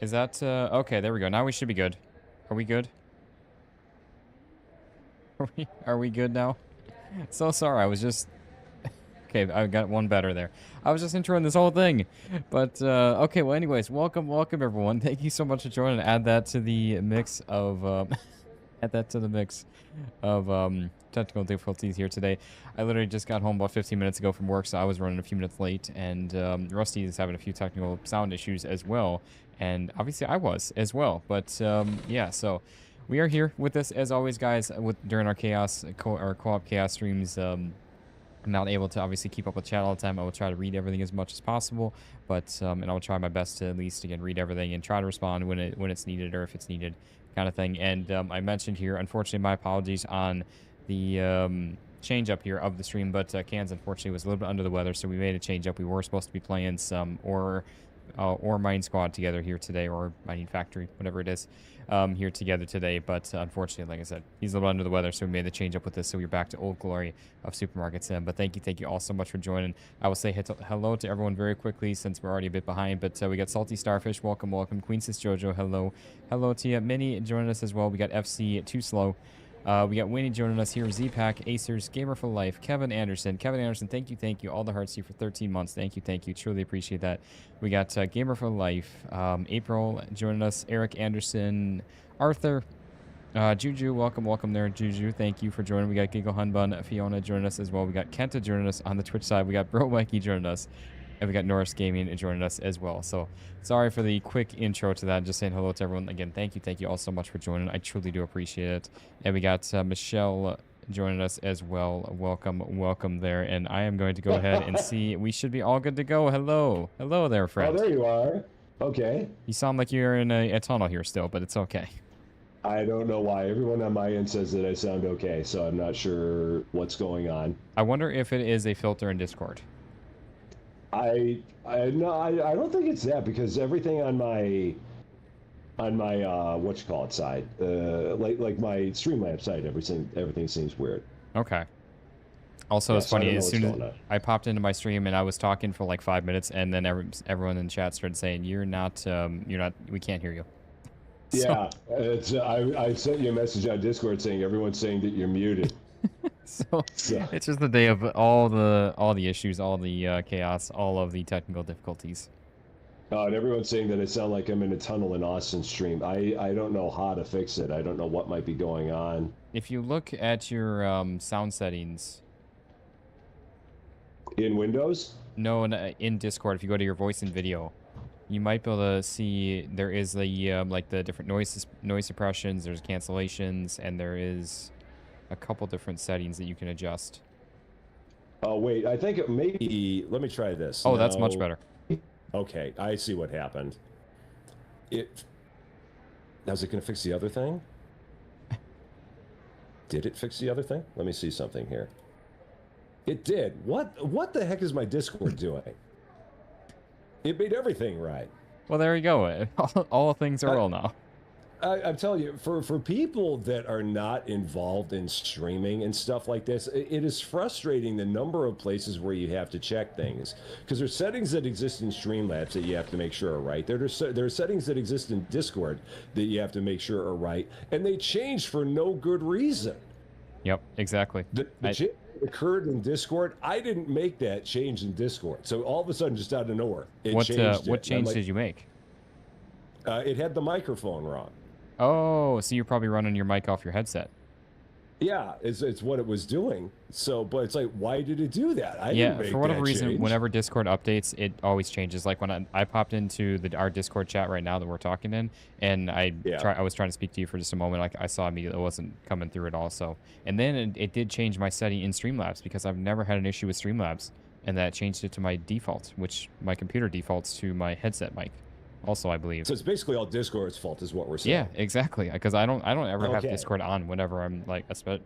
Is that, okay, there we go. Now we should be good. Are we good? Are we good now? So sorry, I was just... Okay, I got one better there. I was just introing this whole thing. But, okay, well, anyways, welcome, everyone. Thank you so much for joining. Add that to the mix of, add that to the mix of technical difficulties here today. I literally just got home about 15 minutes ago from work, so I was running a few minutes late, and Rusty is having a few technical sound issues as well, and obviously I was as well. But yeah, so we are here with this as always, guys. During our co-op chaos streams. I'm not able to obviously keep up with chat all the time. I will try to read everything as much as possible, but and I'll try my best to at least again read everything and try to respond when it's needed or if it's needed, kind of thing. And I mentioned here, unfortunately, my apologies on the change up here of the stream, but Cans unfortunately was a little bit under the weather, so we made a change up. We were supposed to be playing some or Mining Squad together here today, or Mining Factory, whatever it is, here together today. But unfortunately, like I said, he's a little under the weather, so we made the change up with this. So we're back to old glory of Supermarket Sim. But thank you all so much for joining. I will say hello to everyone very quickly since we're already a bit behind. But we got Salty Starfish, welcome. Queen Sis Jojo, hello to you. Minnie joining us as well. We got FC Too Slow. We got Winnie joining us here, Z-Pack, Acers, Gamer for Life, Kevin Anderson, thank you, all the hearts to you for 13 months, thank you, truly appreciate that. We got Gamer for Life, April joining us, Eric Anderson, Arthur, Juju, welcome there, Juju, thank you for joining. We got Giggle Hunbun, Fiona joining us as well. We got Kenta joining us on the Twitch side. We got Bro Mikey joining us. And we got Norris Gaming joining us as well. So sorry for the quick intro to that. Just saying hello to everyone. Again, thank you all so much for joining. I truly do appreciate it. And we got Michelle joining us as well. Welcome there. And I am going to go ahead and see. We should be all good to go. Hello there, friend. Oh, there you are. Okay. You sound like you're in a tunnel here still, but it's okay. I don't know why. Everyone on my end says that I sound okay, so I'm not sure what's going on. I wonder if it is a filter in Discord. I don't think it's that, because everything on my what you call it side, like my Streamlabs side, everything seems weird. Okay. Also, yeah, it's funny, as soon as I popped into my stream and I was talking for like 5 minutes, and then everyone in chat started saying, you're not, we can't hear you. Yeah, so, I sent you a message on Discord saying everyone's saying that you're muted. So it's just the day of all the issues, all the chaos, all of the technical difficulties. And everyone's saying that I sound like I'm in a tunnel in Austin's stream. I don't know how to fix it. I don't know what might be going on. If you look at your sound settings in Windows, no, in Discord, if you go to your voice and video, you might be able to see there is the like the different noise suppressions, there's cancellations, and there is a couple different settings that you can adjust. Oh wait, I think it maybe. Let me try this. Oh, no. That's much better. Okay, I see what happened. How's it going to fix the other thing? Did it fix the other thing? Let me see something here. It did. What the heck is my Discord doing? It made everything right. Well, there you go. All things are well now. I'm telling you, for people that are not involved in streaming and stuff like this, it is frustrating the number of places where you have to check things. Because there's settings that exist in Streamlabs that you have to make sure are right. There are settings that exist in Discord that you have to make sure are right. And they change for no good reason. Yep, exactly. The change occurred in Discord. I didn't make that change in Discord. So all of a sudden, just out of nowhere, it changed. What change did you make? It had the microphone wrong. Oh, so you're probably running your mic off your headset. Yeah, it's what it was doing. So, but it's like, why did it do that? I yeah, didn't make for whatever reason, change. Whenever Discord updates, it always changes. Like when I popped into our Discord chat right now that we're talking in, and I was trying to speak to you for just a moment. Like I saw immediately it wasn't coming through at all. So, and then it did change my setting in Streamlabs, because I've never had an issue with Streamlabs, and that changed it to my default, which my computer defaults to my headset mic. Also, I believe. So it's basically all Discord's fault, is what we're saying. Yeah, exactly. Because I don't ever have Discord on whenever I'm like the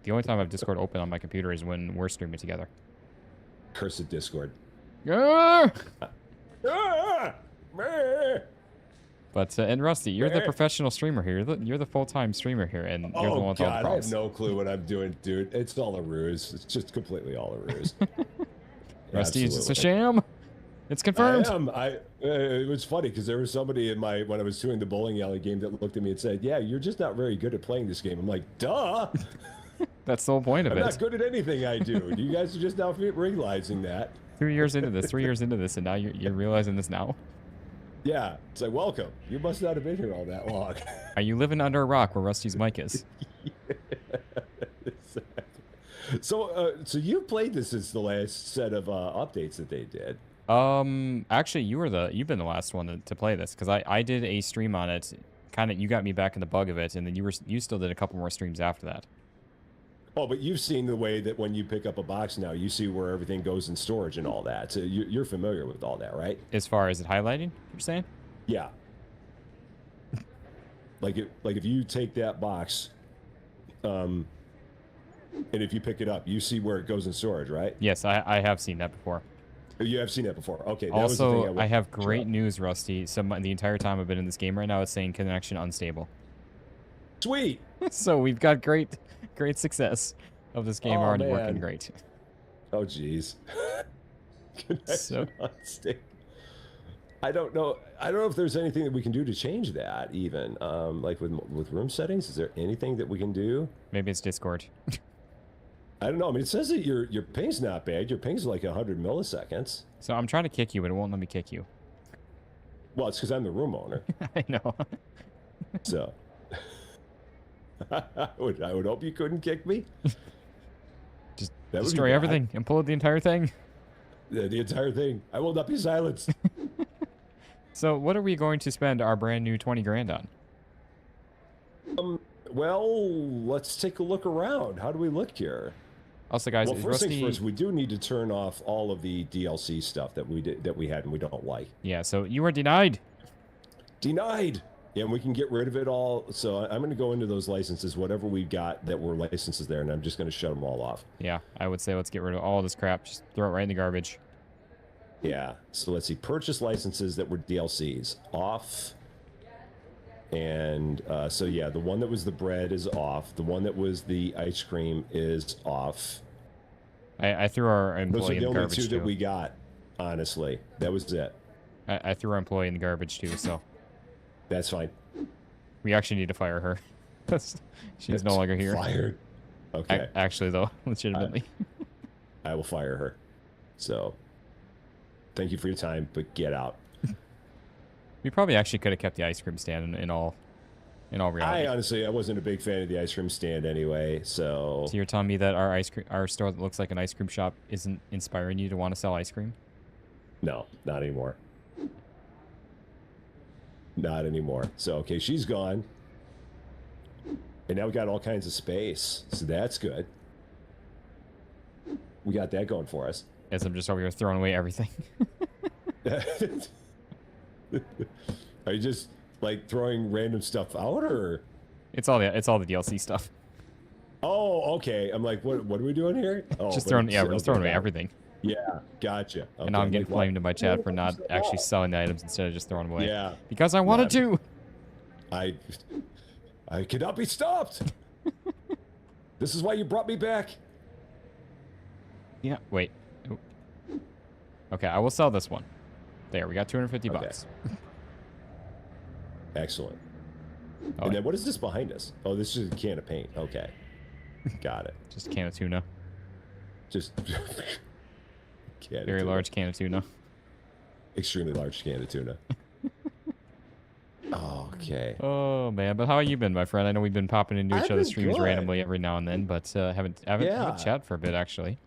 only time I have Discord open on my computer is when we're streaming together. Cursed Discord. But and Rusty, you're the professional streamer here. You're the full-time streamer here, and you're the one with all the props. I have no clue what I'm doing, dude. It's all a ruse. It's just completely all a ruse. Rusty, is this a sham? It's confirmed. I am. It was funny because there was somebody when I was doing the bowling alley game that looked at me and said, "Yeah, you're just not very good at playing this game." I'm like, "Duh, That's the whole point of I'm it. not good at anything I do." You guys are just now realizing that. 3 years into this, 3 years into this, and now you're realizing this now. Yeah, it's like, welcome. You must not have been here all that long. Are you living under a rock where Rusty's mic is? So you played this since the last set of updates that they did. Actually, you've been the last one to play this because I did a stream on it. Kind of, you got me back in the bug of it, and then you still did a couple more streams after that. Oh, but you've seen the way that when you pick up a box now, you see where everything goes in storage and all that. So you're familiar with all that, right? As far as it highlighting, you're saying? Yeah. Like if you take that box, and if you pick it up, you see where it goes in storage, right? Yes, I have seen that before. You have seen that before. Okay. That Also, was the thing I have great news, Rusty. The entire time I've been in this game right now, it's saying connection unstable. Sweet. So we've got great success of this game already working great. Oh, jeez. So I don't know if there's anything that we can do to change that. Even like with room settings, is there anything that we can do? Maybe it's Discord. I don't know. I mean, it says that your ping's not bad. Your ping's like 100 milliseconds. So I'm trying to kick you, but it won't let me kick you. Well, it's because I'm the room owner. I know. So I would hope you couldn't kick me. Just destroy everything, implode the entire thing. The entire thing. I will not be silenced. So what are we going to spend our brand new 20 grand on? Well, let's take a look around. How do we look here? Also, guys, well, first Rusty... things first, we do need to turn off all of the DLC stuff that we had and we don't like. Yeah, so you are denied. Denied. Yeah, and we can get rid of it all. So I'm going to go into those licenses, whatever we've got that were licenses there, and I'm just going to shut them all off. Yeah, I would say let's get rid of all this crap. Just throw it right in the garbage. Yeah. So let's see. Purchase licenses that were DLCs off. And so yeah, the one that was the bread is off. The one that was the ice cream is off. I threw our employee Those are in the the only garbage two too. that we got. Honestly, that was it. I threw our employee in the garbage too, so That's fine. we actually need to fire her. She's no longer here. Fired. Okay. Actually, though, legitimately. I will fire her. So, thank you for your time, but get out. We probably actually could have kept the ice cream stand in all reality. I wasn't a big fan of the ice cream stand anyway, so... So you're telling me that our store that looks like an ice cream shop isn't inspiring you to want to sell ice cream? No, not anymore. Not anymore. So, okay, she's gone. And now we got all kinds of space, so that's good. We got that going for us. As I'm just over here throwing away everything. Are you just, like, throwing random stuff out, or...? It's all the DLC stuff. Oh, okay. I'm like, what are we doing here? Oh, Just throwing, yeah, we're just throwing away everything. Yeah, gotcha. Okay, And now I'm getting like, flamed in my chat for not actually selling the items instead of just throwing them away. Yeah. Because I wanted to. I cannot be stopped. This is why you brought me back. Yeah, wait. Ooh. Okay, I will sell this one. There, we got 250 bucks. Excellent. Oh, And then what is this behind us? Oh, this is a can of paint. Okay. Got it. just a can of tuna. Just Very large can of tuna. Extremely large can of tuna. Okay. Oh man, but how have you been, my friend? I know we've been popping into each I've other's been streams good. randomly every now and then, but haven't Yeah. chat for a bit actually.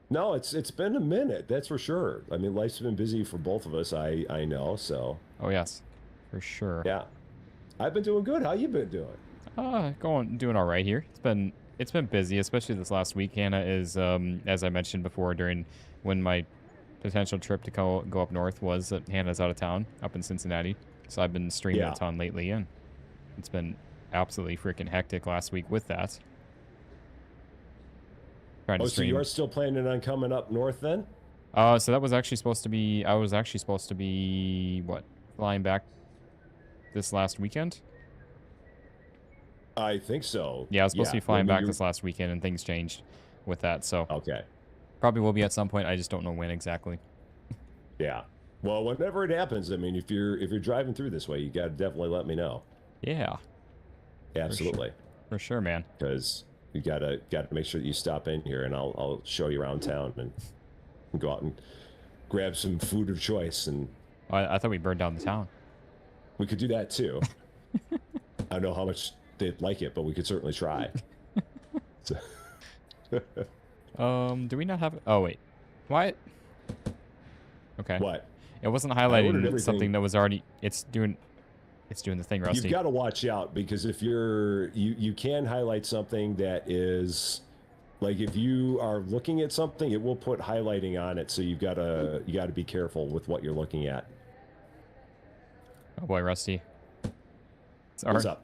No, it's been a minute, that's for sure. I mean, life's been busy for both of us, I know, so. Oh yes, for sure. Yeah. I've been doing good. How you been doing? Doing all right here. It's been busy, especially this last week. Hannah is, as I mentioned before, during when my potential trip to go up north was that Hannah's out of town, up in Cincinnati. So I've been streaming a ton lately, and it's been absolutely freaking hectic last week with that. Trying to So stream. you are still planning on coming up north then? So that was actually supposed to be. I was actually supposed to be what, flying back this last weekend. I think so. Yeah, I was supposed to be flying back you... this last weekend, and things changed with that. So Okay. probably will be at some point. I just don't know when exactly. Yeah. Well, whenever it happens, I mean, if you're driving through this way, you got to definitely let me know. Yeah, Absolutely. for sure, man. Because you gotta make sure that you stop in here, and I'll show you around town and go out and grab some food of choice, and Oh, I thought we burned down the town. we could do that too. I don't know how much they'd like it, but we could certainly try. So, Do we not have? Oh wait, what? Okay. what? It wasn't ordered highlighting everything. something that was already. It's doing the thing, Rusty. You've got to watch out, because if you can highlight something that is, like, if you are looking at something, it will put highlighting on it. So you gotta be careful with what you're looking at. Oh boy, Rusty. Sorry. What's up?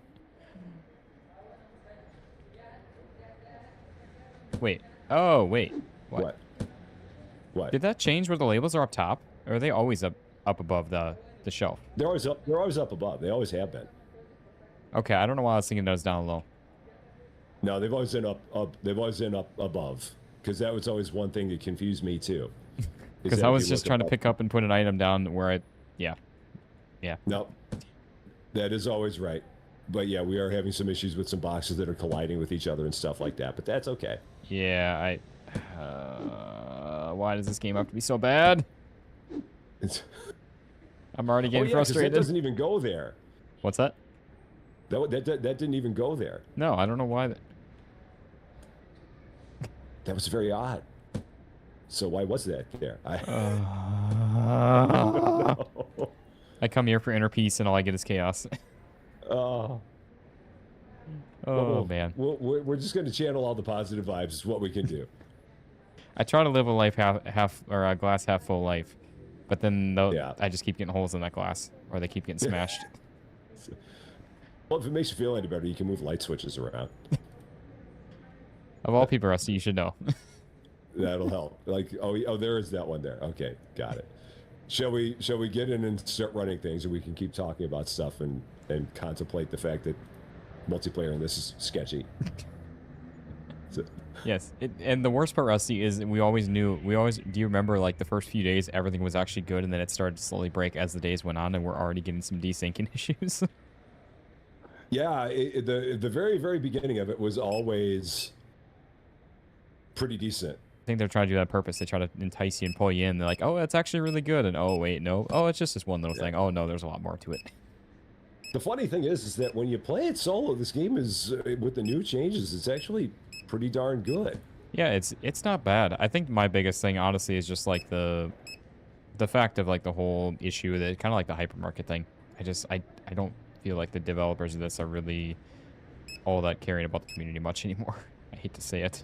Wait. Oh wait. What? What? Did that change where the labels are up top? Or are they always up above the shelf? They're always up. They're always up above. They always have been. Okay, I don't know why I was thinking that was down low. No, they've always been up. They've always been up above. Because that was always one thing that confused me too. Because I was just trying to pick up and put an item down where I, yeah. No, that is always right. But yeah, we are having some issues with some boxes that are colliding with each other and stuff like that. But that's okay. Yeah, why does this game have to be so bad? It's, I'm already getting yeah, 'cause frustrated. that doesn't even go there. What's that? That didn't even go there. No, I don't know why. That was very odd. So why was that there? I come here for inner peace and all I get is chaos. Oh. Oh, man. We're just going to channel all the positive vibes. Is what we can do. I try to live a life half or a glass half full life, but then Yeah. I just keep getting holes in that glass, or they keep getting smashed. Well, if it makes you feel any better, you can move light switches around. Of all people, Rusty, you should know. That'll help. Like, oh, there is that one there. Okay, got it. Shall we get in and start running things, and we can keep talking about stuff and contemplate the fact that multiplayer in this is sketchy. So, Yes, and the worst part, Rusty, is do you remember, like, the first few days, everything was actually good, and then it started to slowly break as the days went on, and we're already getting some desyncing issues? yeah, the very, very beginning of it was always pretty decent. I think they're trying to do that on purpose. They try to entice you and pull you in. They're like, oh, it's actually really good, and oh, wait, no. Oh, it's just this one little thing. Oh, no, there's a lot more to it. The funny thing is that when you play it solo, this game is, with the new changes, it's actually pretty darn good. Yeah, it's not bad. I think my biggest thing, honestly, is just like the fact of like the whole issue that kind of like the hypermarket thing. I don't feel like the developers of this are really all that caring about the community much anymore. I hate to say it.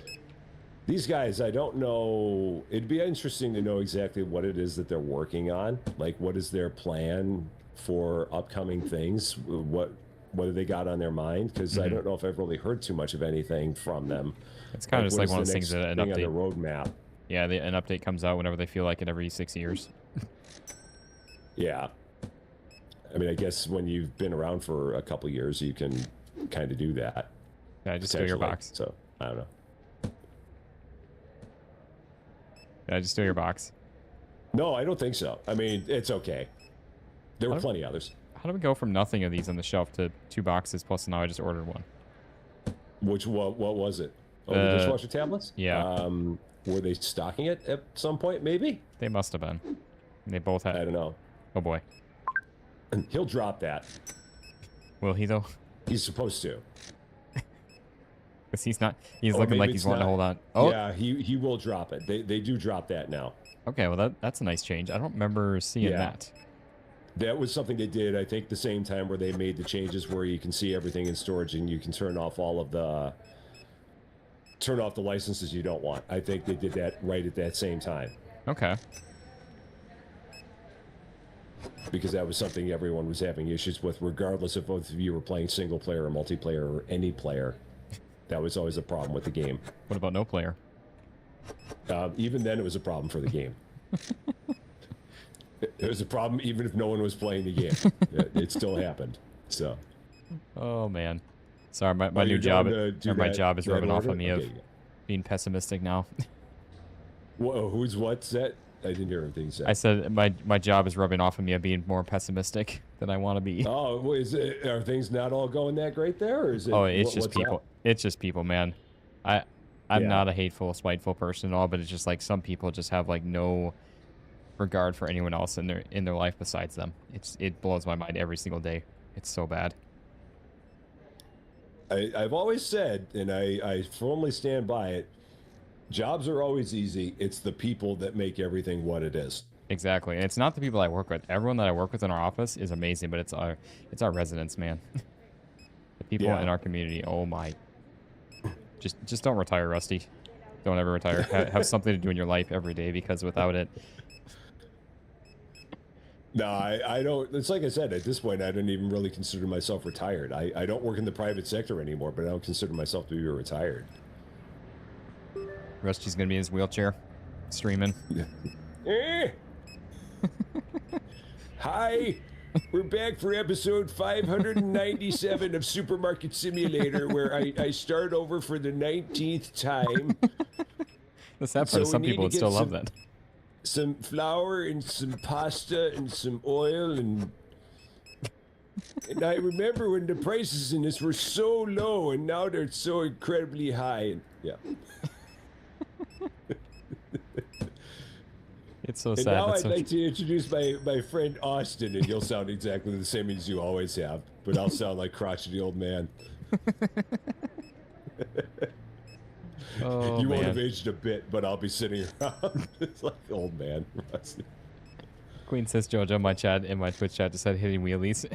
These guys, I don't know. It'd be interesting to know exactly what it is that they're working on. Like, what is their plan for upcoming things? What do they got on their mind? Because I don't know if I've really heard too much of anything from them. It's kind of just like one of those things that an on update. their roadmap. Yeah, an update comes out whenever they feel like it, every 6 years. Yeah. I mean, I guess when you've been around for a couple years, you can kind of do that. Yeah, just steal your potentially. box. So I don't know. Yeah, just steal your box. No, I don't think so. I mean, it's okay. There were Huh? plenty others. How do we go from nothing of these on the shelf to 2 boxes plus now I just ordered one? What was it? Oh, the dishwasher tablets? Yeah. Were they stocking it at some point? Maybe. They must have been. They both I had. don't know. Oh boy. He'll drop that. Will he though? He's supposed to. Because he's not. He's Or looking like maybe he's it's wanting to not. hold on. Oh. Yeah, he will drop it. They do drop that now. Okay. Well, that's a nice change. I don't remember seeing Yeah. that. That was something they did, I think, the same time where they made the changes where you can see everything in storage and you can turn off the licenses you don't want. I think they did that right at that same time Okay. because that was something everyone was having issues with, regardless if both of you were playing single player or multiplayer or any player. That was always a problem with the game. What about no player? Even then, it was a problem for the game. It was a problem even if no one was playing the game. It still happened. So. Oh man. Sorry, my Oh, new you're job. going to do My that- job is that rubbing off order? on me of Okay. being pessimistic now. Whoa, what's that? I didn't hear everything you said. I said my job is rubbing off on me of being more pessimistic than I want to be. Oh, well, are things not all going that great there, or is it? Oh, it's just what's people. up? It's just people, man. I'm Yeah. not a hateful, spiteful person at all, but it's just like some people just have like no regard for anyone else in their life besides them. It blows my mind every single day. It's so bad. I've always said, and I firmly stand by it. Jobs are always easy. It's the people that make everything what it is. Exactly. And it's not the people I work with. Everyone that I work with in our office is amazing, but it's our residents, man. The people Yeah. in our community. Oh my. Just don't retire, Rusty. Don't ever retire. Have something to do in your life every day, because without it, No, I don't. It's like I said, at this point, I don't even really consider myself retired. I don't work in the private sector anymore, but I don't consider myself to be retired. Rusty's gonna be in his wheelchair, streaming. Eh. Hi, we're back for episode 597 of Supermarket Simulator, where I start over for the 19th time. The sad part So is some we need people to would still get love some- that. Some flour and some pasta and some oil and I remember when the prices in this were so low and now they're so incredibly high. And, yeah. It's so And sad. now but I'd so like to introduce my friend Austin, and he'll sound exactly the same as you always have, but I'll sound like crotchety old man. Oh, You won't man. have aged a bit, but I'll be sitting around it's like old man. Queen says Jojo in my Twitch chat just said hitting wheelies.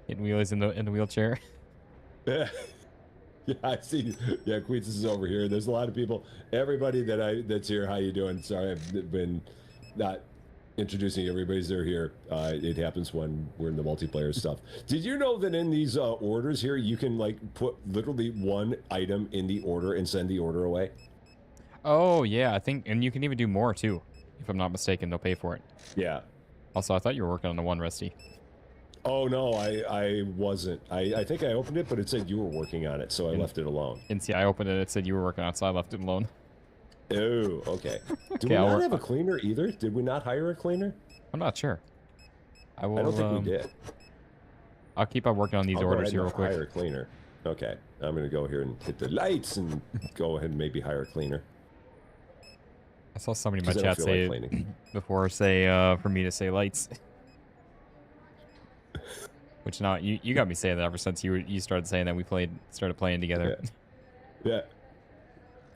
Hitting wheelies in the wheelchair. Yeah, I see. Yeah, Queens is over here. There's a lot of people. Everybody that's here. How you doing? Sorry, I've been not introducing everybody's they're here. It happens when we're in the multiplayer stuff. Did you know that in these orders here, you can like put literally one item in the order and send the order away? Oh yeah, I think, and you can even do more too, if I'm not mistaken. They'll pay for it. Yeah. Also, I thought you were working on the one, Rusty. Oh no, I wasn't. I think I opened it, but it said you were working on it, so I left it alone. And see, I opened it. It said you were working on it, so I left it alone. Oh, okay. Do Okay, we I'll not work- have a cleaner either? Did we not hire a cleaner? I'm not sure. I will. I don't think we did. I'll keep on working on these I'll go orders ahead here and real quick. hire a cleaner. Okay, I'm gonna go here and hit the lights and go ahead and maybe hire a cleaner. I saw somebody in my 'Cause I don't chat feel like say cleaning. before for me to say lights. Which now you got me saying that ever since you started saying that we started playing together. Yeah,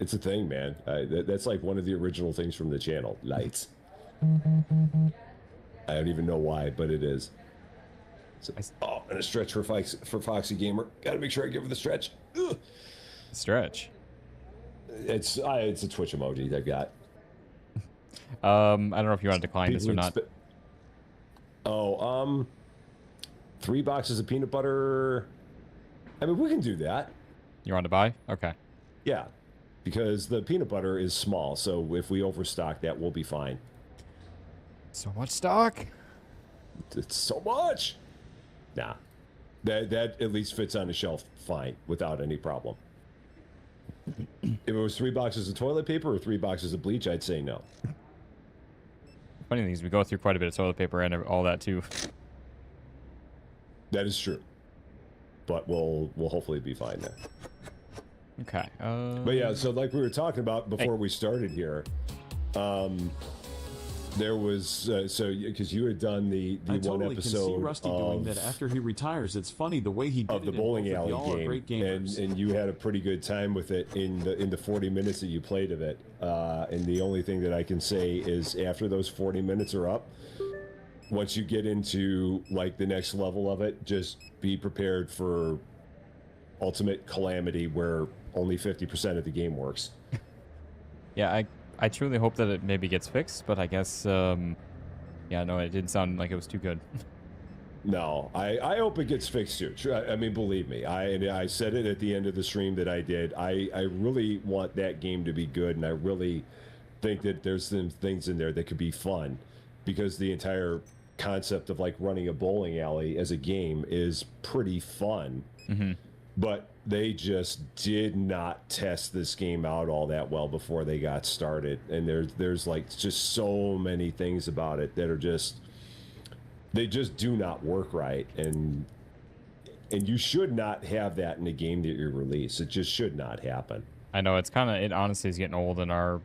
it's a thing, man. That's like one of the original things from the channel. Lights. I don't even know why, but it is. So, oh, and a stretch for Foxy Gamer. Got to make sure I give her the stretch. Ugh. Stretch. It's a Twitch emoji I got. I don't know if you want to decline this or People not. expe- Oh, 3 boxes of peanut butter. I mean, we can do that. You want to buy? Okay. Yeah, because the peanut butter is small, so if we overstock that, we'll be fine. So much stock. It's so much. Nah, that at least fits on the shelf fine without any problem. If it was 3 boxes of toilet paper or 3 boxes of bleach, I'd say no. Funny thing is, we go through quite a bit of toilet paper and all that too. That is true, but we'll hopefully be fine there. Okay. But yeah, so like we were talking about before we started here, there was because you had done the I one totally can see episode Rusty doing that of after he retires. It's funny the way he did of the it, and bowling both of alley y'all are game, great gamers. and you had a pretty good time with it in the 40 minutes that you played of it. And the only thing that I can say is after those 40 minutes are up, once you get into like the next level of it, just be prepared for ultimate calamity where only 50% of the game works. Yeah, I truly hope that it maybe gets fixed, but I guess yeah, no, it didn't sound like it was too good. No, I hope it gets fixed too. I mean, believe me, I said it at the end of the stream that I did. I really want that game to be good, and I really think that there's some things in there that could be fun, because the entire concept of like running a bowling alley as a game is pretty fun. Mm-hmm. but they just did not test this game out all that well before they got started. And there's like just so many things about it that are just, they just do not work right. And you should not have that in a game that you release. It just should not happen. I know it honestly is getting old in our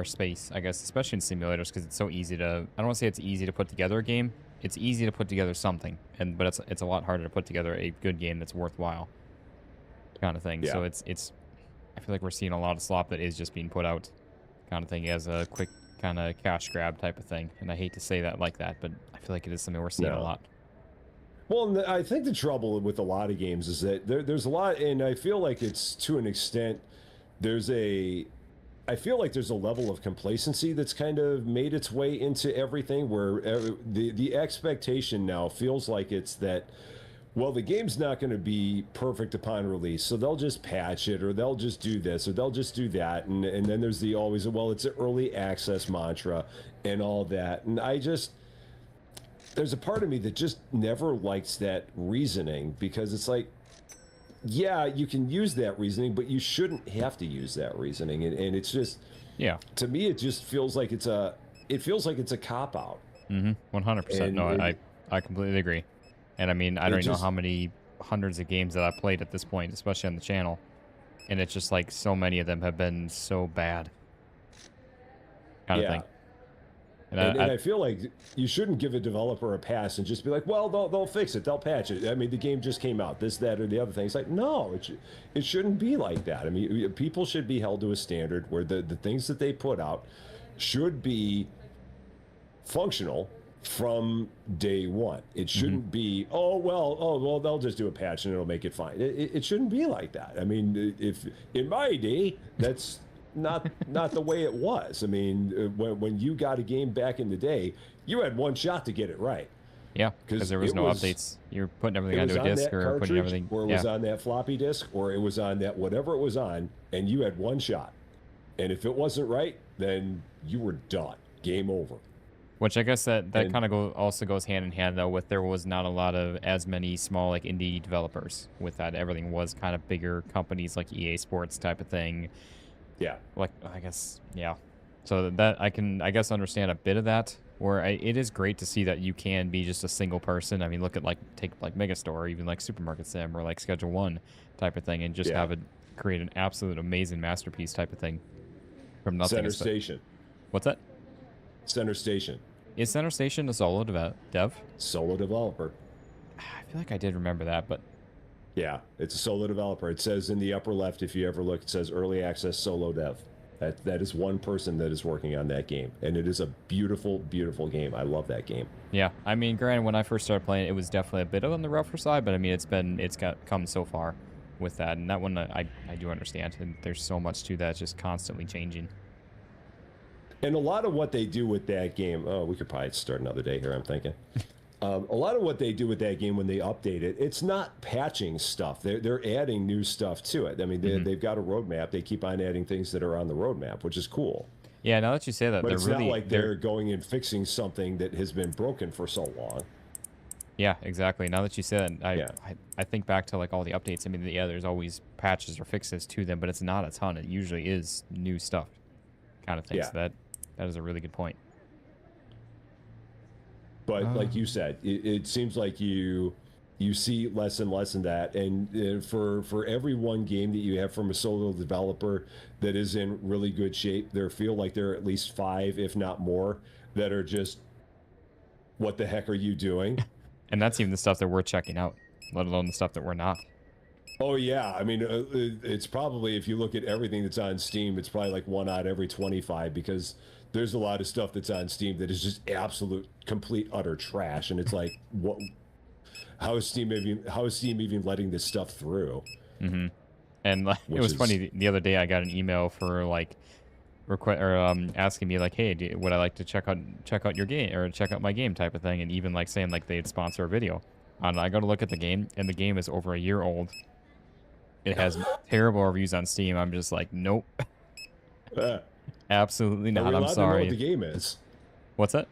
space, I guess, especially in simulators, because it's so easy to, I don't want to say it's easy to put together a game. It's easy to put together something, but it's a lot harder to put together a good game that's worthwhile, kind of thing. Yeah. So it's I feel like we're seeing a lot of slop that is just being put out, kind of thing, as a quick kind of cash grab type of thing. And I hate to say that like that, but I feel like it is something we're seeing a lot. Well, and I think the trouble with a lot of games is that there's a lot, and I feel like it's to an extent, I feel like there's a level of complacency that's kind of made its way into everything, where the expectation now feels like it's that, well, the game's not going to be perfect upon release, so they'll just patch it, or they'll just do this, or they'll just do that, and then there's the always, well, it's an early access mantra and all that, and there's a part of me that just never likes that reasoning, because it's like, yeah, you can use that reasoning, but you shouldn't have to use that reasoning, and it's just, yeah, to me, it just feels like it's a cop out. 100%. No, I completely agree. And I mean, I don't even know how many hundreds of games that I've played at this point, especially on the channel, and it's just like so many of them have been so bad, kind of thing. And I feel like you shouldn't give a developer a pass and just be like, well, they'll fix it, they'll patch it. I mean, the game just came out, this, that, or the other thing. It's like, no, it shouldn't be like that. I mean, people should be held to a standard where the things that they put out should be functional from day one. It shouldn't be, oh, well, they'll just do a patch and it'll make it fine. It shouldn't be like that. I mean, if in my day, that's not the way it was. I mean, when you got a game back in the day, you had one shot to get it right. Yeah, because there was no updates. You're putting everything onto a disc, or putting everything, or it was on that floppy disk, or it was on that whatever it was on, and you had one shot. And if it wasn't right, then you were done. Game over. Which I guess that kind of also goes hand in hand, though, with there was not a lot of as many small, like, indie developers. With that, everything was kind of bigger companies like EA Sports type of thing. Yeah. Like, I guess, yeah. So that I can, I guess, understand a bit of that. Where it is great to see that you can be just a single person. I mean, look at take Megastore, or even like Supermarket Sim, or like Schedule One type of thing, and just have it create an absolute amazing masterpiece type of thing from nothing. Center Station. What's that? Center Station. Is Center Station a solo dev? Solo developer. I feel like I did remember that, but yeah, it's a solo developer. It says in the upper left, if you ever look, it says early access solo dev. That is one person that is working on that game, and it is a beautiful, beautiful game. I love that game. Yeah, I mean, granted, when I first started playing, it was definitely a bit on the rougher side, but I mean, it's come so far with that, and that one I do understand. And there's so much to that, just constantly changing. And a lot of what they do with that game, oh, we could probably start another day here, I'm thinking. A lot of what they do with that game when they update it, it's not patching stuff. They're adding new stuff to it. I mean, they've got a roadmap. They keep on adding things that are on the roadmap, which is cool. Yeah, now that you say that, but they're it's really not like they're going and fixing something that has been broken for so long. Yeah, exactly. Now that you say that, I think back to like all the updates. I mean, yeah, there's always patches or fixes to them, but it's not a ton. It usually is new stuff, kind of thing. So that is a really good point. But like you said, it seems like you see less and less in that. And for every one game that you have from a solo developer that is in really good shape, there feel like there are at least 5, if not more, that are just, what the heck are you doing? And that's even the stuff that we're checking out, let alone the stuff that we're not. Oh, yeah. I mean, it's probably, if you look at everything that's on Steam, it's probably like 1 out of every 25, because there's a lot of stuff that's on Steam that is just absolute, complete, utter trash. And it's like, what? How is Steam even letting this stuff through? Mm-hmm. And like, it was funny. The other day, I got an email for like, asking me like, hey, would I like to check out your game, or check out my game type of thing, and even like saying like they'd sponsor a video. And I go to look at the game, and the game is over a year old. It has terrible reviews on Steam. I'm just like, nope. Absolutely not. I'm sorry. To know what the game is? What's that?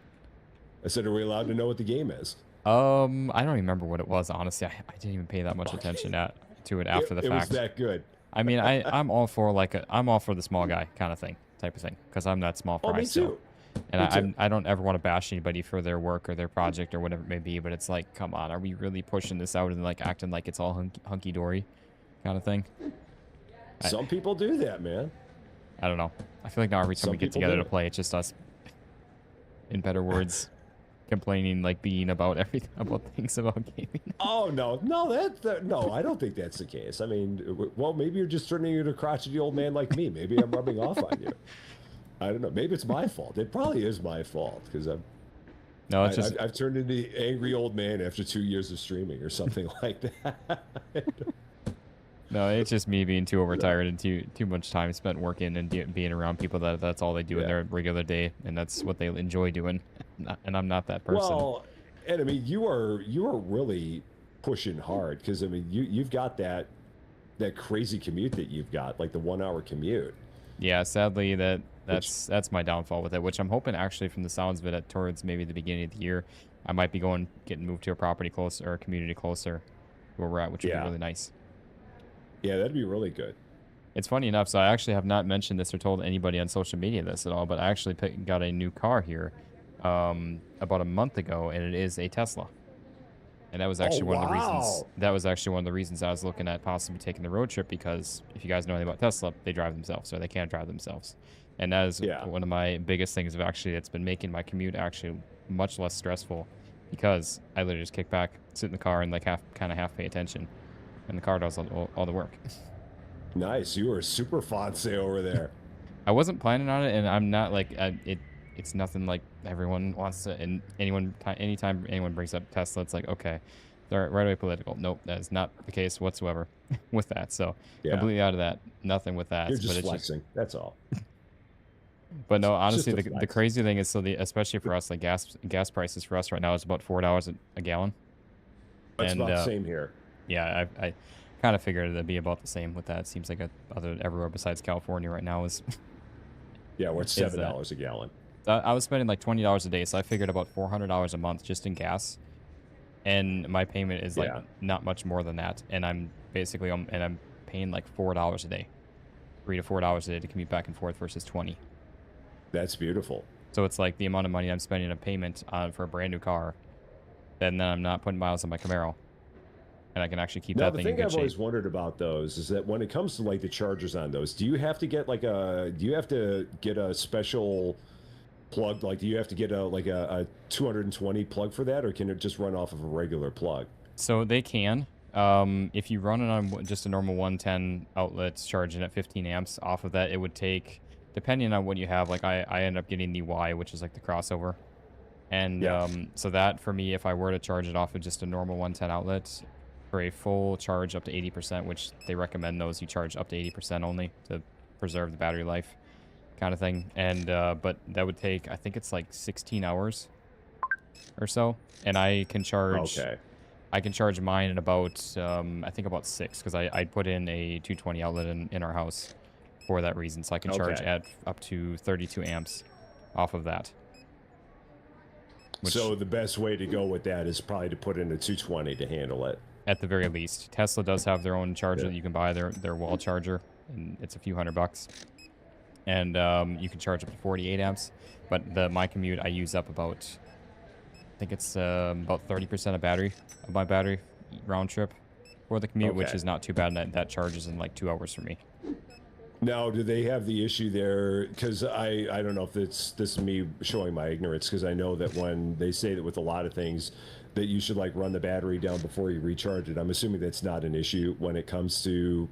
I said, are we allowed to know what the game is? I don't remember what it was, honestly. I didn't even pay that much attention at. to it after the it was fact. that good. I mean, I'm all for I'm all for the small guy kind of thing, type of thing, because I'm that small fry. Oh, me still. too. And Me too. I don't ever want to bash anybody for their work or their project or whatever it may be, but it's like, come on, are we really pushing this out and like acting like it's all hunky dory, kind of thing? Some people do that, man. I don't know. I feel like now every time Some we get people together do to it. play, it's just us, in better words, complaining, like being about everything about things about gaming. Oh no, no, I don't think that's the case. I mean, well, maybe you're just turning into a crotchety old man like me. Maybe I'm rubbing off on you. I don't know. Maybe it's my fault. It probably is my fault because No, it's just I've turned into the angry old man after 2 years of streaming or something like that. no, it's just me being too overtired and too much time spent working and being around people that's all they do in Yeah. their regular day, and that's what they enjoy doing. And I'm not that person. Well, and I mean, you are really pushing hard because I mean, you've got that crazy commute that you've got, like the 1 hour commute. Yeah, sadly that's my downfall with it, which I'm hoping actually from the sounds of it towards maybe the beginning of the year, I might be getting moved to a property closer or a community closer to where we're at, which would be Yeah. really nice. Yeah, that'd be really good. It's funny enough, so I actually have not mentioned this or told anybody on social media this at all, but I actually got a new car here about a month ago, and it is a Tesla. And that was actually one of the reasons. Wow. That was actually one of the reasons I was looking at possibly taking the road trip, because if you guys know anything about Tesla, they drive themselves, or they can't drive themselves. And that is Yeah. one of my biggest things of actually it's been making my commute actually much less stressful, because I literally just kick back, sit in the car, and like half pay attention, and the car does all the work. Nice. You were super fancy over there. I wasn't planning on it, and I'm not like it's nothing like everyone wants to. And anytime anyone brings up Tesla, it's like, okay, they're right away political. Nope, that is not the case whatsoever with that. So Yeah. completely out of that. Nothing with that. You're just but it's flexing. That's all. but no, It's just honestly, a the flex. crazy thing is, especially for us, like gas prices for us right now is about $4 a gallon. That's And, about the same here. Yeah, I kind of figured it'd be about the same with that. It seems like everywhere besides California right now is. Yeah, we're at Is that- $7 a gallon. I was spending like $20 a day, so I figured about $400 a month just in gas, and my payment is like Yeah. not much more than that, and I'm basically and I'm paying like $4 a day, $3 to $4 a day to commute back and forth versus 20. That's beautiful. So it's like the amount of money I'm spending a payment on for a brand new car, and then I'm not putting miles on my Camaro, and I can actually keep Now, that the thing in thing good I've shape. always wondered about those is that when it comes to like the chargers on those, do you have to get a special plug? Like, do you have to get a 220 plug for that, or can it just run off of a regular plug? So they can. If you run it on just a normal 110 outlet charging at 15 amps, off of that, it would take, depending on what you have, like I end up getting the Y, which is like the crossover. And Yeah. so that for me, if I were to charge it off of just a normal 110 outlet for a full charge up to 80%, which they recommend those, you charge up to 80% only to preserve the battery life kind of thing. And but that would take, I think it's like 16 hours or so. And I can charge. Okay. I can charge mine in about, I think about 6, because I put in a 220 outlet in our house for that reason. So I can charge Okay. at up to 32 amps off of that. Which, So the best way to go with that is probably to put in a 220 to handle it. at the very least, Tesla does have their own charger Yeah. that you can buy, their wall charger, and it's a few $100. And you can charge up to 48 amps. But my commute, I use up about, I think it's about 30% of my battery round trip for the commute, which Okay. is not too bad. And that charges in like 2 hours for me. Now, do they have the issue there? Because I don't know if this is me showing my ignorance, because I know that when they say that with a lot of things that you should like run the battery down before you recharge it, I'm assuming that's not an issue when it comes to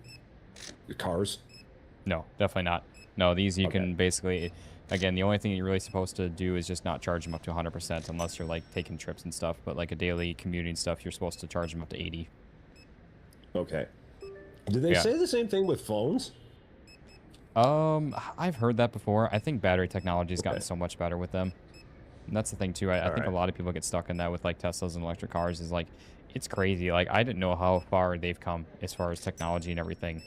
cars. No, definitely not. No, these you Okay. can basically, again, the only thing you're really supposed to do is just not charge them up to 100% unless you're like taking trips and stuff. But like a daily commuting stuff, you're supposed to charge them up to 80. Okay. Do they Yeah. say the same thing with phones? I've heard that before. I think battery technology's gotten Okay. so much better with them. And that's the thing too. I think Alright. a lot of people get stuck in that with like Teslas and electric cars. Is like, it's crazy. Like I didn't know how far they've come as far as technology and everything.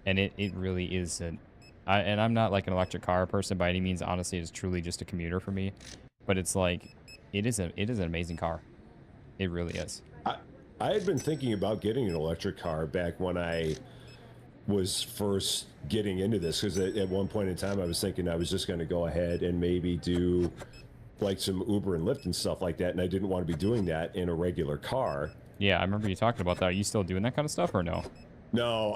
And it really is. And I'm not like an electric car person by any means. Honestly, it's truly just a commuter for me. But it's like, it is an amazing car. It really is. I had been thinking about getting an electric car back when I was first getting into this, because at one point in time I was thinking I was just going to go ahead and maybe do like some Uber and Lyft and stuff like that, and I didn't want to be doing that in a regular car. Yeah, I remember you talking about that. Are you still doing that kind of stuff or no? No,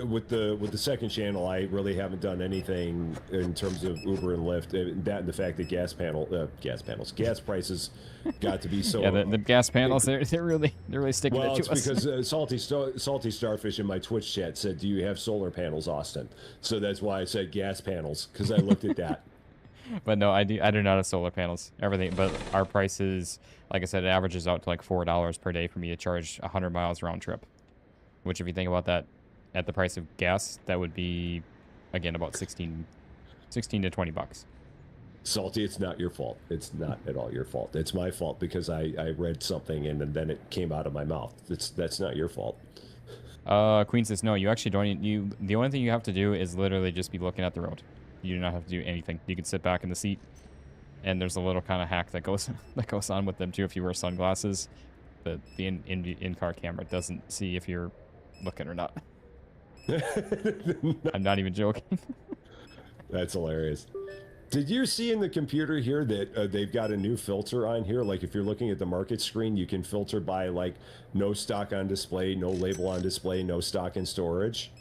with the second channel, I really haven't done anything in terms of Uber and Lyft. That and the fact that gas prices got to be so. Yeah, the gas panels, they're really sticking Well, it it's to us. because Salty Starfish in my Twitch chat said, "Do you have solar panels, Austin?" So that's why I said gas panels, because I looked at that. But no, I do not have solar panels. Everything, but our prices, like I said, it averages out to like $4 per day for me to charge 100 miles round trip. Which, if you think about that, at the price of gas, that would be, again, about 16 to 20 bucks. Salty, it's not your fault. It's not at all your fault. It's my fault because I read something and then it came out of my mouth. That's not your fault. Queen says no. You actually don't. The only thing you have to do is literally just be looking at the road. You do not have to do anything. You can sit back in the seat, and there's a little kind of hack that goes on with them too. If you wear sunglasses, but the in-car camera doesn't see if you're looking or not. I'm not even joking. That's hilarious. Did you see in the computer here that they've got a new filter on here? Like if you're looking at the market screen, you can filter by like no stock on display, no label on display, no stock in storage.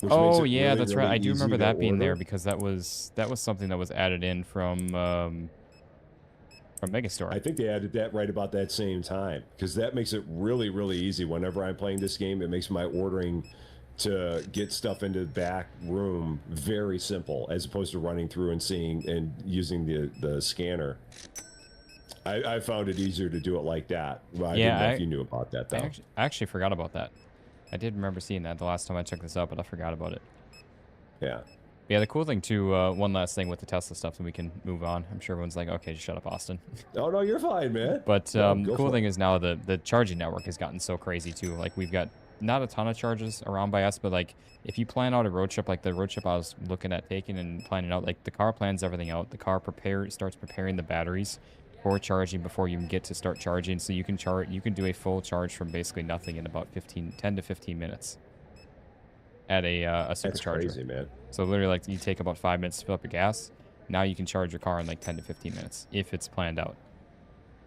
Oh yeah, that's right. I do easy remember to that being there order. because that was something that was added in from Megastore. I think they added that right about that same time, because that makes it really, really easy. Whenever I'm playing this game, it makes my ordering to get stuff into the back room very simple, as opposed to running through and seeing and using the scanner. I found it easier to do it like that. Well, I didn't know if you knew about that, though. I actually forgot about that. I did remember seeing that the last time I checked this out, but I forgot about it. Yeah. Yeah, the cool thing too, one last thing with the Tesla stuff, and we can move on. I'm sure everyone's like, okay, just shut up, Austin. Oh, no, you're fine, man. But No, the go cool for thing it. is now the charging network has gotten so crazy too. Like we've got not a ton of charges around by us, but like if you plan out a road trip, like the road trip I was looking at taking and planning out, like the car plans everything out. The car starts preparing the batteries for charging before you get to start charging. So you can do a full charge from basically nothing in about 10 to 15 minutes at a supercharger. That's crazy, man. So literally, like, you take about 5 minutes to fill up your gas. Now you can charge your car in like 10 to 15 minutes if it's planned out,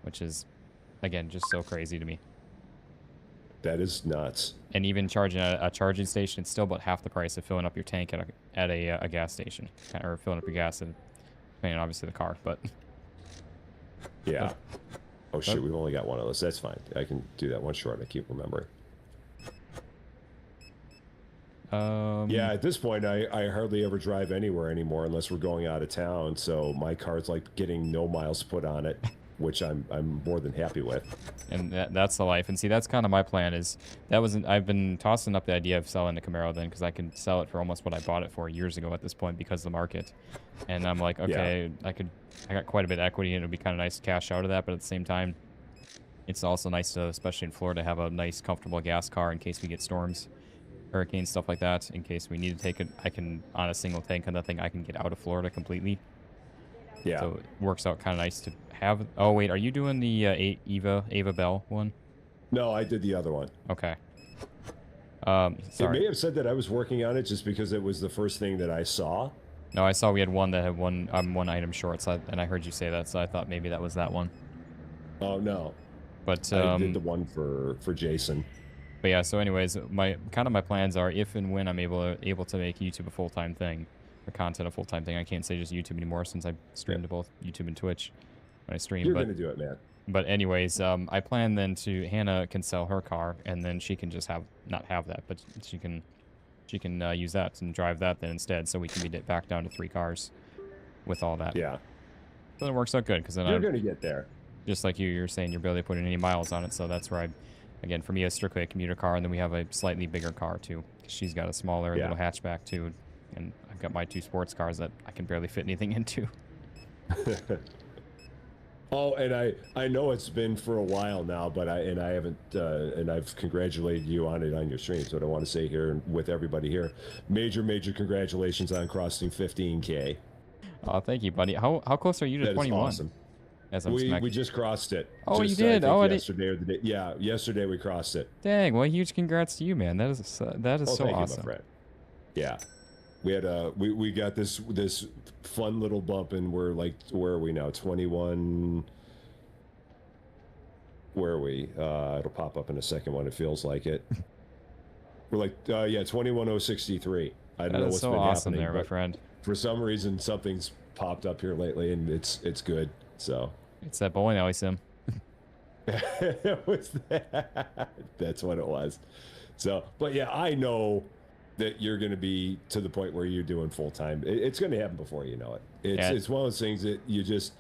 which is, again, just so crazy to me. That is nuts. And even charging at a charging station, it's still about half the price of filling up your tank at a gas station, or filling up your gas, and depending on obviously the car. But Yeah. Oh, shit, we've only got one of those. That's fine. I can do that one short. I keep remembering. Yeah, at this point, I hardly ever drive anywhere anymore unless we're going out of town. So my car's like getting no miles put on it, which I'm more than happy with. and that's the life. And see, that's kind of my plan. I've been tossing up the idea of selling the Camaro then, because I can sell it for almost what I bought it for years ago at this point because of the market. And I'm like, okay, I got quite a bit of equity, and it'd be kind of nice to cash out of that. But at the same time, it's also nice to, especially in Florida, have a nice, comfortable gas car in case we get storms, hurricanes, stuff like that. In case we need to take it, I can, on a single tank on that thing, I can get out of Florida completely. Yeah. So it works out kind of nice to have. Oh wait, are you doing the Ava Bell one? No, I did the other one. Okay. It Sorry. may have said that I was working on it just because it was the first thing that I saw. No, I saw we had one that had one item short, and I heard you say that, so I thought maybe that was that one. Oh no, But I did the one for Jason. But yeah, so anyways, my plans are, if and when I'm able to make YouTube a full-time thing, or content a full-time thing. I can't say just YouTube anymore since I stream to both YouTube and Twitch when I stream. You're gonna do it, man. But anyways, I plan then to, Hannah can sell her car, and then she can just not have that, but she can use that and drive that then instead, so we can be back down to 3 cars with all that. Yeah. So it works out good, because then You're gonna get there. just like you're saying, you're barely putting any miles on it, so that's where again, for me, it's strictly a commuter car, and then we have a slightly bigger car too. She's got a smaller little hatchback too, and I've got my 2 sports cars that I can barely fit anything into. Oh, and I know it's been for a while now, but I haven't, and I've congratulated you on it on your stream. So what I want to say here with everybody here, major congratulations on crossing 15K. Oh, thank you, buddy. How close are you to That is 21? awesome. As I'm We smacking. just crossed it. Oh, you just, did? I think Oh, I did. yesterday or the day. Yeah, yesterday we crossed it. Dang! Well, huge congrats to you, man. That is so Oh, so thank you, awesome. my friend. Yeah, we had we got this fun little bump, and we're like, where are we now? 21. Where are we? It'll pop up in a second when it feels like it. We're like, yeah, 21063. I don't That know is what's so been awesome happening, there, my but friend. for some reason something's popped up here lately, and it's good. So It's that bowling alley sim. it was that. That's what it was. So, but yeah, I know that you're going to be to the point where you're doing full time. It's going to happen before you know it. It's one of those things that you just.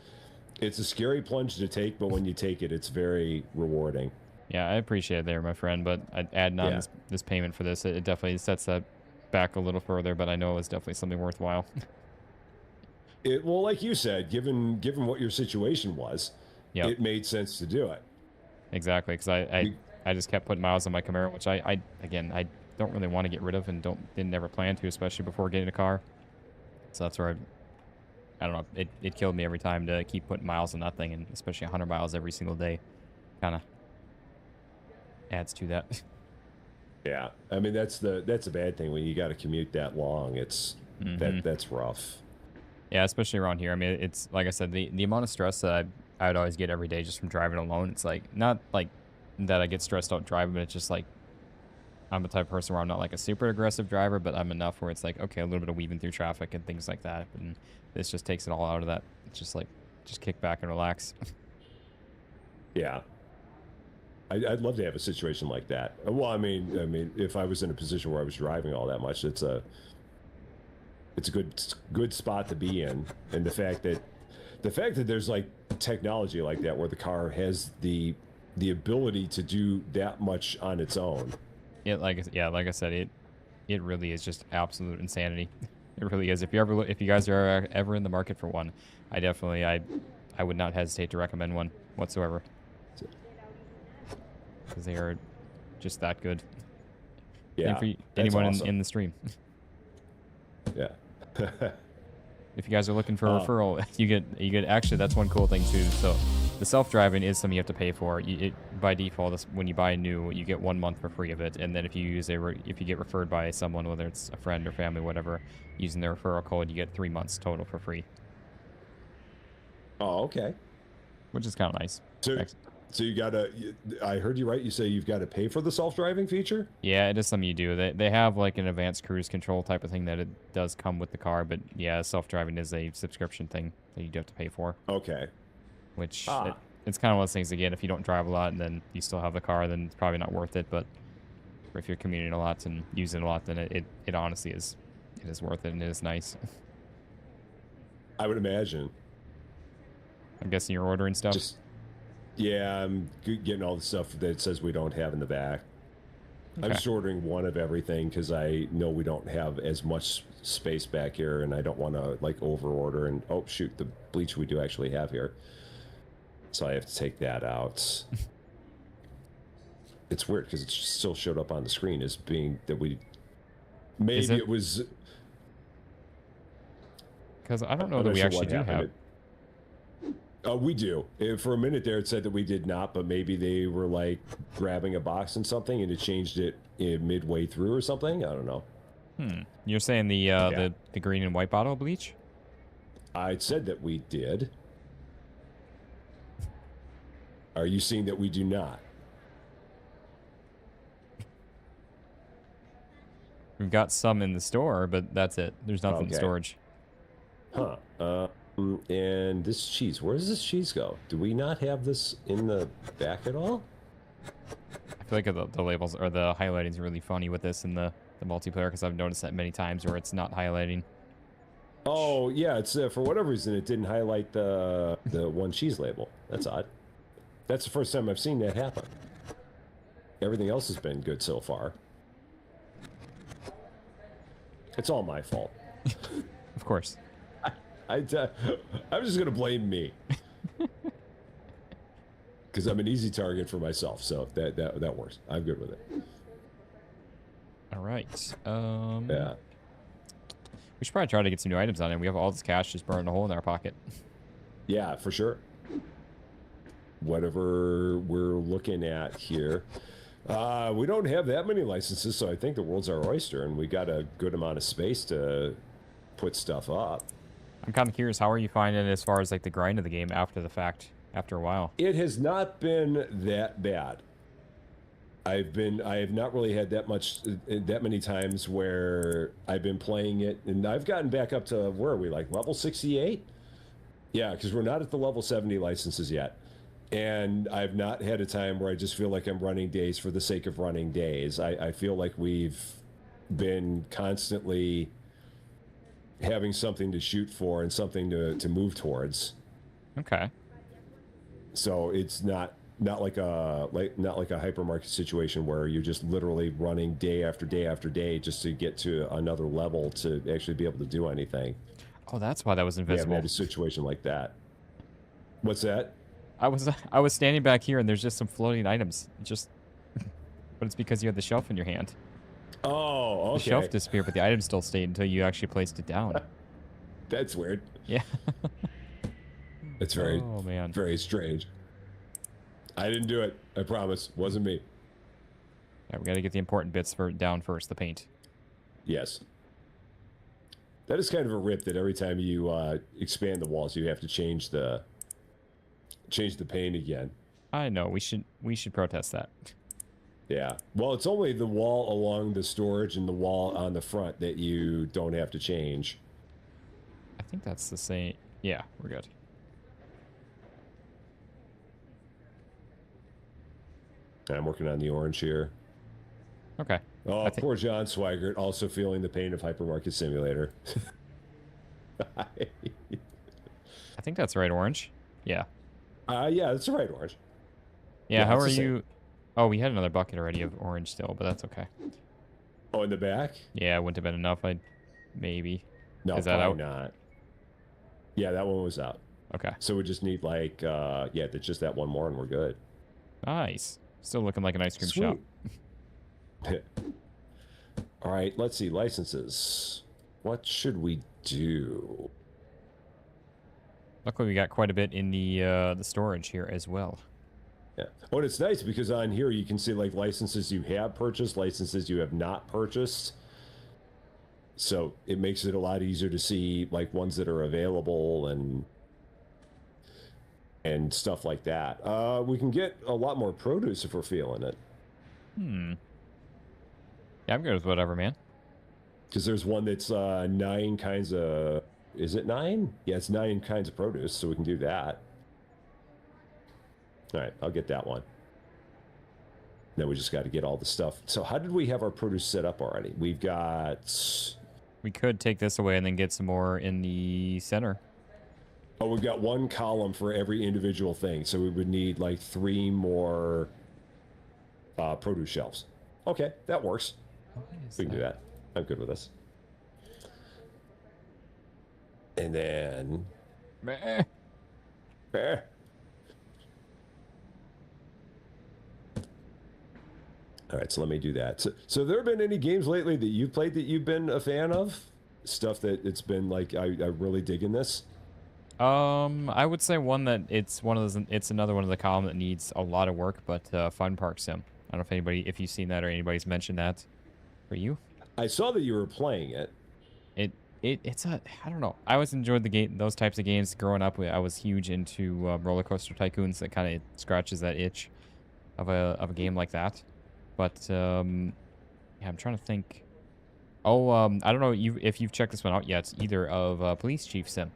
It's a scary plunge to take, but when you take it, it's very rewarding. Yeah, I appreciate it there, my friend. But adding on Yeah. this payment for this, it definitely sets that back a little further. But I know it's definitely something worthwhile. Well, like you said, given what your situation was, Yep. it made sense to do it. Exactly, because I just kept putting miles on my Camaro, which I don't really want to get rid of and didn't never plan to, especially before getting a car. So that's where I don't know, it killed me every time to keep putting miles on that thing, and especially 100 miles every single day, kind of adds to that. Yeah, I mean that's a bad thing when you got to commute that long. It's that's rough. Yeah, especially around here. I mean, it's like I said, the amount of stress that I would always get every day just from driving alone. It's like not like that I get stressed out driving, but it's just like I'm the type of person where I'm not like a super aggressive driver, but I'm enough where it's like, okay, a little bit of weaving through traffic and things like that. And this just takes it all out of that. It's just like, just kick back and relax. Yeah, I'd love to have a situation like that. Well, I mean, if I was in a position where I was driving all that much, it's a good spot to be in. And the fact that there's like technology like that where the car has the ability to do that much on its own. Like I said, it really is just absolute insanity. It really is. If you guys are ever in the market for one, I would not hesitate to recommend one whatsoever. Because they are just that good. Yeah, And for that's anyone awesome. in the stream. Yeah. If you guys are looking for a referral, you get actually, that's one cool thing too. So the self-driving is something you have to pay for. By default, when you buy new, you get 1 month for free of it, and then if you if you get referred by someone, whether it's a friend or family, whatever, using their referral code, you get 3 months total for free, Oh, okay. which is kind of nice. So you gotta. I heard you right. You say you've got to pay for the self-driving feature. Yeah, it is something you do. They have like an advanced cruise control type of thing that it does come with the car, but yeah, self-driving is a subscription thing that you do have to pay for. Okay. Which Ah. it's kind of one of those things. Again, if you don't drive a lot and then you still have the car, then it's probably not worth it. But if you're commuting a lot and using it a lot, then it honestly is. It is worth it and it is nice. I would imagine. I'm guessing you're ordering stuff. Yeah, I'm getting all the stuff that it says we don't have in the back. I'm Okay. just ordering one of everything because I know we don't have as much space back here, and I don't want to like over order. And oh shoot, the bleach we do actually have here, so I have to take that out. It's weird because it still showed up on the screen as being that we. Maybe it was. Because I don't know I'm that not we sure actually what do happened. have. We do. For a minute there, it said that we did not, but maybe they were like grabbing a box and something, and it changed it midway through or something. I don't know. You're saying the green and white bottle bleach? I said that we did. Are you seeing that we do not? We've got some in the store, but that's it. There's nothing in Okay. storage. Huh. And this cheese, where does this cheese go? Do we not have this in the back at all? I feel like the labels or the highlighting is really funny with this in the multiplayer because I've noticed that many times where it's not highlighting. Oh, yeah, it's for whatever reason it didn't highlight the one cheese label. That's odd. That's the first time I've seen that happen. Everything else has been good so far. It's all my fault. Of course. I'm just gonna blame me because I'm an easy target for myself. So that works. I'm good with it. All right. Yeah. We should probably try to get some new items on it. We have all this cash just burning a hole in our pocket. Yeah, for sure. whatever we're looking at here. We don't have that many licenses, so I think the world's our oyster, and we got a good amount of space to put stuff up. I'm kind of curious, how are you finding it as far as like the grind of the game after the fact, after a while? It has not been that bad. I have not really had that many times where I've been playing it, and I've gotten back up to, where are we, like level 68? Yeah, because we're not at the level 70 licenses yet. And I've not had a time where I just feel like I'm running days for the sake of running days. I feel like we've been constantly having something to shoot for and something to move towards. Okay. So it's not like a hypermarket situation where you're just literally running day after day after day just to get to another level to actually be able to do anything. Oh, that's why that was We invisible. haven't had a situation like that. What's that? I was standing back here and there's just some floating items. Just, but it's because you had the shelf in your hand. Oh, okay. The shelf disappeared, but the item still stayed until you actually placed it down. That's weird. Yeah. It's very, Oh man. very strange. I didn't do it. I promise. Wasn't me. Yeah, we got to get the important bits down first. The paint. Yes. That is kind of a rip that every time you expand the walls, you have to change the paint again. I know. We should protest that. Yeah. Well, it's only the wall along the storage and the wall on the front that you don't have to change. I think that's the same. Yeah, we're good. I'm working on the orange here. Okay. Oh, poor John Swigert, also feeling the pain of Hypermarket Simulator. I think that's right, orange. Yeah. Yeah, that's the right orange. Yeah, how it's are the same. you? Oh, we had another bucket already of orange still, but that's okay. Oh, in the back? Yeah, it wouldn't have been enough. Maybe. No, Is that probably out? not. Yeah, that one was out. Okay. So we just need like, yeah, it's just that one more and we're good. Nice. Still looking like an ice cream shop. All right, let's see. Licenses. What should we do? Luckily, we got quite a bit in the storage here as well. Yeah. Oh, and it's nice because on here you can see like licenses you have purchased, licenses you have not purchased. So it makes it a lot easier to see like ones that are available and stuff like that. We can get a lot more produce if we're feeling it. Yeah, I'm good with whatever, man. Because there's one that's 9 kinds of... Is it 9? Yeah, it's 9 kinds of produce, so we can do that. All right, I'll get that one. Then we just got to get all the stuff. So how did we have our produce set up already? We've got... We could take this away and then get some more in the center. Oh, we've got 1 column for every individual thing, so we would need like 3 more produce shelves. Okay, that works. We can do that. I'm good with this. And then... Meh. All right, so let me do that. So there have been any games lately that you've played that you've been a fan of? Stuff that it's been like, I really dig in this? I would say one that it's another one of the column that needs a lot of work, but Fun Park Sim. I don't know if you've seen that or anybody's mentioned that for you. I saw that you were playing it. I don't know. I always enjoyed those types of games growing up. I was huge into Roller Coaster Tycoons. That kind of scratches that itch of a game like that. But yeah, I'm trying to think. Oh, I don't know if you've checked this one out yet either of Police Chief Sim.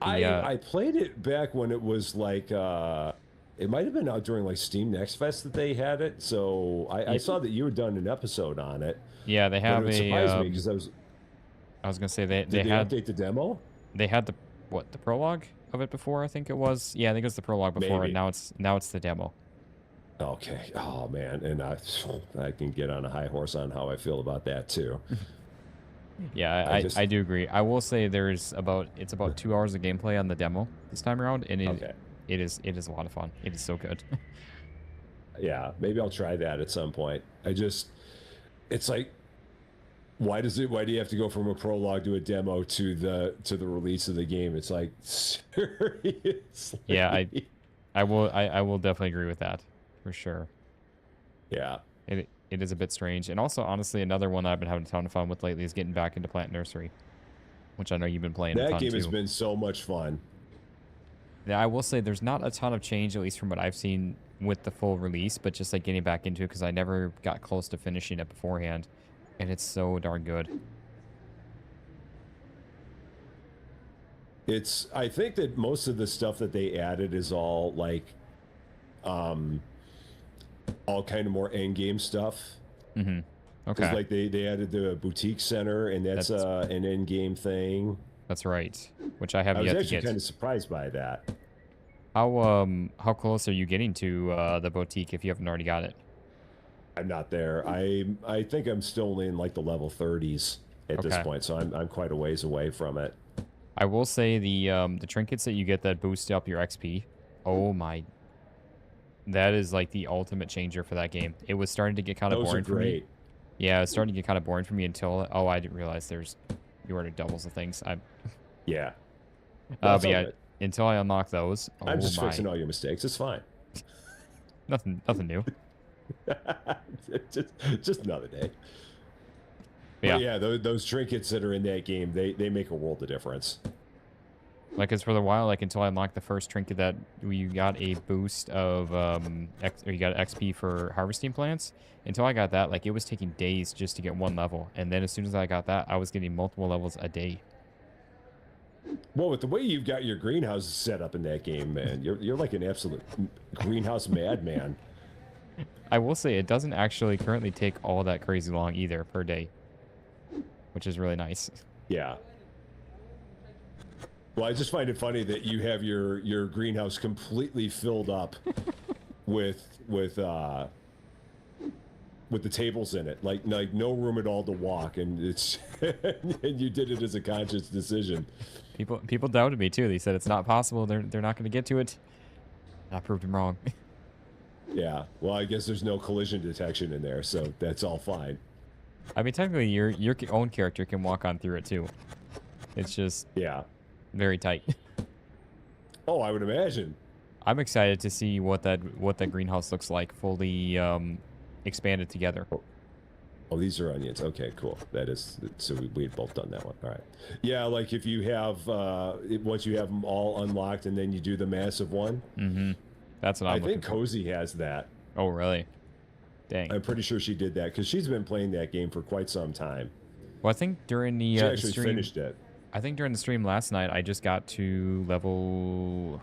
I played it back when it was like it might have been out during like Steam Next Fest that they had it. So I saw that you had done an episode on it. Yeah, they have but it surprised me because I was gonna say they had update the demo. They had the prologue of it before, I think it was. Yeah, I think it was the prologue before, Maybe. and now it's the demo. Okay. Oh man, and I can get on a high horse on how I feel about that too. Yeah, I do agree. I will say it's about 2 hours of gameplay on the demo this time around, and it is a lot of fun. It is so good. Yeah, maybe I'll try that at some point. It's like, why do you have to go from a prologue to a demo to the release of the game? It's like, seriously. Yeah, I will definitely agree with that, for sure. Yeah. It is a bit strange. And also, honestly, another one that I've been having a ton of fun with lately is getting back into Plant Nursery, which I know you've been playing a That ton game has too. been so much fun. Yeah, I will say there's not a ton of change, at least from what I've seen with the full release, but just like getting back into it because I never got close to finishing it beforehand, and it's so darn good. I think that most of the stuff that they added is all like all kind of more end game stuff. Mm-hmm. Because Okay. like they added the boutique center, and that's an end game thing. That's right. Which I have I was yet to actually get. kind of surprised by that. How close are you getting to the boutique if you haven't already got it? I'm not there. I think I'm still in like the level 30s at this Okay. point, so I'm quite a ways away from it. I will say the trinkets that you get that boost up your XP. Oh my. That is like the ultimate changer for that game. It was starting to get kind of Those are boring for me. great. Yeah, it was starting to get kind of boring for me until I didn't realize you ordered doubles of things. Yeah. But yeah, until I unlock those. I'm Oh just my. fixing all your mistakes. It's fine. Nothing new. just another day. Yeah. But yeah, those trinkets that are in that game, they make a world of difference. Like, cause for a while, like until I unlocked the first trinket that you got a boost of or you got XP for harvesting plants. Until I got that, like it was taking days just to get one level, and then as soon as I got that, I was getting multiple levels a day. Well, with the way you've got your greenhouse set up in that game, man, you're like an absolute greenhouse madman. I will say it doesn't actually currently take all that crazy long either per day, which is really nice. Yeah. Well, I just find it funny that you have your greenhouse completely filled up with the tables in it, like no room at all to walk, and it's and you did it as a conscious decision. People doubted me too. They said it's not possible. They're not going to get to it. And I proved them wrong. Yeah. Well, I guess there's no collision detection in there, so that's all fine. I mean, technically, your own character can walk on through it too. It's just Yeah. very tight. Oh, I would imagine. I'm excited to see what that greenhouse looks like fully expanded together. Oh, these are onions. Okay, cool. That is, so we had both done that one. All right. Yeah, like if you have, once you have them all unlocked and then you do the massive one. Mm-hmm. That's what I'm looking think for. Cozy has that. Oh, really? Dang. I'm pretty sure she did that because she's been playing that game for quite some time. Well, I think during the She actually stream, finished it. I think during the stream last night, I just got to level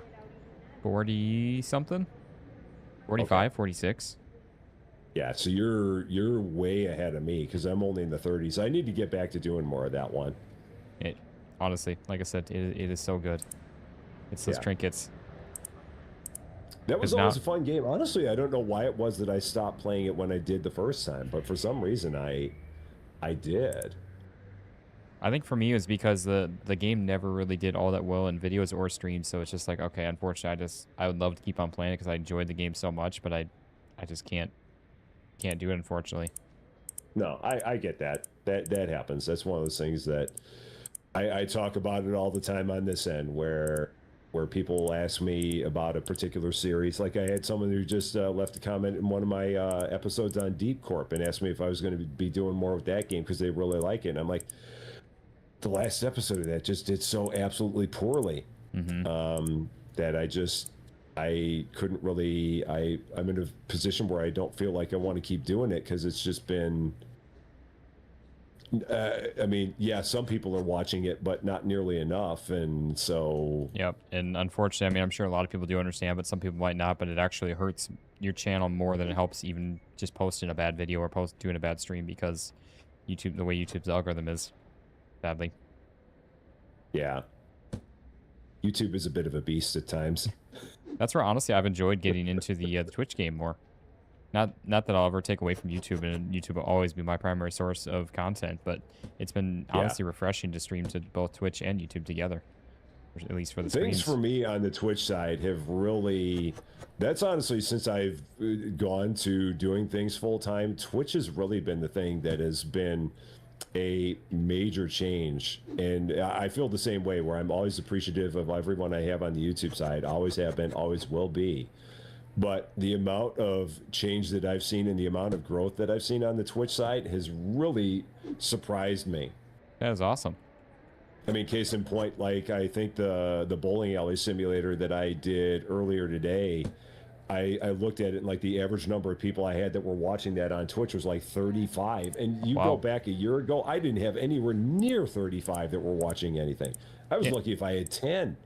40 something, 45, 46. Yeah, so you're way ahead of me because I'm only in the 30s. I need to get back to doing more of that one. It honestly, like I said, it is so good. It's those Yeah. trinkets. That was 'Cause always now- a fun game. Honestly, I don't know why it was that I stopped playing it when I did the first time, but for some reason I did. I think for me it was because the game never really did all that well in videos or streams, so it's just like, okay, unfortunately, I would love to keep on playing it because I enjoyed the game so much, but I just can't do it, unfortunately. No, I get that. That happens. That's one of those things that I talk about it all the time on this end where people ask me about a particular series. Like I had someone who just left a comment in one of my episodes on Deep Corp and asked me if I was going to be doing more with that game because they really like it. And I'm like, the last episode of that just did so absolutely poorly that I couldn't really. I'm in a position where I don't feel like I want to keep doing it because it's just been. I mean, yeah, some people are watching it, but not nearly enough, and so. Yep, and unfortunately, I mean, I'm sure a lot of people do understand, but some people might not. But it actually hurts your channel more than it helps even just posting a bad video or doing a bad stream because the way YouTube's algorithm is, sadly. Yeah. YouTube is a bit of a beast at times. That's where honestly I've enjoyed getting into the Twitch game more. Not that I'll ever take away from YouTube, and YouTube will always be my primary source of content, but it's been honestly refreshing to stream to both Twitch and YouTube together, or at least for the Things streams. for me on the Twitch side have really. That's honestly since I've gone to doing things full time. Twitch has really been the thing that has been a major change, and I feel the same way, where I'm always appreciative of everyone I have on the YouTube side. Always have been, always will be. But the amount of change that I've seen and the amount of growth that I've seen on the Twitch side has really surprised me. That is awesome. I mean, case in point, like I think the bowling alley simulator that I did earlier today, I looked at it, and like the average number of people I had that were watching that on Twitch was like 35. And you Wow. go back a year ago, I didn't have anywhere near 35 that were watching anything. I was lucky if I had 10.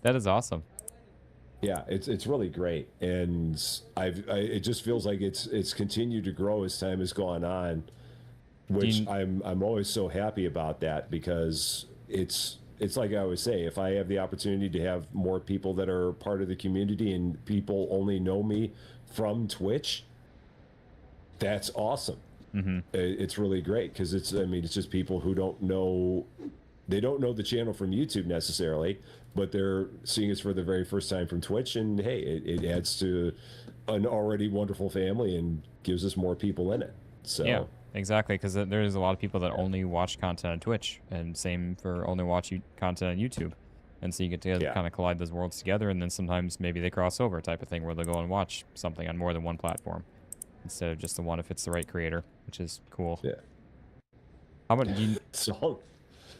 That is awesome. Yeah, it's really great, and it just feels like it's continued to grow as time has gone on, which I'm always so happy about that, because it's like I always say, if I have the opportunity to have more people that are part of the community and people only know me from Twitch, that's awesome. It's really great, because it's just people who don't know the channel from YouTube necessarily, but they're seeing us for the very first time from Twitch, and hey, it adds to an already wonderful family and gives us more people in it. So Yeah, exactly, because there's a lot of people that only watch content on Twitch, and same for only watch content on YouTube. And so you get to kind of collide those worlds together, and then sometimes maybe they cross over type of thing, where they'll go and watch something on more than one platform instead of just the one if it's the right creator, which is cool. Yeah. How about you?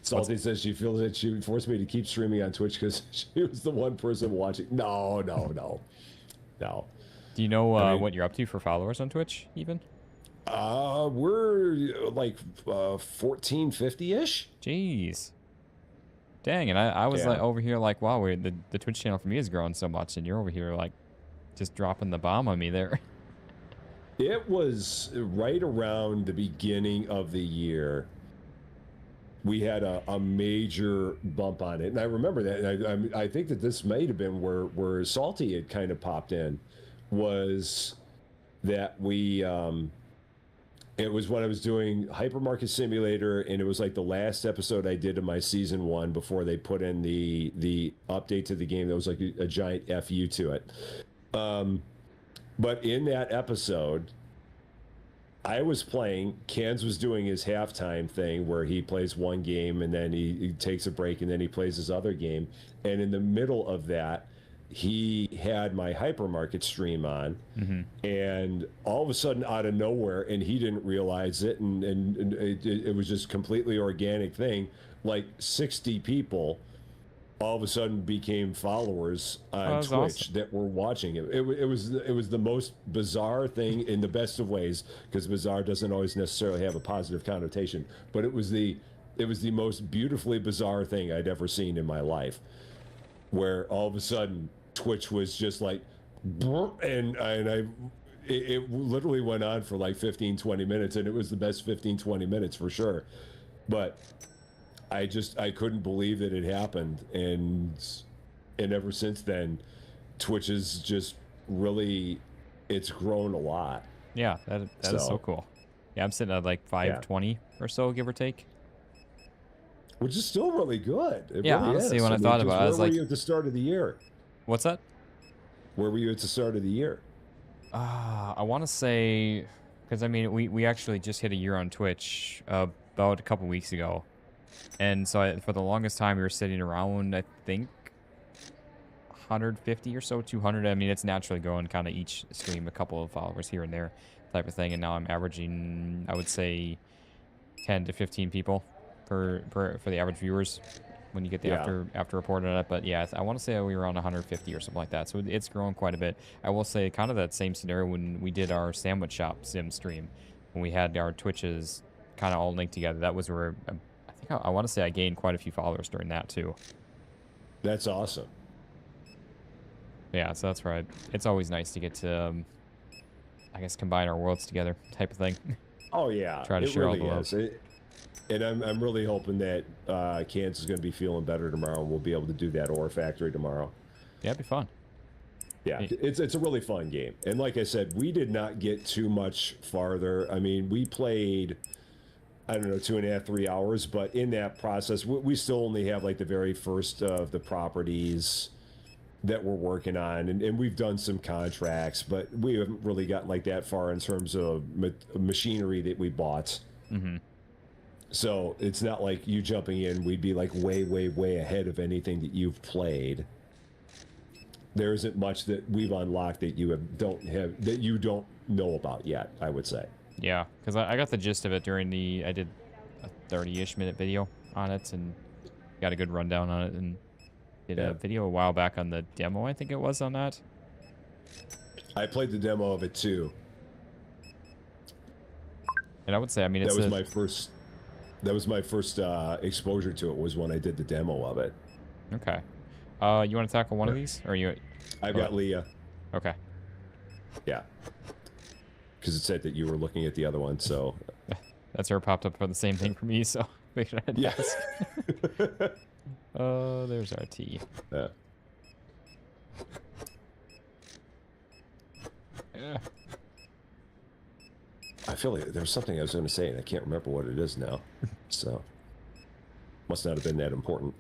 Salty says she feels that she forced me to keep streaming on Twitch because she was the one person watching. No. Do you know what you're up to for followers on Twitch, even? We're like 1450-ish. Jeez. Dang, and I was like over here like, wow, the Twitch channel for me has grown so much, and you're over here like just dropping the bomb on me there. It was right around the beginning of the year. We had a major bump on it, and I remember that. And I think that this might have been where Salty had kind of popped in, was that we it was when I was doing Hypermarket Simulator, and it was like the last episode I did of my season 1 before they put in the update to the game. That was like a giant FU to it. But in that episode, I was playing, Cans was doing his halftime thing where he plays one game and then he takes a break and then he plays his other game. And in the middle of that, he had my hypermarket stream on, and all of a sudden out of nowhere, and he didn't realize it, and it was just completely organic thing, like 60 people all of a sudden became followers on Twitch that were watching it. It was the most bizarre thing in the best of ways, because bizarre doesn't always necessarily have a positive connotation, but it was the most beautifully bizarre thing I'd ever seen in my life, where all of a sudden Twitch was just like, and it literally went on for like 15-20 minutes, and it was the best 15-20 minutes for sure. But I couldn't believe that it happened, and ever since then, Twitch is just really, it's grown a lot. Yeah, that is so cool. Yeah, I'm sitting at like 520 or so, give or take. Which is still really good. It yeah, really honestly, is. when I thought about it, I was like, where were you at the start of the year? What's that? Where were you at the start of the year? I want to say, because I mean, we actually just hit a year on Twitch about a couple weeks ago. And so for the longest time, we were sitting around, I think, 150 or so, 200. I mean, it's naturally growing kind of each stream, a couple of followers here and there type of thing. And now I'm averaging, I would say, 10 to 15 people for the average viewers when you get the after report on it. But yeah, I want to say we were around 150 or something like that. So it's grown quite a bit. I will say kind of that same scenario when we did our sandwich shop sim stream, when we had our Twitches kind of all linked together. That was where I want to say I gained quite a few followers during that too. That's awesome. Yeah, so that's right. It's always nice to get to, I guess, combine our worlds together type of thing. Oh yeah, Try to share all the love. And I'm really hoping that Kansas is going to be feeling better tomorrow, and we'll be able to do that Ore Factory tomorrow. Yeah, it'd be fun. Yeah, it's a really fun game. And like I said, we did not get too much farther. I mean, we played, I don't know, 2.5, 3 hours, but in that process, we still only have like the very first of the properties that we're working on, and we've done some contracts, but we haven't really gotten like that far in terms of machinery that we bought. So it's not like you jumping in, we'd be like way, way, way ahead of anything that you've played. There isn't much that we've unlocked that you don't know about yet, I would say. Yeah, because I got the gist of it during I did a 30-ish minute video on it and got a good rundown on it, and did a video a while back on the demo, I think it was, on that. I played the demo of it too. And I would say, I mean, it's that was my first exposure to it, was when I did the demo of it. Okay. You want to tackle one of these? Or you... I've got Leah. Okay. Yeah. Because it said that you were looking at the other one, so... That's where it popped up for the same thing for me, so figured I'd ask. There's our tea. Yeah. Yeah. I feel like there was something I was going to say, and I can't remember what it is now. So... Must not have been that important.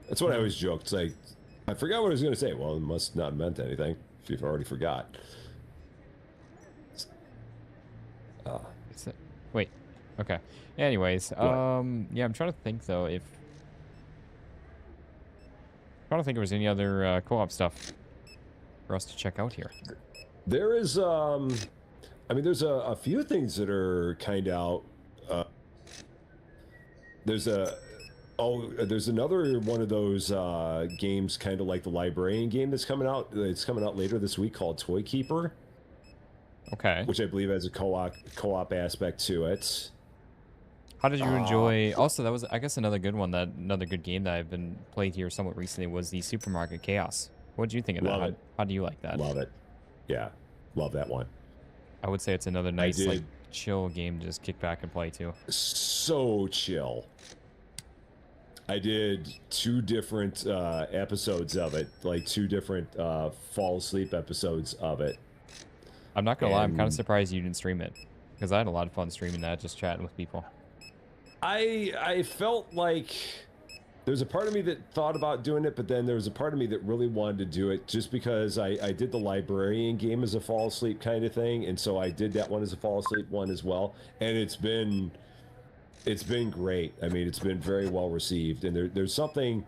That's what I always joked. It's like, I forgot what I was going to say. Well, it must not have meant anything if you've already forgot. Wait. Okay. Anyways, yeah, I'm trying to think though if there was any other co-op stuff for us to check out here. There is, I mean, there's a few things that are kind of out. There's another one of those games, kind of like the librarian game that's coming out. It's coming out later this week, called Toy Keeper. Okay. Which I believe has a co-op aspect to it. How did you enjoy? Also, that was, I guess, another good one. Another good game that I've been played here somewhat recently was the Supermarket Chaos. What did you think of that? How do you like that? Love it. Yeah, love that one. I would say it's another nice, like, chill game to just kick back and play too. So chill. I did 2 different episodes of it, like 2 different fall asleep episodes of it. I'm not gonna lie, I'm kind of surprised you didn't stream it, because I had a lot of fun streaming that, just chatting with people. I felt like there's a part of me that thought about doing it, but then there was a part of me that really wanted to do it just because I did the librarian game as a fall asleep kind of thing, and so I did that one as a fall asleep one as well, and it's been great. I mean, it's been very well received, and there's something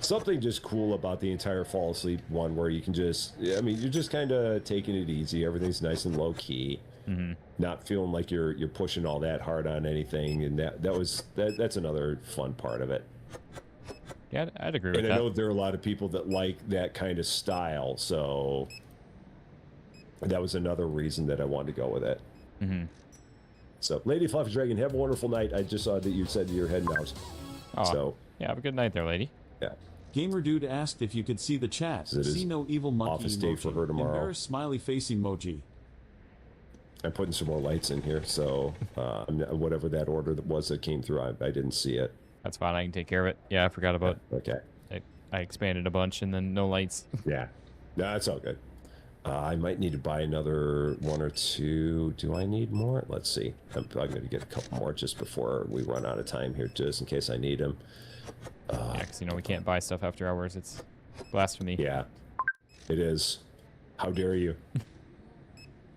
just cool about the entire fall asleep one, where you can just, I mean, you're just kind of taking it easy. Everything's nice and low key, not feeling like you're pushing all that hard on anything, and that's another fun part of it. Yeah, I'd agree with that. And I know there are a lot of people that like that kind of style, so that was another reason that I wanted to go with it. So, Lady Fluffy Dragon, have a wonderful night. I just saw that you said you're heading out. Oh, so yeah, have a good night there, lady. Yeah. Gamer Dude asked if you could see the chat. See no evil monkey office day emoji. for her tomorrow. Embarrassed smiley face emoji. I'm putting some more lights in here, so whatever that order that was that came through, I didn't see it. That's fine, I can take care of it. Yeah, I forgot about Okay. I expanded a bunch and then no lights. Yeah. No, that's all good. I might need to buy another 1 or 2. Do I need more? Let's see. I'm going to get a couple more just before we run out of time here, just in case I need them. Yeah, because, you know, we can't buy stuff after hours. It's blasphemy. Yeah, it is. How dare you?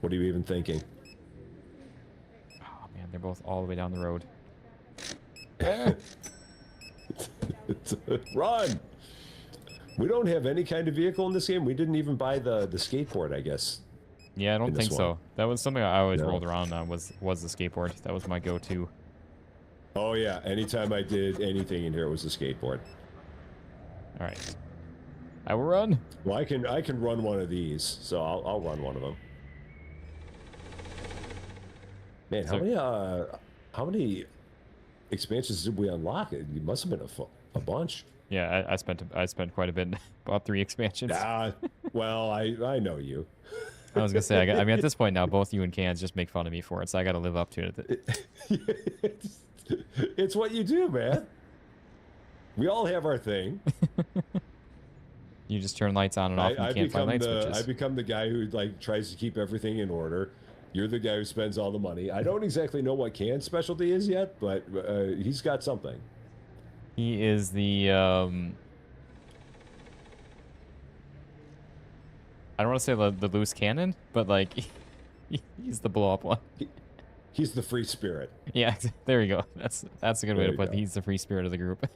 What are you even thinking? Oh, man, they're both all the way down the road. Run! We don't have any kind of vehicle in this game. We didn't even buy the skateboard, I guess. Yeah, I don't think so. That was something I always No. rolled around on, was the skateboard. That was my go-to. Oh yeah, anytime I did anything in here, it was the skateboard. All right. I will run. Well, I can run one of these, so I'll run one of them. Man, how many expansions did we unlock? It must have been a bunch. Yeah, I spent quite a bit. About 3 expansions. Well, I know you. I was gonna say, I mean, at this point now, both you and Cans just make fun of me for it, so I got to live up to it. It's what you do, man. We all have our thing. You just turn lights on and off, and you can't find light switches. I become the guy who like tries to keep everything in order. You're the guy who spends all the money. I don't exactly know what Can's specialty is yet, but he's got something. He is the I don't want to say the loose cannon, but like he's the blow up one. He's the free spirit. Yeah, there you go. That's a good way There to you put it. go. He's the free spirit of the group.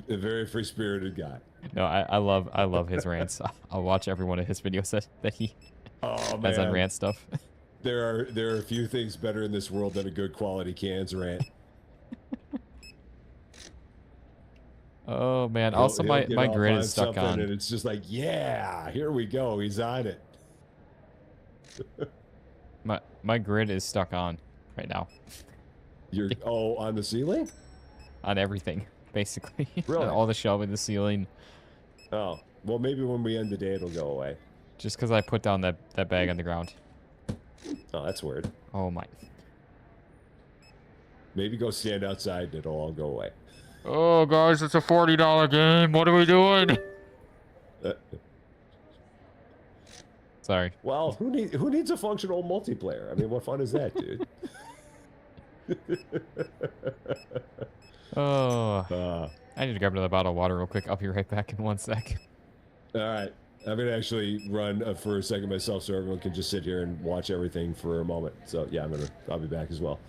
A very free spirited guy. No, I love his rants. I'll watch every one of his videos that he Oh has on man, rant stuff. there are a few things better in this world than a good quality cans rant. Oh man. He'll- Also, he'll my get my off grid on is stuck something on. and it's just like, yeah, here we go. He's on it. My grid is stuck on right now You're on the ceiling. on everything basically. Really? All the shelving, the ceiling. Oh, well, maybe when we end the day, it'll go away. Just because I put down that bag on the ground. Oh, that's weird. Oh my. Maybe go stand outside and it'll all go away. Oh guys, it's a $40 game. What are we doing? Sorry. Well, who needs a functional multiplayer? I mean, what fun is that, dude? Oh. I need to grab another bottle of water real quick. I'll be right back in 1 sec. All right, I'm gonna actually run for a second myself, so everyone can just sit here and watch everything for a moment. So yeah, I'll be back as well.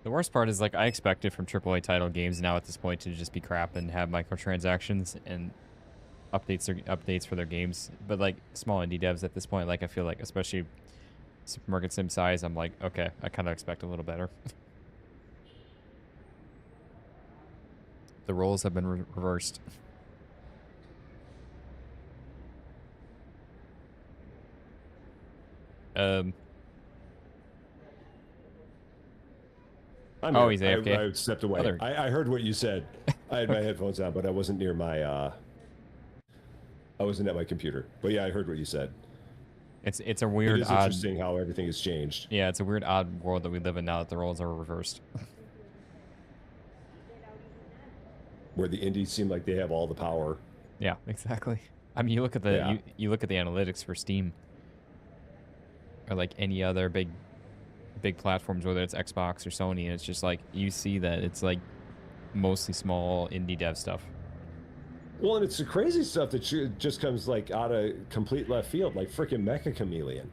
The worst part is, like, I expected from AAA title games now at this point to just be crap and have microtransactions and updates for their games. But, like, small indie devs at this point, like, I feel like, especially Supermarket Sim size, I'm like, okay, I kind of expect a little better. The roles have been reversed. Oh, he's AFK. I stepped away. I heard what you said. I had my headphones on, but I wasn't near my. I wasn't at my computer. But yeah, I heard what you said. It's a weird, It is odd. interesting how everything has changed. Yeah, it's a weird, odd world that we live in now that the roles are reversed. Where the indies seem like they have all the power. Yeah, exactly. I mean, you look at the Yeah. you look at the analytics for Steam, or like any other big platforms, whether it's Xbox or Sony, and it's just like you see that it's like mostly small indie dev stuff. Well, and it's the crazy stuff that just comes like out of complete left field, like freaking Mecha Chameleon.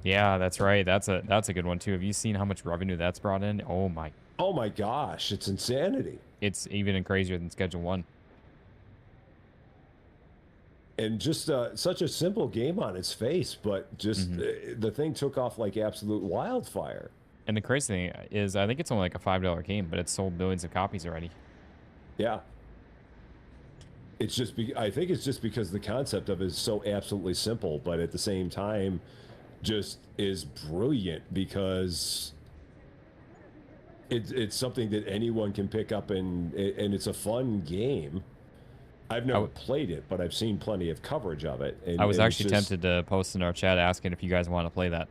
Yeah, that's right. That's a good one too. Have you seen how much revenue that's brought in? Oh my gosh, it's insanity. It's even crazier than Schedule 1. And just such a simple game on its face, but just the thing took off like absolute wildfire. And the crazy thing is, I think it's only like a $5 game, but it's sold millions of copies already. Yeah. It's just I think it's just because the concept of it is so absolutely simple, but at the same time, just is brilliant because it's something that anyone can pick up and it's a fun game. I've never played it, but I've seen plenty of coverage of it. And I was actually just tempted to post in our chat asking if you guys want to play that.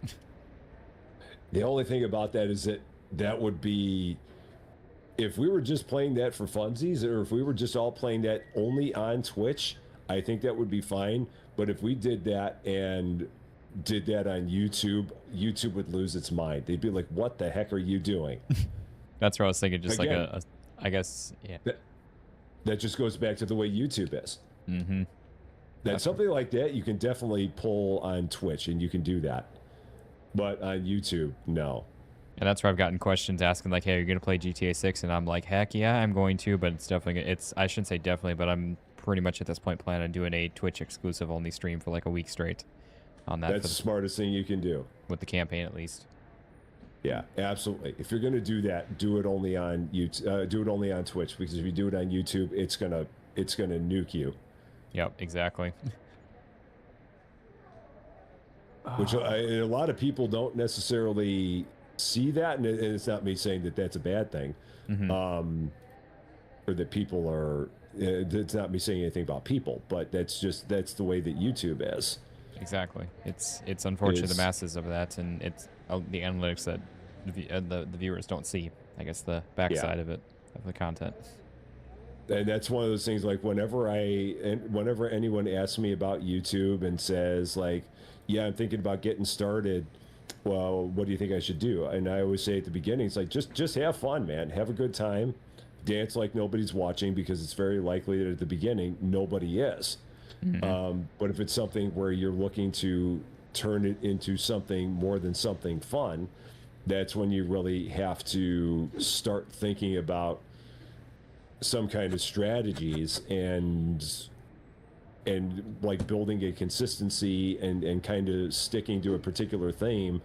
The only thing about that is that would be if we were just playing that for funsies, or if we were just all playing that only on Twitch, I think that would be fine. But if we did that and did that on YouTube, YouTube would lose its mind. They'd be like, "What the heck are you doing?" That's what I was thinking. Just Again, like I guess, yeah. That just goes back to the way YouTube is. Mm-hmm. That's something like that you can definitely pull on Twitch, and you can do that. But on YouTube, no. And that's where I've gotten questions asking like, "Hey, are you gonna play GTA 6?" And I'm like, "Heck yeah, I'm going to." But it's definitely I shouldn't say definitely, but I'm pretty much at this point planning on doing a Twitch exclusive only stream for like a week straight on that. That's the smartest thing you can do with the campaign, at least. Yeah, absolutely. If you're gonna do that, do it only on YouTube. Do it only on Twitch, because if you do it on YouTube, it's gonna nuke you. Yep, exactly. Which a lot of people don't necessarily see that, and it's not me saying that that's a bad thing, or that people are. It's not me saying anything about people, but that's the way that YouTube is. Exactly. It's unfortunate the masses of that, and it's the analytics that the viewers don't see. I guess the backside of it, of the content. And that's one of those things, like whenever anyone asks me about YouTube and says like, yeah, I'm thinking about getting started, well, what do you think I should do? And I always say at the beginning, it's like, just have fun, man. Have a good time. Dance like nobody's watching, because it's very likely that at the beginning, nobody is. But if it's something where you're looking to turn it into something more than something fun, that's when you really have to start thinking about some kind of strategies and like building a consistency and kind of sticking to a particular theme,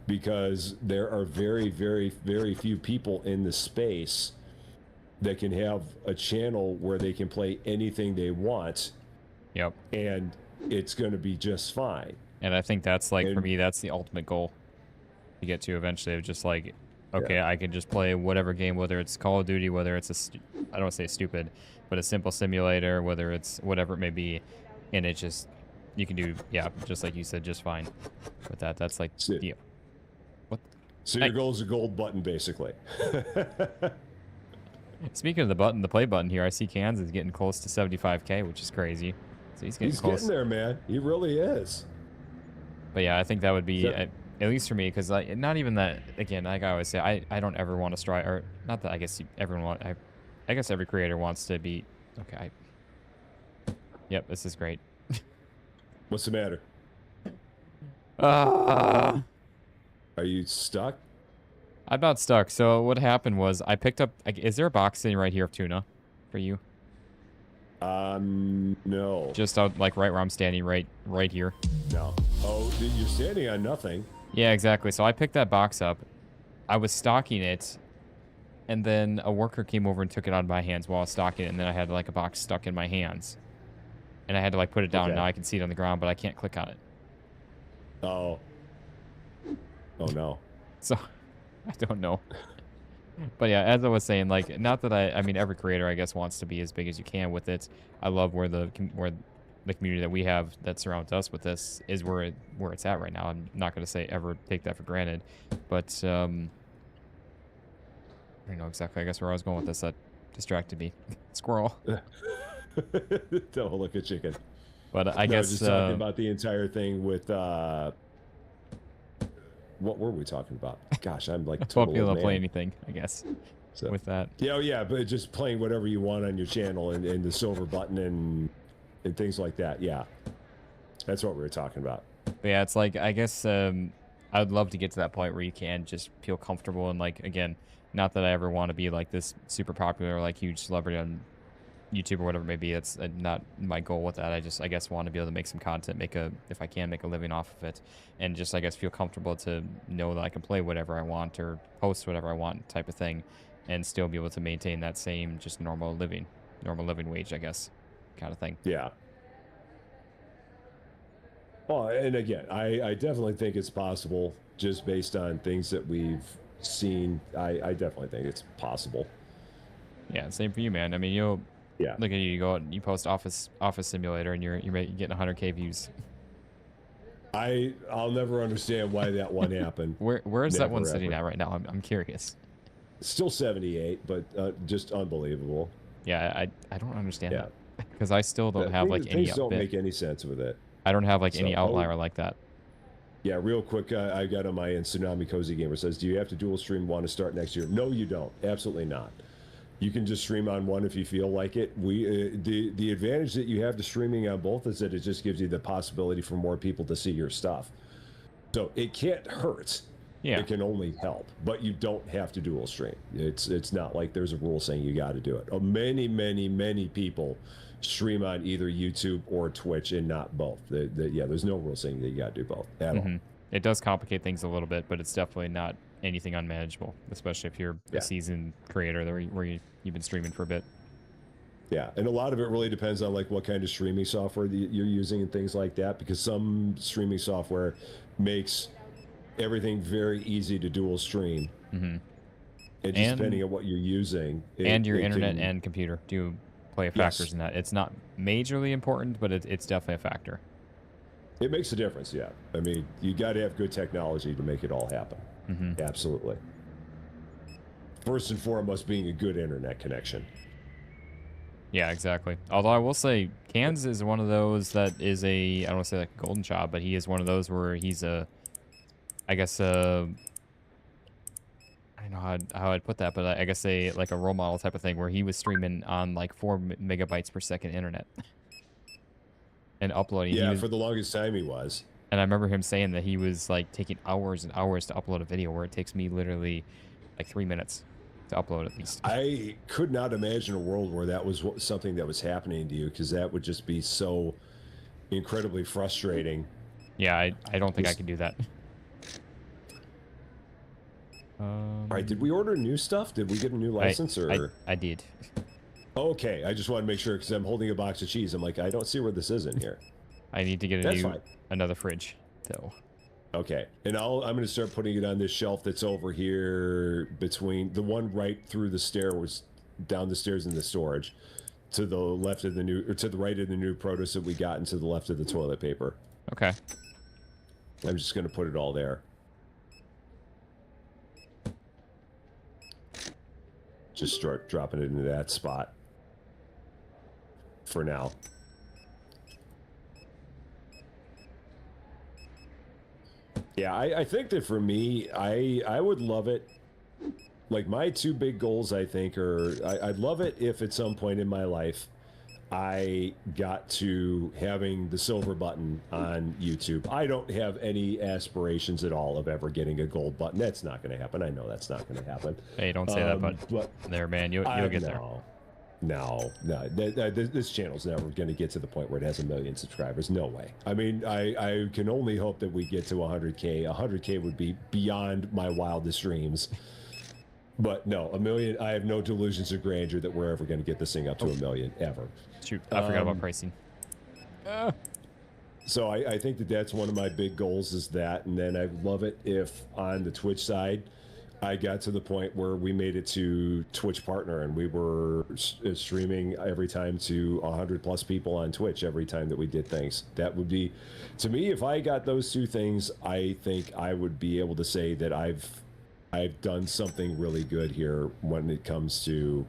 because there are very, very, very few people in the space that can have a channel where they can play anything they want. Yep. And it's going to be just fine. And I think that's like, for me, that's the ultimate goal to get to eventually, of just like, okay, I can just play whatever game, whether it's Call of Duty, whether it's I don't want to say stupid, but a simple simulator, whether it's whatever it may be, and it just, you can do, yeah, just like you said, just fine with that. That's like, yeah. What? So your goal is a gold button, basically. Speaking of the button, the play button here, I see Cans is getting close to 75K, which is crazy. So he's getting close. Getting there, man. He really is. But yeah, I think that would be, at least for me, because not even that, again, like I always say, I don't ever want to strive, or not that I guess everyone I guess every creator wants to be, okay, yep, this is great. What's the matter? Are you stuck? I'm not stuck. So what happened was I picked up, is there a box sitting right here of tuna for you? No. Just out, like, right where I'm standing, right here. No. Oh, you're standing on nothing. Yeah, exactly. So I picked that box up. I was stocking it, and then a worker came over and took it out of my hands while I was stocking it, and then I had, like, a box stuck in my hands. And I had to, like, put it down. Now I can see it on the ground, but I can't click on it. Oh. Oh, no. So, I don't know. But yeah, as I was saying, like, not that I mean, every creator, I guess, wants to be as big as you can with it. I love where the community that we have that surrounds us with this is where it's at right now. I'm not going to say ever take that for granted, but I don't know exactly, I guess, where I was going with this. That distracted me. Squirrel. Don't look at chicken. But I guess just talking about the entire thing with what were we talking about? Gosh, I'm like total being able to play anything, I guess. So, with that. Yeah, but just playing whatever you want on your channel and the silver button and things like that. Yeah, that's what we were talking about. But yeah, it's like, I guess I'd love to get to that point where you can just feel comfortable and, like, again, not that I ever want to be like this super popular, like, huge celebrity on YouTube or whatever it may be. That's not my goal with that. I guess want to be able to make some content, if I can, make a living off of it, and just, I guess, feel comfortable to know that I can play whatever I want or post whatever I want type of thing, and still be able to maintain that same just normal living wage, I guess, kind of thing. Yeah. Oh, and again, I definitely think it's possible, just based on things that we've seen. I definitely think it's possible. Yeah, same for you, man. I mean, look at you go out and you post Office Simulator and you're getting 100K views. I'll never understand why that one happened. Where is that one sitting at right now? I'm curious. Still 78, but just unbelievable. Yeah, I don't understand that, because I still don't have like any. Things don't make any sense with it. I don't have like any outlier like that. Yeah, real quick, I got on my end. Tsunami Cozy Gamer says, "Do you have to dual stream one to start next year?" No, you don't. Absolutely not. You can just stream on one if you feel like it. The advantage that you have to streaming on both is that it just gives you the possibility for more people to see your stuff. So it can't hurt. Yeah. It can only help, but you don't have to dual stream. It's not like there's a rule saying you got to do it. Many people stream on either YouTube or Twitch and not both. There's no rule saying that you got to do both at all. It does complicate things a little bit, but it's definitely not anything unmanageable, especially if you're a seasoned creator where you've been streaming for a bit. Yeah, and a lot of it really depends on like what kind of streaming software that you're using and things like that, because some streaming software makes everything very easy to dual stream. And just depending on what you're using. And your internet and computer do play factors in that. It's not majorly important, but it's definitely a factor. It makes a difference, yeah. I mean, you got to have good technology to make it all happen. Absolutely. First and foremost, being a good internet connection. Yeah, exactly. Although I will say, Cans is one of those that is I don't want to say like a golden child, but he is one of those where he's I guess, I don't know how I'd put that, but I guess like a role model type of thing where he was streaming on like 4 megabytes per second internet and uploading. Yeah, for the longest time he was. And I remember him saying that he was like taking hours and hours to upload a video where it takes me literally like 3 minutes to upload at least. I could not imagine a world where that was something that was happening to you, because that would just be so incredibly frustrating. Yeah, I don't think I can do that. All right, did we order new stuff? Did we get a new license? I did. Okay, I just want to make sure, because I'm holding a box of cheese. I'm like, I don't see where this is in here. I need to get another fridge, though. Okay, and I'm going to start putting it on this shelf that's over here between the one right through the stair was down the stairs in the storage, to the left of the new, or to the right of the new produce that we got, and to the left of the toilet paper. Okay. I'm just going to put it all there. Just start dropping it into that spot for now. Yeah, I think that for me, I would love it. Like, my two big goals, I think, are I'd love it if at some point in my life I got to having the silver button on YouTube. I don't have any aspirations at all of ever getting a gold button. That's not going to happen. I know that's not going to happen. Hey, don't say that, but there, man, you'll get there. No. This channel's never going to get to the point where it has 1 million subscribers. No way. I mean, I can only hope that we get to 100K. 100K would be beyond my wildest dreams. But no, 1 million, I have no delusions of grandeur that we're ever going to get this thing up to 1 million, ever. Shoot, I forgot about pricing. So I think that that's one of my big goals, is that. And then I'd love it if on the Twitch side, I got to the point where we made it to Twitch Partner, and we were streaming every time to 100+ people on Twitch every time that we did things. That would be, to me, if I got those two things, I think I would be able to say that I've done something really good here when it comes to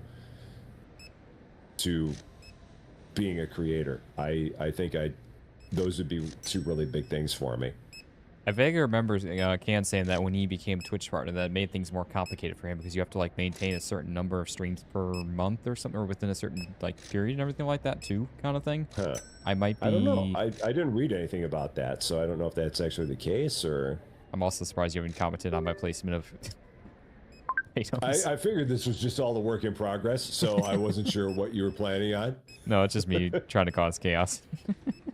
being a creator. I think those would be two really big things for me. I vaguely remember Can saying that when he became Twitch partner, that made things more complicated for him because you have to like maintain a certain number of streams per month or something, or within a certain like period and everything like that too, kind of thing. Huh. I might be. I don't know. I didn't read anything about that, so I don't know if that's actually the case, or. I'm also surprised you haven't commented on my placement of. I figured this was just all the work in progress, so I wasn't sure what you were planning on. No, it's just me trying to cause chaos.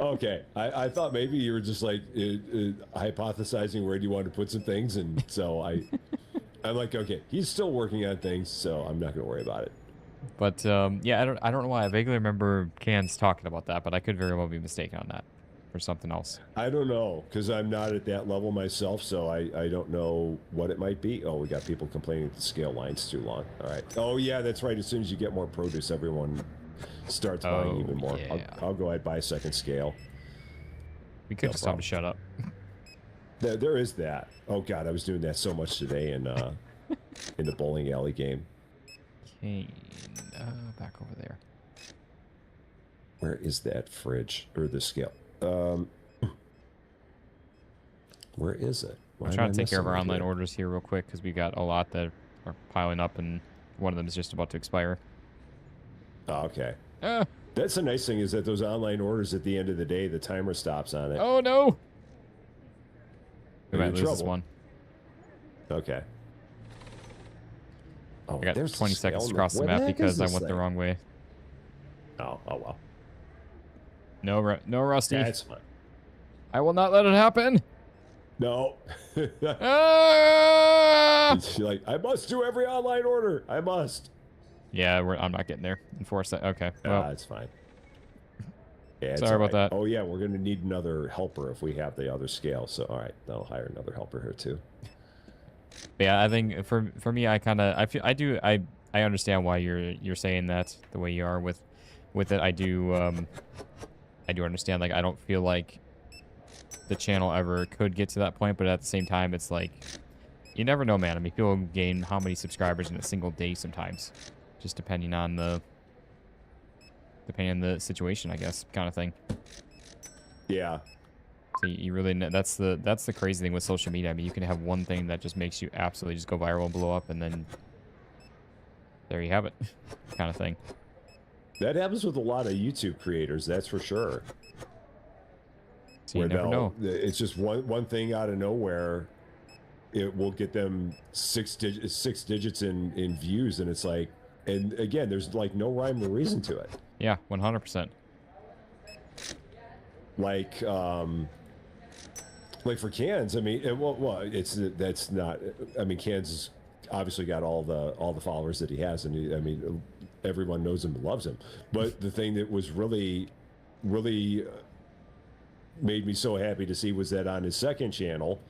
Okay, I thought maybe you were just like hypothesizing where do you want to put some things, and so I'm like, okay, he's still working on things, so I'm not going to worry about it. But yeah, I don't know why. I vaguely remember Cans talking about that, but I could very well be mistaken on that or something else. I don't know, because I'm not at that level myself, so I don't know what it might be. Oh, we got people complaining that the scale line's too long. All right. Oh yeah, that's right. As soon as you get more produce, everyone starts buying even more. Yeah. I'll go ahead and buy a second scale. We could just tell him to shut up. There is that. Oh god, I was doing that so much today in the bowling alley game. Okay, back over there. Where is that fridge or the scale? Where is it? I'm trying to take care of our online orders here real quick because we got a lot that are piling up, and one of them is just about to expire. Oh, okay. That's the nice thing, is that those online orders, at the end of the day, the timer stops on it. Oh no! We might lose trouble. this one. Okay. Oh, I got 20 seconds to cross the map because I went the wrong way. Oh well. No, Rusty. That's fine. I will not let it happen. No. Ah! You're like, I must do every online order. I must. Yeah, I'm not getting there in 4 seconds. Okay. Well, that's fine. Yeah, sorry about that. Oh yeah, we're gonna need another helper if we have the other scale. So all right, I'll hire another helper here too. Yeah, I think for me, I understand why you're saying that the way you are with it. I do understand. Like, I don't feel like the channel ever could get to that point, but at the same time, it's like you never know, man. I mean, people gain how many subscribers in a single day sometimes, just depending on the depending on the situation, I guess, kind of thing. Yeah. So you really that's the crazy thing with social media. I mean, you can have one thing that just makes you absolutely just go viral and blow up, and then there you have it, kind of thing. That happens with a lot of YouTube creators, that's for sure. So you never know. It's just one thing out of nowhere. It will get them six digits in views, and it's like, and again, there's like no rhyme or reason to it. Yeah, 100%. Like for Cans, I mean, that's not. I mean, Cans has obviously got all the followers that he has, and I mean, everyone knows him and loves him. But the thing that was really made me so happy to see was that on his second channel,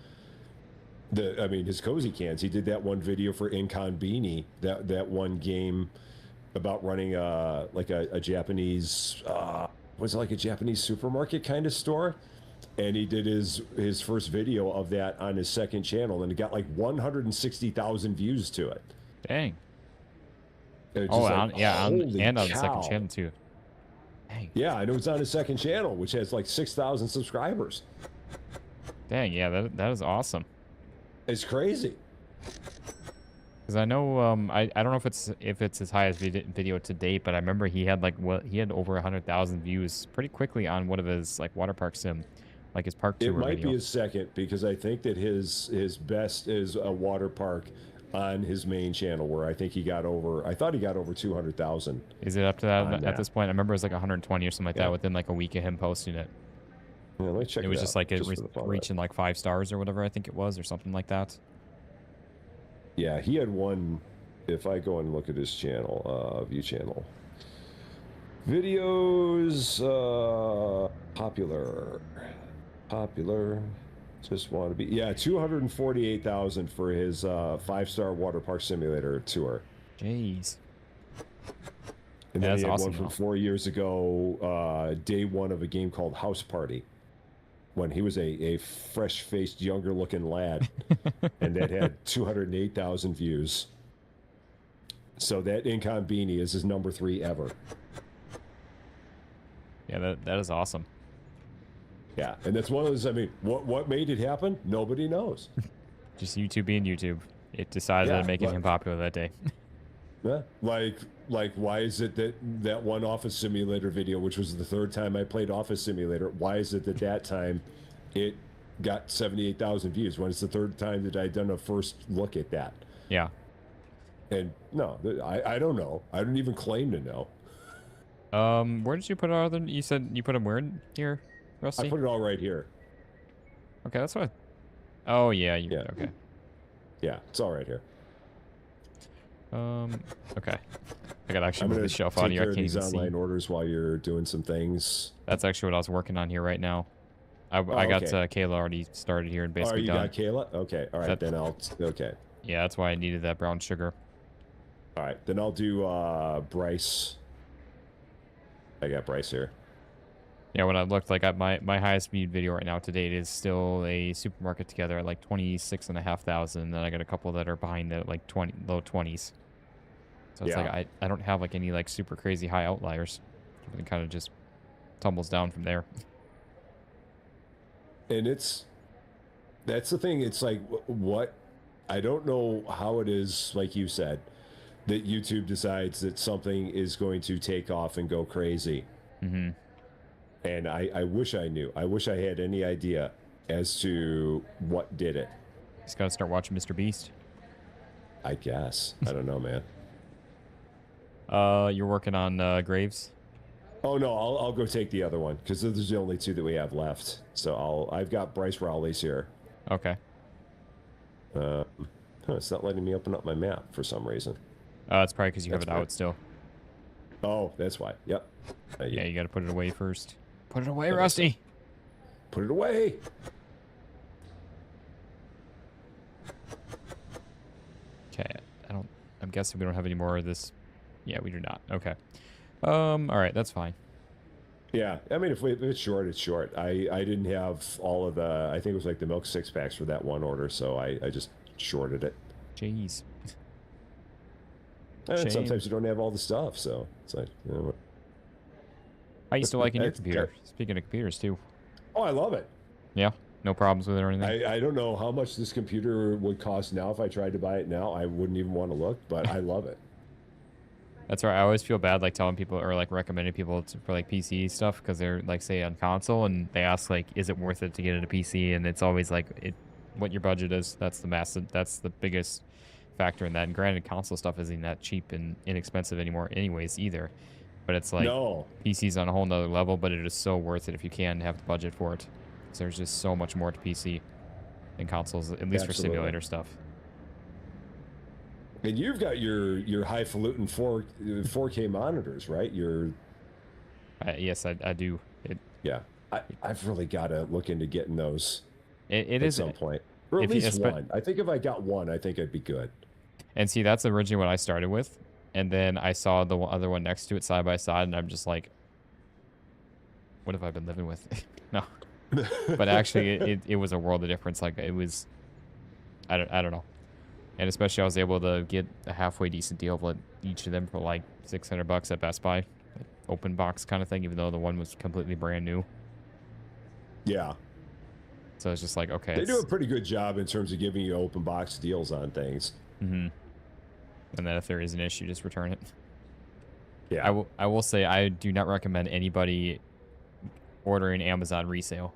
his Cozy Cans, he did that one video for Inconbini, that one game about running a Japanese was it like a Japanese supermarket kind of store, and he did his first video of that on his second channel, and it got like 160,000 views to it. Dang. And oh, like, yeah, and on the cow. second channel too. Dang. Yeah, I know it's on his second channel, which has like 6,000 subscribers. Dang, yeah, that is awesome. It's crazy. Because I know, I don't know if it's his highest video to date, but I remember he had he had over 100,000 views pretty quickly on one of his like water park sim, like his park tour video. It might video. be his second, because I think that his best is a water park on his main channel, where I think he got over. I thought he got over 200,000. Is it up to that at this point? I remember it was like 120 or something like that within like a week of him posting it. Yeah, let me check. It was just like reaching like 5 stars or whatever I think it was, or something like that. Yeah, he had one. If I go and look at his channel, view channel, videos, popular, just want to be, 248,000 for his 5-star water park simulator tour. Jeez. And then that's he had awesome, one from 4 years ago, day one of a game called House Party, when he was a fresh-faced, younger-looking lad, and that had 208,000 views. So that Inconbini is his number 3 ever. Yeah, that is awesome. Yeah, and that's one of those. I mean, what made it happen? Nobody knows. Just YouTube being YouTube. It decided to make him popular that day. Yeah, like why is it that one Office Simulator video, which was the 3rd time I played Office Simulator, why is it that time it got 78,000 views when it's the 3rd time that I'd done a first look at that? Yeah. And no, I don't know. I don't even claim to know. Where did you put our other? You said you put them where in here, Rusty? I put it all right here. Okay, that's what. Oh yeah, okay. Yeah, it's all right here. Okay. I gotta actually move the shelf out of here. I can't even see. Online orders while you're doing some things. That's actually what I was working on here right now. I got Kayla already started here and basically done. Oh, you got Kayla? Okay, all right, then I'll. Okay. Yeah, that's why I needed that brown sugar. All right, then I'll do Bryce. I got Bryce here. Yeah, when I looked, like my highest viewed video right now to date is still a supermarket together at like 26,500. And then I got a couple that are behind the like low 20s. So it's like I don't have like any like super crazy high outliers. Everything kind of just tumbles down from there. And that's the thing. It's like what I don't know how it is, like you said, that YouTube decides that something is going to take off and go crazy. Mm-hmm. And I wish I knew. I wish I had any idea as to what did it. Just gotta start watching Mr. Beast. I guess. I don't know, man. You're working on Graves? Oh no, I'll go take the other one because those are the only 2 that we have left. So I've got Bryce Rowley's here. Okay. It's not letting me open up my map for some reason. It's probably because you have it out still. Oh, that's why. Yep. Yeah, you gotta put it away first. Put it away, Rusty. Put it away. Okay, I'm guessing we don't have any more of this. Yeah, we do not. Okay. All right, that's fine. Yeah, I mean, if it's short, it's short. I didn't have all of the. I think it was like the milk 6-packs for that one order, so I just shorted it. Jeez. And sometimes you don't have all the stuff, so it's like. I used to like in your That's computer. good. Speaking of computers too. Oh, I love it. Yeah, no problems with it or anything. I don't know how much this computer would cost now. If I tried to buy it now, I wouldn't even want to look, but I love it. That's right. I always feel bad like telling people or like recommending people for like PC stuff because they're like say on console and they ask like, is it worth it to get a PC? And it's always like what your budget is. That's the biggest factor in that. And granted, console stuff isn't that cheap and inexpensive anymore, anyways either. But it's like No. PC's on a whole nother level. But it is so worth it if you can have the budget for it. So there's just so much more to PC than consoles, at least for Absolutely. simulator stuff. And you've got your highfalutin 4K monitors, right? Yes, I do. Yeah. I've really got to look into getting those It at is some point. Or at if you- least one. I think if I got one, I think I'd be good. And see, that's originally what I started with. And then I saw the other one next to it side by side, and I'm just like, what have I been living with? No. But actually, it was a world of difference. Like, it was, I don't know. And especially, I was able to get a halfway decent deal with each of them for like $600 at Best Buy. Like, open box kind of thing, even though the one was completely brand new. Yeah. So it's just like, okay. They do a pretty good job in terms of giving you open box deals on things. Mm-hmm. And then if there is an issue, just return it. Yeah. I will say I do not recommend anybody ordering Amazon resale.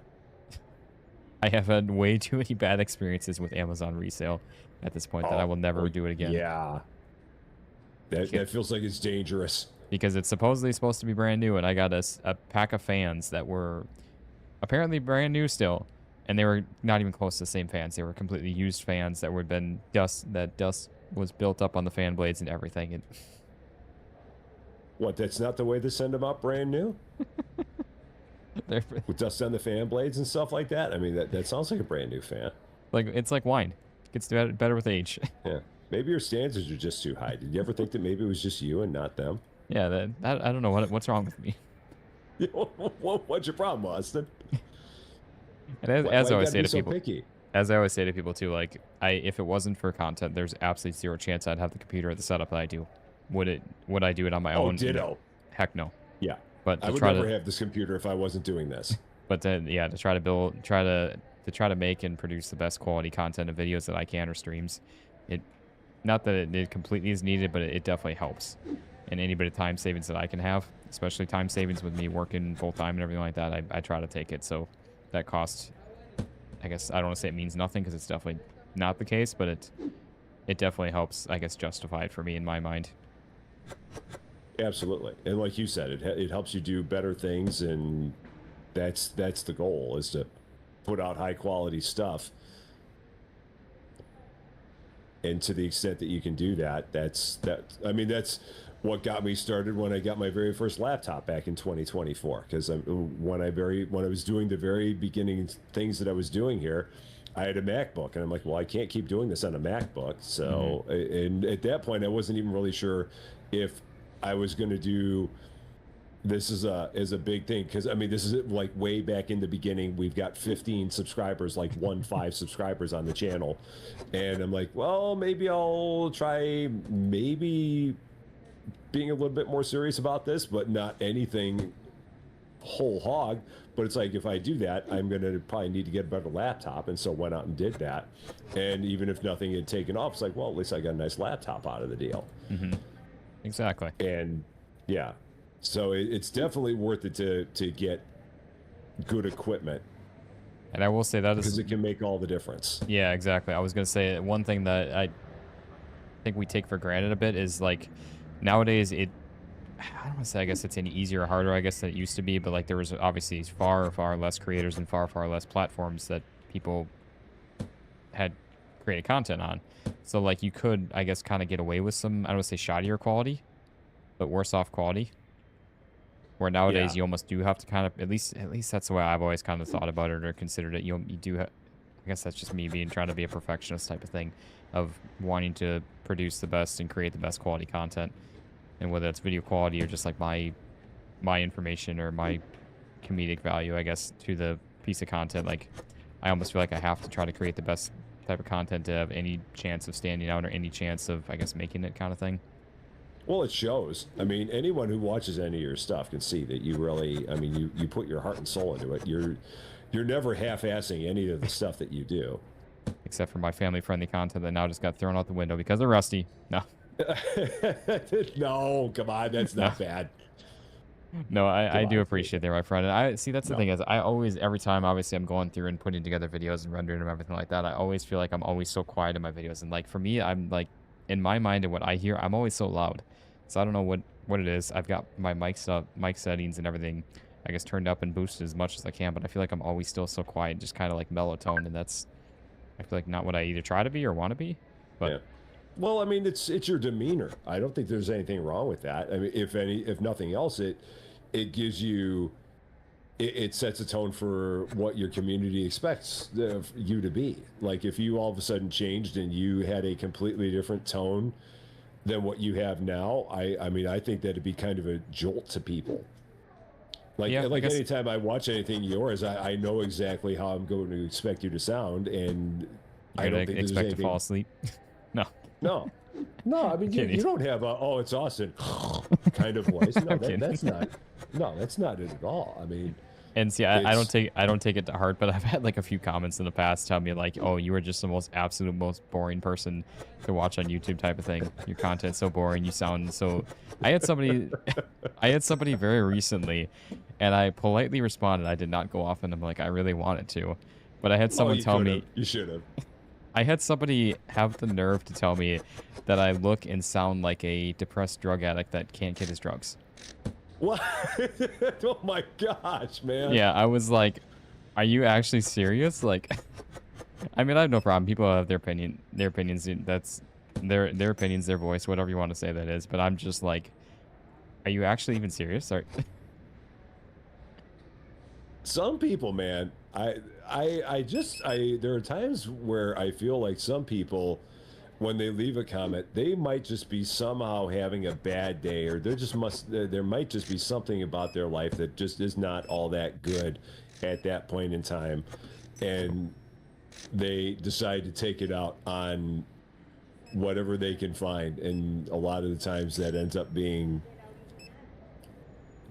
I have had way too many bad experiences with Amazon resale at this point that I will never do it again. Yeah. That feels like it's dangerous. Because it's supposedly supposed to be brand new, and I got a pack of fans that were apparently brand new still, and they were not even close to the same fans. They were completely used fans that would been dust was built up on the fan blades and everything. What, that's not the way to send them out brand new? They're With dust on the fan blades and stuff like that? I mean, that sounds like a brand new fan. like, it's like wine. It gets better with age. Yeah. Maybe your standards are just too high. Did you ever think that maybe it was just you and not them? Yeah, I don't know what's wrong with me. What's your problem, Austin? And as Why I you always gotta say be to so people, picky? as I always say to people too, like if it wasn't for content, there's absolutely zero chance I'd have the computer at the setup that I do. Would I do it on my Oh, own? ditto. Heck no. Yeah. But I to would try never to have this computer if I wasn't doing this. but then yeah, to try to make and produce the best quality content of videos that I can or streams, not that it completely is needed, but it definitely helps. And any bit of time savings that I can have, especially time savings with me working full time and everything like that, I try to take it. So that cost, I guess I don't want to say it means nothing because it's definitely not the case, but it definitely helps, I guess, justify it for me in my mind. Absolutely. And like you said, it helps you do better things, and that's the goal, is to put out high quality stuff. And to the extent that you can do that, that's what got me started when I got my very first laptop back in 2024. Because when I was doing the very beginning things that I was doing here, I had a MacBook, and I'm like, well, I can't keep doing this on a MacBook. So, and at that point, I wasn't even really sure if I was going to do this as a big thing, because I mean, this is like way back in the beginning. We've got 15 subscribers, like 15 subscribers on the channel, and I'm like, well, maybe I'll try maybe being a little bit more serious about this, but not anything whole hog. But it's like, if I do that, I'm gonna probably need to get a better laptop, and so went out and did that. And even if nothing had taken off, it's like, well, at least I got a nice laptop out of the deal. Exactly. And yeah, so it's definitely worth it to get good equipment, And I will say that because is, it can make all the difference. yeah, exactly. I was gonna say one thing that I think we take for granted a bit is like nowadays I don't want to say I guess it's any easier or harder I guess than it used to be, but like there was obviously far less creators and far less platforms that people had created content on. So like you could, I guess, kind of get away with some, I don't want to say shoddier quality, but worse off quality. Where nowadays Yeah. you almost do have to kind of, at least that's the way I've always kind of thought about it or considered it. You do, I guess that's just me trying to be a perfectionist type of thing, of wanting to produce the best and create the best quality content. And whether it's video quality or just like my information or my comedic value, I guess, to the piece of content, like I almost feel like I have to try to create the best type of content to have any chance of standing out or any chance of, I guess, making it kind of thing. Well, it shows. I mean, anyone who watches any of your stuff can see that you really, I mean, you put your heart and soul into it. You're never half-assing any of the stuff that you do. Except for my family-friendly content that now just got thrown out the window because of Rusty. No. No, come on, that's not bad. No, I do appreciate that, my friend. And I see that's the thing is I always, every time, obviously, I'm going through and putting together videos and rendering them, everything like that, I always feel like I'm always so quiet in my videos. And like for me, I'm like, in my mind and what I hear, I'm always so loud. So I don't know what it is. I've got my mic settings and everything, I guess, turned up and boosted as much as I can, but I feel like I'm always still so quiet, just kind of like mellow tone, and that's, I feel like, not what I either try to be or want to be. But yeah. Well, I mean, it's your demeanor. I don't think there's anything wrong with that. I mean, if nothing else, it gives you, it sets a tone for what your community expects you to be. Like if you all of a sudden changed and you had a completely different tone than what you have now, I mean, I think that'd be kind of a jolt to people. Like, yeah, like anytime I watch anything yours, I know exactly how I'm going to expect you to sound, and I don't think expect to fall asleep. No. No. I mean, you don't have a, oh, it's Austin kind of voice. No, that's not. No, that's not it at all. I mean, and see, I don't take it to heart, but I've had like a few comments in the past tell me like, oh, you are just the most boring person to watch on YouTube type of thing. Your content's so boring. You sound so. I had somebody very recently, and I politely responded. I did not go off on them like I really wanted to, but I had someone tell me. You should have. I had somebody have the nerve to tell me that I look and sound like a depressed drug addict that can't get his drugs. What? Oh my gosh, man. Yeah, I was like, are you actually serious? Like, I mean, I have no problem. People have their opinions. That's their opinions, their voice, whatever you want to say that is. But I'm just like, are you actually even serious? Sorry. Some people, man, there are times where I feel like some people, when they leave a comment, they might just be somehow having a bad day, or there might just be something about their life that just is not all that good at that point in time, and they decide to take it out on whatever they can find, and a lot of the times that ends up being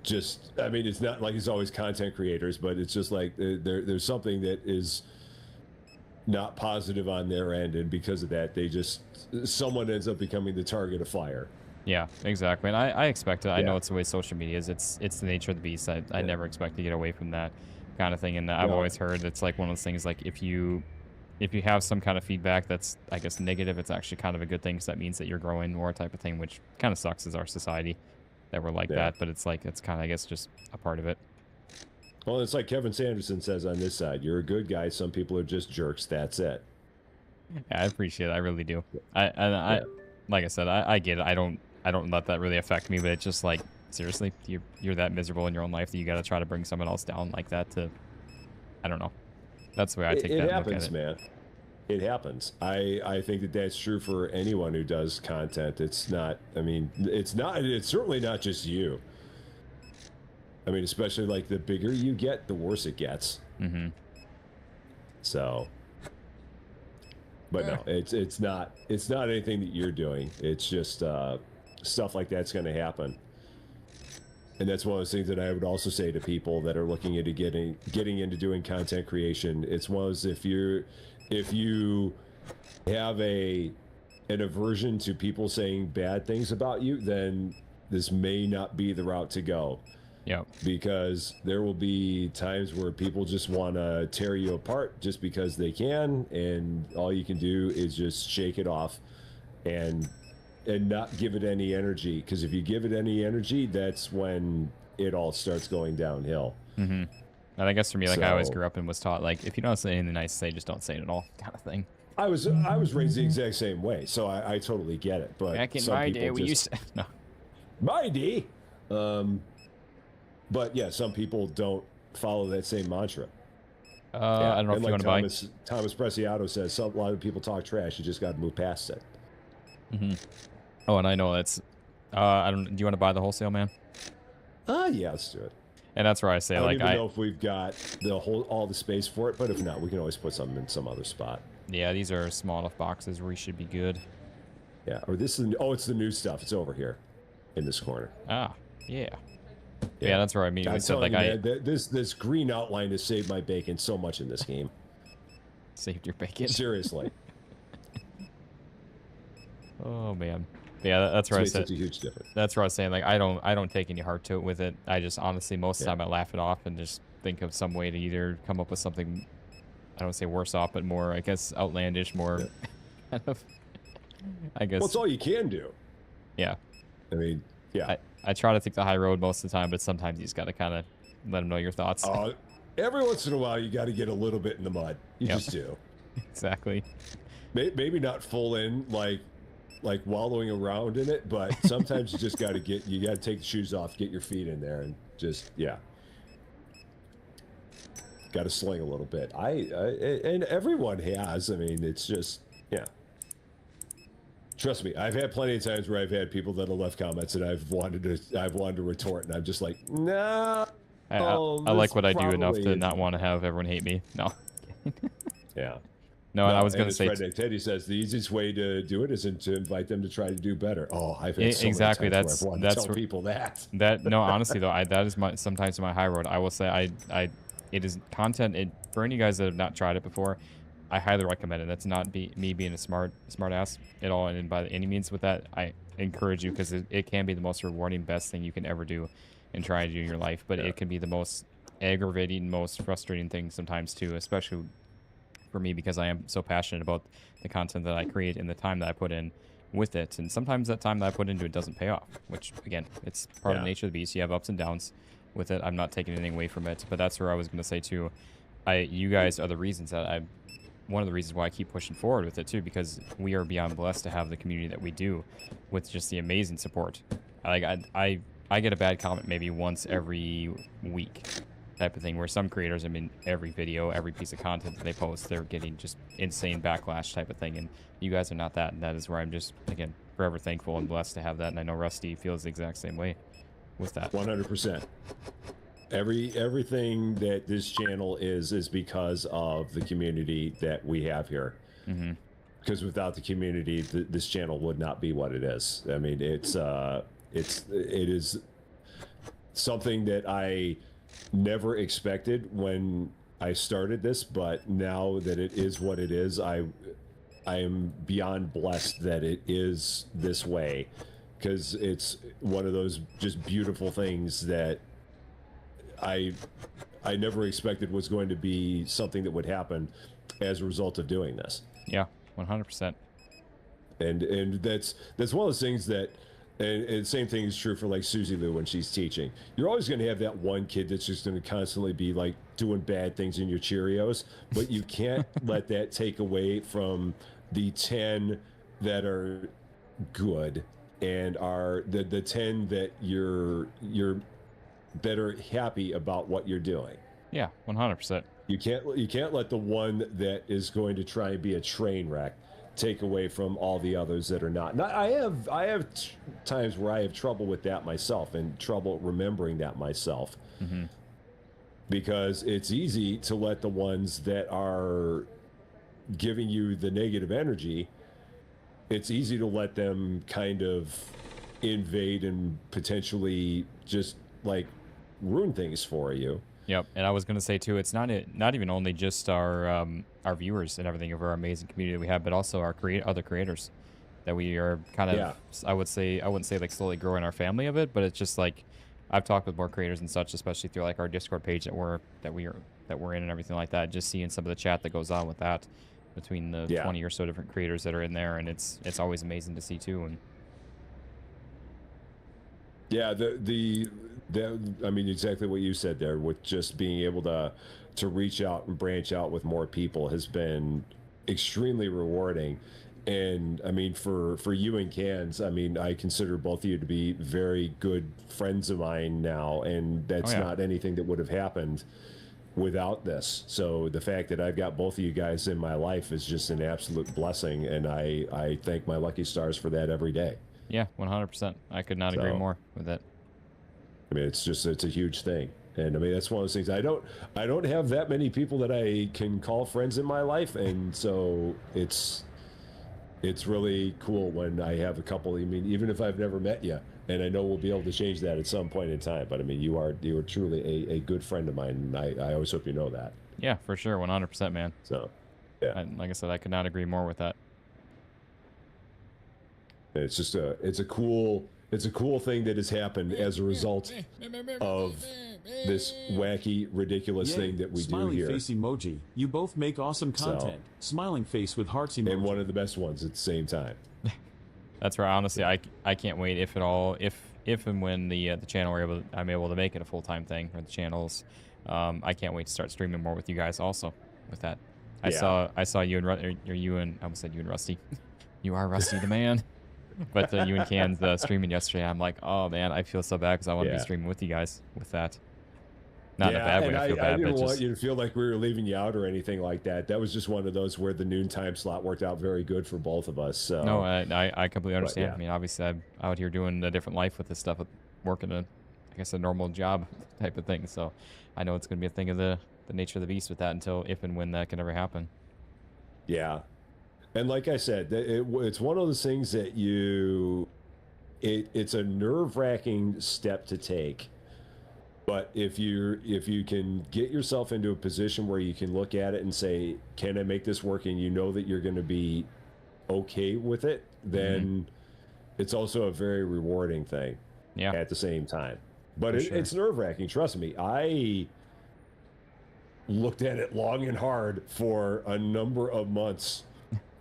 just, I mean, it's not like it's always content creators, but it's just like there's something that is not positive on their end, and because of that, someone ends up becoming the target of fire. Yeah, exactly. And I expect it. I know it's the way social media is. It's the nature of the beast. I never expect to get away from that kind of thing. And I've always heard it's like one of those things, like if you have some kind of feedback that's, I guess, negative, it's actually kind of a good thing, because that means that you're growing more type of thing, which kind of sucks as our society that we're like that. But it's like, it's kind of, I guess, just a part of it. Well, it's like Kevin Sanderson says on this side, you're a good guy. Some people are just jerks. That's it. Yeah, I appreciate it. I really do. I like I said, I get it. I don't let that really affect me, but it's just like, seriously, you're that miserable in your own life that you got to try to bring someone else down like that to, I don't know. That's the way I take that. It happens, man. It happens. I think that that's true for anyone who does content. It's not, I mean, it's certainly not just you. I mean, especially like the bigger you get, the worse it gets. Mm-hmm. So, but no, it's not anything that you're doing. It's just stuff like that's going to happen. And that's one of those things that I would also say to people that are looking into getting into doing content creation. It's one of those, if you have an aversion to people saying bad things about you, then this may not be the route to go. Yeah. Because there will be times where people just want to tear you apart just because they can, and all you can do is just shake it off and not give it any energy. Because if you give it any energy, that's when it all starts going downhill. Mm-hmm. And I guess for me, like, I always grew up and was taught, like, if you don't say anything nice to say, just don't say it at all, kind of thing. I was raised the exact same way, so I totally get it. But back in my day, we used to... No. My day? But yeah, some people don't follow that same mantra. I don't know if you want to buy. Thomas Preciado says, a lot of people talk trash. You just got to move past it. Mm-hmm. Oh, and I know that's. I don't. Do you want to buy the wholesale, man? Yeah, let's do it. And that's where I say, I don't like, even know if we've got all the space for it, but if not, we can always put something in some other spot. Yeah, these are small enough boxes where we should be good. Yeah, or this is. Oh, it's the new stuff. It's over here. in this corner. Ah, yeah. Yeah, that's where I mean. I'm We said telling like you, man, this green outline has saved my bacon so much in this game. saved your bacon. Seriously. Oh man. Yeah, that's where I It's made said. such a huge difference. That's where I was saying like I don't take any heart to it with it. I just honestly most of the Yeah. time I laugh it off and just think of some way to either come up with something. I don't say worse off, but more I guess outlandish, more kind of. I guess. Well, it's all you can do. Yeah. I mean, yeah. I try to take the high road most of the time, but sometimes you just got to kind of let them know your thoughts. Every once in a while, you got to get a little bit in the mud. You Yep. just do. Exactly. Maybe not full in, like wallowing around in it, but sometimes you just got to take the shoes off, get your feet in there, and just got to sling a little bit. And everyone has. I mean, it's just Trust me, I've had plenty of times where I've had people that have left comments and I've wanted to retort, and I'm just like, no. I like what I do enough to not want to have everyone hate me. No. Yeah. No, and I was going to as say Fred Teddy says the easiest way to do it isn't to invite them to try to do better. Oh, I've had so exactly. many times That's where I've wanted to tell people that. No, honestly though, that is sometimes my high road. I will say it is content. For any of you guys that have not tried it before, I highly recommend it. That's not me being a smart ass at all, and by any means with that, I encourage you because it can be the most rewarding, best thing you can ever do and try to do in your life. But it can be the most aggravating, most frustrating thing sometimes too, especially for me because I am so passionate about the content that I create and the time that I put in with it. And sometimes that time that I put into it doesn't pay off, which again, it's part of the nature of the beast. You have ups and downs with it. I'm not taking anything away from it, but that's where I was going to say too. You guys are the reasons that one of the reasons why I keep pushing forward with it too, because we are beyond blessed to have the community that we do with just the amazing support. I get a bad comment maybe once every week type of thing, where some creators, I mean, every video, every piece of content that they post, they're getting just insane backlash type of thing. And you guys are not that. And that is where I'm just, again, forever thankful and blessed to have that. And I know Rusty feels the exact same way with that. 100%. Everything that this channel is because of the community that we have here. Mm-hmm. Because without the community, this channel would not be what it is. I mean, it is something that I never expected when I started this, but now that it is what it is, I am beyond blessed that it is this way, because it's one of those just beautiful things that I never expected was going to be something that would happen as a result of doing this. Yeah, 100%. And that's one of those things that, and same thing is true for like Susie Lou when she's teaching. You're always going to have that one kid that's just going to constantly be like doing bad things in your Cheerios, but you can't let that take away from the 10 that are good and are the 10 that you're that are happy about what you're doing. Yeah, 100%. You can't let the one that is going to try and be a train wreck take away from all the others that are not. Now, I have times where I have trouble with that myself and trouble remembering that myself. Mm-hmm. Because it's easy to let the ones that are giving you the negative energy, it's easy to let them kind of invade and potentially just like ruin things for you. Yep, and I was going to say too, it's not even only just our viewers and everything of our amazing community that we have, but also our other creators that we are kind of, I wouldn't say like slowly growing our family of it, but it's just like I've talked with more creators and such, especially through like our Discord page that we're in and everything like that. Just seeing some of the chat that goes on with that between the 20 or so different creators that are in there, and it's always amazing to see too. And yeah, I mean, exactly what you said there, with just being able to reach out and branch out with more people has been extremely rewarding. And I mean, for you and Cans, I mean, I consider both of you to be very good friends of mine now, and that's not anything that would have happened without this. So the fact that I've got both of you guys in my life is just an absolute blessing, and I thank my lucky stars for that every day. Yeah, 100%. I could not agree more with it. I mean, it's a huge thing. And I mean, that's one of those things. I don't have that many people that I can call friends in my life. And so it's really cool when I have a couple. I mean, even if I've never met you, and I know we'll be able to change that at some point in time. But I mean, you are truly a good friend of mine, and I always hope you know that. Yeah, for sure, 100%, man. So, yeah. And like I said, I could not agree more with that. And it's just it's a cool thing that has happened as a result of this wacky, ridiculous thing that we do here. Smiley face emoji. You both make awesome content. Smiling face with hearts emoji. And one of the best ones at the same time. That's right. Honestly, I can't wait if and when the channel I'm able to make it a full-time thing, or the channels. I can't wait to start streaming more with you guys also with that. I saw you and I almost said you and Rusty. You are Rusty the man. But you and Can's streaming yesterday. I'm like, oh man, I feel so bad because I want to be streaming with you guys with that. Not in a bad way. I feel bad, I didn't but want you to feel like we were leaving you out or anything like that. That was just one of those where the noon time slot worked out very good for both of us. So. No, I completely understand. I mean, obviously, I'm out here doing a different life with this stuff, working I guess a normal job type of thing. So I know it's going to be a thing of the nature of the beast with that until if and when that can ever happen. Yeah. And like I said, it's one of those things that it's a nerve-wracking step to take. But if you can get yourself into a position where you can look at it and say, can I make this work? And you know that you're going to be okay with it, then it's also a very rewarding thing at the same time. But it's nerve-wracking. Trust me. I looked at it long and hard for a number of months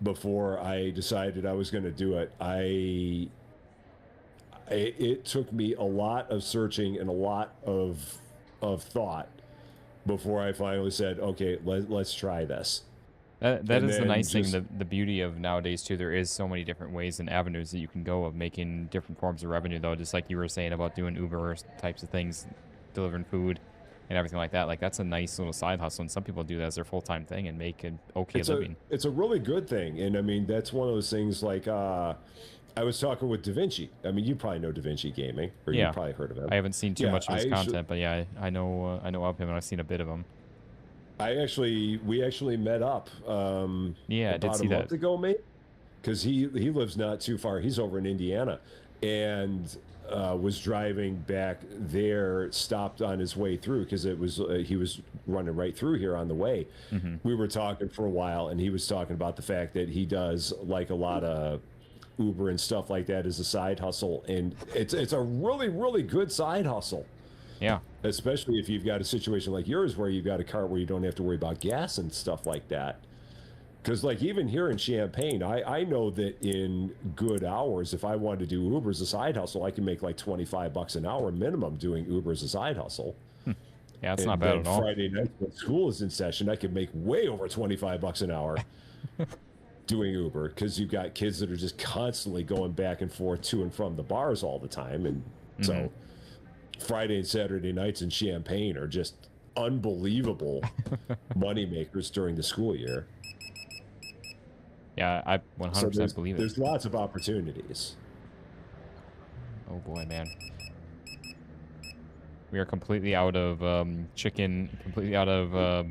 before I decided I was going to do it. It took me a lot of searching and a lot of thought before I finally said, okay, let's try this. That is the nice thing, the beauty of nowadays too. There is so many different ways and avenues that you can go of making different forms of revenue, though. Just like you were saying about doing Uber types of things, delivering food and everything like that. Like, that's a nice little side hustle, and some people do that as their full-time thing and make an okay living. It's a really good thing, and I mean, that's one of those things. Like, I was talking with Da Vinci. I mean, you probably know Da Vinci Gaming, or you've probably heard of him. I haven't seen too much of his content, but yeah, I know of him, and I've seen a bit of him. We actually met up. I did see that. About a month ago, mate. Because he lives not too far. He's over in Indiana, and was driving back there. Stopped on his way through because he was running right through here on the way. We were talking for a while, and he was talking about the fact that he does like a lot of Uber and stuff like that as a side hustle, and it's a really, really good side hustle. Yeah. Especially if you've got a situation like yours where you've got a car where you don't have to worry about gas and stuff like that. Because like even here in Champaign, I know that in good hours, if I wanted to do Uber as a side hustle, I can make like $25 an hour minimum doing Uber as a side hustle. Yeah, it's not bad at all. Friday night when school is in session, I can make way over $25 an hour doing Uber, because you've got kids that are just constantly going back and forth to and from the bars all the time. And so Friday and Saturday nights in Champaign are just unbelievable money makers during the school year. Yeah, I 100% believe it. There's lots of opportunities. Oh boy, man. We are completely out of chicken, completely out of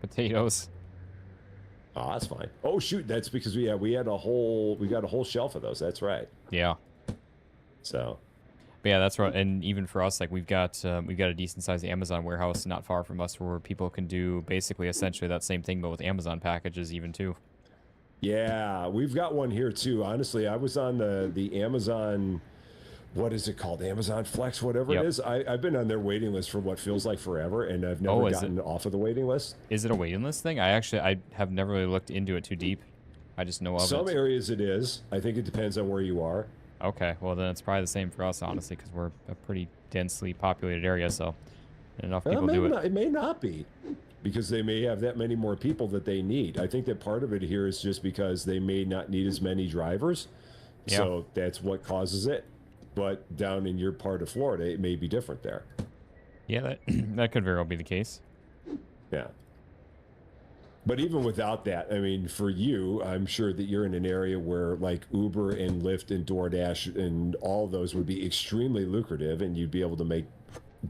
potatoes. Oh, that's fine. Oh shoot, that's because we got a whole shelf of those. That's right. Yeah. So. But yeah, that's right. And even for us, like we've got a decent sized Amazon warehouse not far from us where people can do basically essentially that same thing, but with Amazon packages even too. Yeah, we've got one here too. Honestly, I was on the Amazon, what is it called? Amazon Flex, whatever it is. I've been on their waiting list for what feels like forever, and I've never gotten off of the waiting list. Is it a waiting list thing? I have never really looked into it too deep. I just know of it. Some areas it is. I think it depends on where you are. Okay, well then it's probably the same for us, honestly, because we're a pretty densely populated area, so enough people do it. It may not be, because they may have that many more people that they need. I think that part of it here is just because they may not need as many drivers, so that's what causes it. But down in your part of Florida, it may be different there. Yeah, that could very well be the case. Yeah. But even without that, I mean, for you, I'm sure that you're in an area where like Uber and Lyft and DoorDash and all those would be extremely lucrative, and you'd be able to make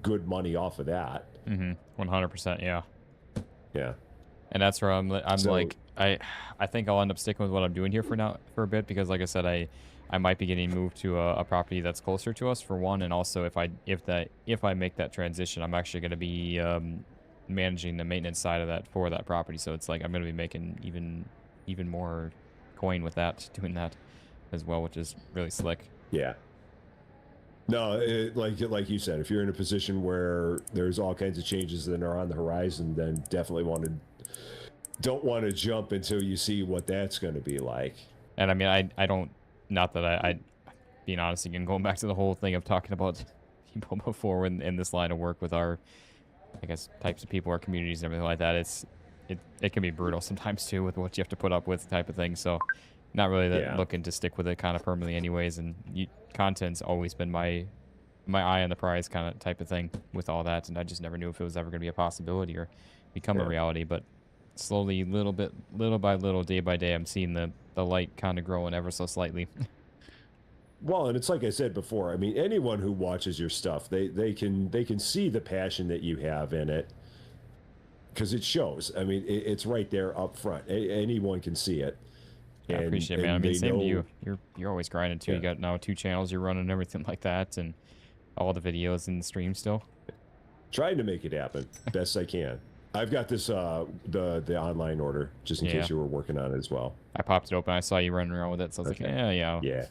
good money off of that. 100%, yeah. Yeah. And that's where I'm like, I think I'll end up sticking with what I'm doing here for a bit, because like I said, I might be getting moved to a property that's closer to us for one, and also if I make that transition, I'm actually going to be managing the maintenance side of that for that property. So it's like I'm going to be making even more coin with that, doing that as well, which is really slick. Yeah. No, like you said, if you're in a position where there's all kinds of changes that are on the horizon, then definitely don't want to jump until you see what that's going to be like. And I mean, I don't, not that I being honest again, going back to the whole thing of talking about people before in this line of work with our, I guess, types of people, our communities and everything like that, it can be brutal sometimes too with what you have to put up with type of thing. So not really looking to stick with it kind of permanently anyways. And content's always been my eye on the prize kind of type of thing with all that. And I just never knew if it was ever going to be a possibility or become a reality. But slowly, little by little, day by day, I'm seeing the light kind of growing ever so slightly. Well, and it's like I said before. I mean, anyone who watches your stuff, they can see the passion that you have in it, because it shows. I mean, it's right there up front. Anyone can see it. I appreciate it, man. I mean, same to you. You're always grinding too. You got now 2 channels you're running and everything like that, and all the videos and the stream still. Trying to make it happen best I can. I've got this the online order just in case you were working on it as well. I popped it open. I saw you running around with it, so I was like, yeah.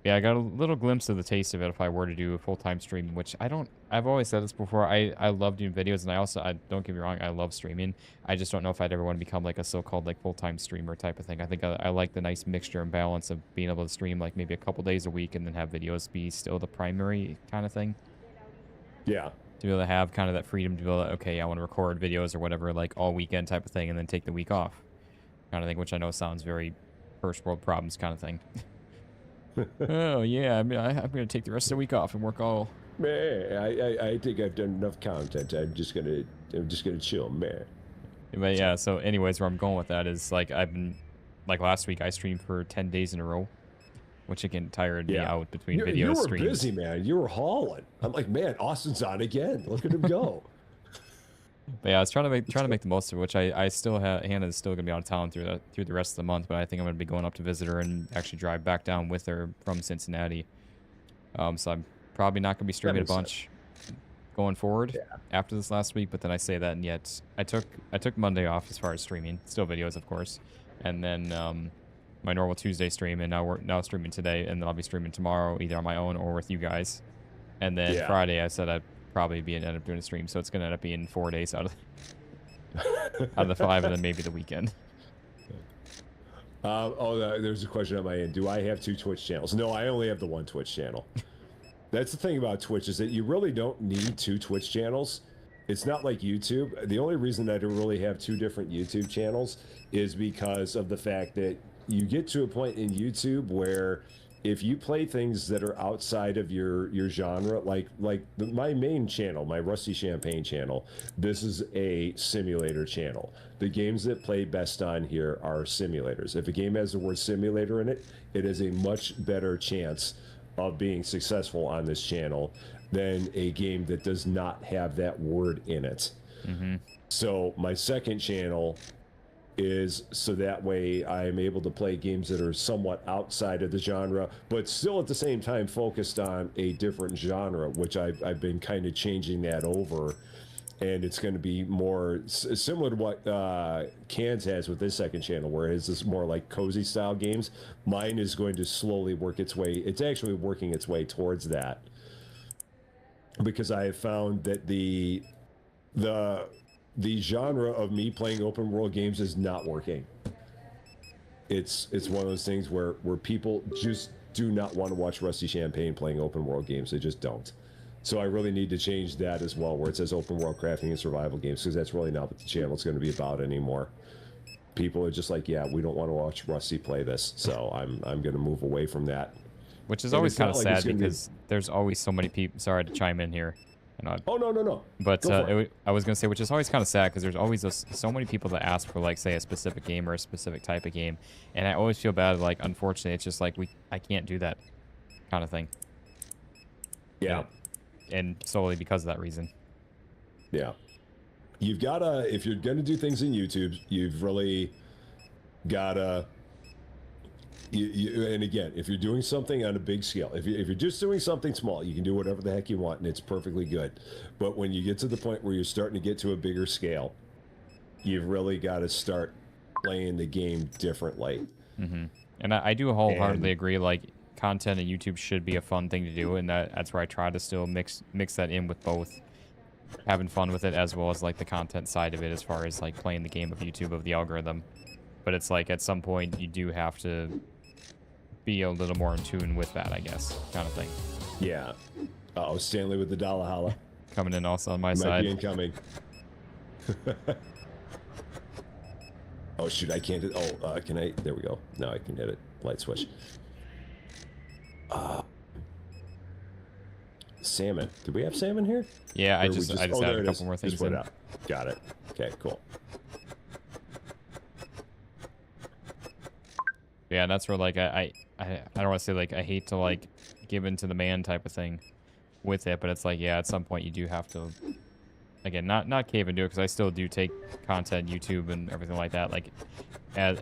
I got a little glimpse of the taste of it if I were to do a full-time stream, which I've always said this before. I love doing videos, and I don't get me wrong, I love streaming. I just don't know if I'd ever want to become like a so-called like full-time streamer type of thing. I think I like the nice mixture and balance of being able to stream like maybe a couple days a week and then have videos be still the primary kind of thing. Yeah. To be able to have kind of that freedom to be able to, okay, I want to record videos or whatever, like all weekend type of thing, and then take the week off kind of thing, which I know sounds very first world problems kind of thing. Oh yeah, I mean, I'm gonna take the rest of the week off and work all. Man, I think I've done enough content. I'm just gonna chill, man. But yeah, so anyways, where I'm going with that is like like last week I streamed for 10 days in a row, which again tired me out between videos. You were streams. Busy, man. You were hauling. I'm like, man, Austin's on again. Look at him go. But yeah, I was trying to make the most of it, which I still have. Hannah's still gonna be out of town through the rest of the month, but I think I'm gonna be going up to visit her and actually drive back down with her from Cincinnati. So I'm probably not gonna be streaming a bunch going forward after this last week. But then I say that, and yet I took Monday off as far as streaming, still videos of course, and then my normal Tuesday stream, and now streaming today, and then I'll be streaming tomorrow either on my own or with you guys, and then Friday I said I'd probably end up doing a stream, so it's gonna end up being 4 days out of the 5, and then maybe the weekend. There's a question on my end. Do I have 2 Twitch channels? No, I only have the 1 Twitch channel. That's the thing about Twitch, is that you really don't need 2 Twitch channels. It's not like YouTube. The only reason I don't really have 2 different YouTube channels is because of the fact that you get to a point in YouTube where if you play things that are outside of your genre, like my main channel, my Rusty Champagne channel, this is a simulator channel. The games that play best on here are simulators. If a game has the word simulator in it, it has a much better chance of being successful on this channel than a game that does not have that word in it. Mm-hmm. So my second channel is so that way I'm able to play games that are somewhat outside of the genre, but still at the same time focused on a different genre, which I've been kind of changing that over, and it's going to be more similar to what Cans has with his second channel, where it's this more like cozy style games. Mine is going to slowly work its way. It's actually working its way towards that, because I have found that the genre of me playing open world games is not working. It's one of those things where people just do not want to watch Rusty Champagne playing open world games. They just don't. So I really need to change that as well, where it says open world crafting and survival games, because that's really not what the channel's going to be about anymore. People are just like, yeah, we don't want to watch Rusty play this, so I'm going to move away from that. Which is always kind of sad, because there's always so many people. Sorry to chime in here. Oh, no. But I was going to say, which is always kind of sad, because there's always so many people that ask for, like, say, a specific game or a specific type of game. And I always feel bad, like, unfortunately, it's just like, I can't do that kind of thing. Yeah. And solely because of that reason. Yeah. You've got to, if you're going to do things in YouTube, you've really got to, And again, if you're doing something on a big scale, if you're just doing something small, you can do whatever the heck you want, and it's perfectly good. But when you get to the point where you're starting to get to a bigger scale, you've really got to start playing the game differently. Mm-hmm. And I do wholeheartedly agree. Like, content on YouTube should be a fun thing to do, and that's where I try to still mix that in with both having fun with it as well as like the content side of it, as far as like playing the game of YouTube, of the algorithm. But it's like at some point you do have to be a little more in tune with that, I guess, kind of thing. Yeah. Uh-oh, Stanley with the dollar holla. Coming in also on my Might side. be incoming. Oh shoot, I can't. Can I? There we go. Now I can hit it. Light switch. Salmon. Do we have salmon here? Yeah, I Or just added a couple more things Just put in. it out. Got it. Okay, cool. Yeah, and that's where like I don't want to say like I hate to like give in to the man type of thing with it, but it's like, yeah, at some point you do have to, again, not cave into it, because I still do take content, YouTube and everything like that, like as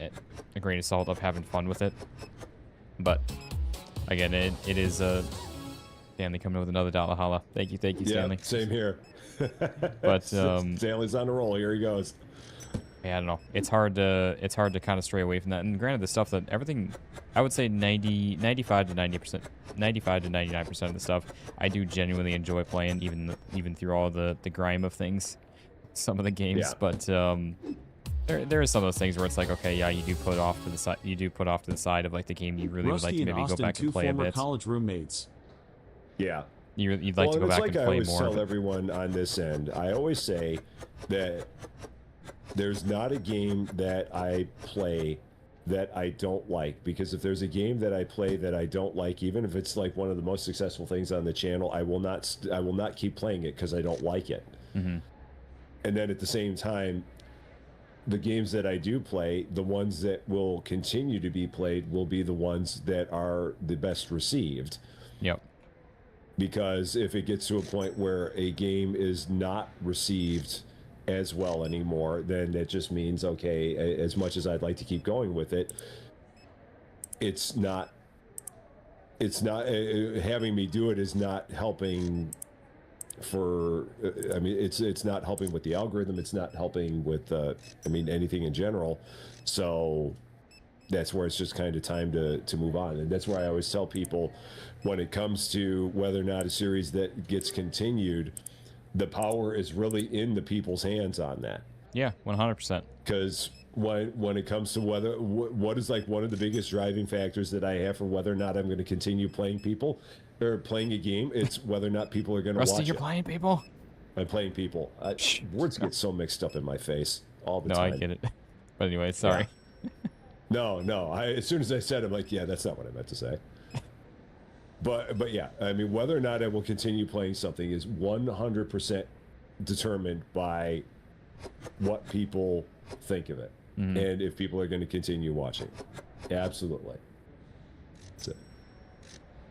a grain of salt of having fun with it. But again, it is Stanley coming in with another dollar holla. Thank you, Stanley. Yeah, same here. But Stanley's on a roll. Here he goes. Yeah, I don't know. It's hard to kind of stray away from that. And granted, the stuff that everything, I would say 95 to 99% of the stuff I do genuinely enjoy playing, even through all the grime of things, some of the games. Yeah. But there is some of those things where it's like, okay, yeah, you do put off to the side of like the game you really would like to maybe go back and play a bit. College roommates. Yeah. You'd like to go back and play more. It's like I always tell everyone on this end. I always say that there's not a game that I play that I don't like, because if there's a game that I play that I don't like, even if it's like one of the most successful things on the channel, I will not keep playing it because I don't like it. Mm-hmm. And then at the same time, the games that I do play, the ones that will continue to be played will be the ones that are the best received. Yep. Because if it gets to a point where a game is not received as well anymore, then that just means, okay, as much as I'd like to keep going with it, it's not having me do it is not helping for, I mean, it's not helping with the algorithm, it's not helping with anything in general. So that's where it's just kind of time to move on. And that's why I always tell people, when it comes to whether or not a series that gets continued, the power is really in the people's hands on that. Yeah, 100%. Because when it comes to what is like one of the biggest driving factors that I have for whether or not I'm going to continue playing a game, it's whether or not people are going to watch it. Rusty, you're playing people? I'm playing people. Words get so mixed up in my face all the No, time. I get it. But anyway, sorry. Yeah. No. As soon as I said it, I'm like, yeah, that's not what I meant to say. But yeah, I mean, whether or not I will continue playing something is 100% determined by what people think of it, and if people are going to continue watching. Absolutely.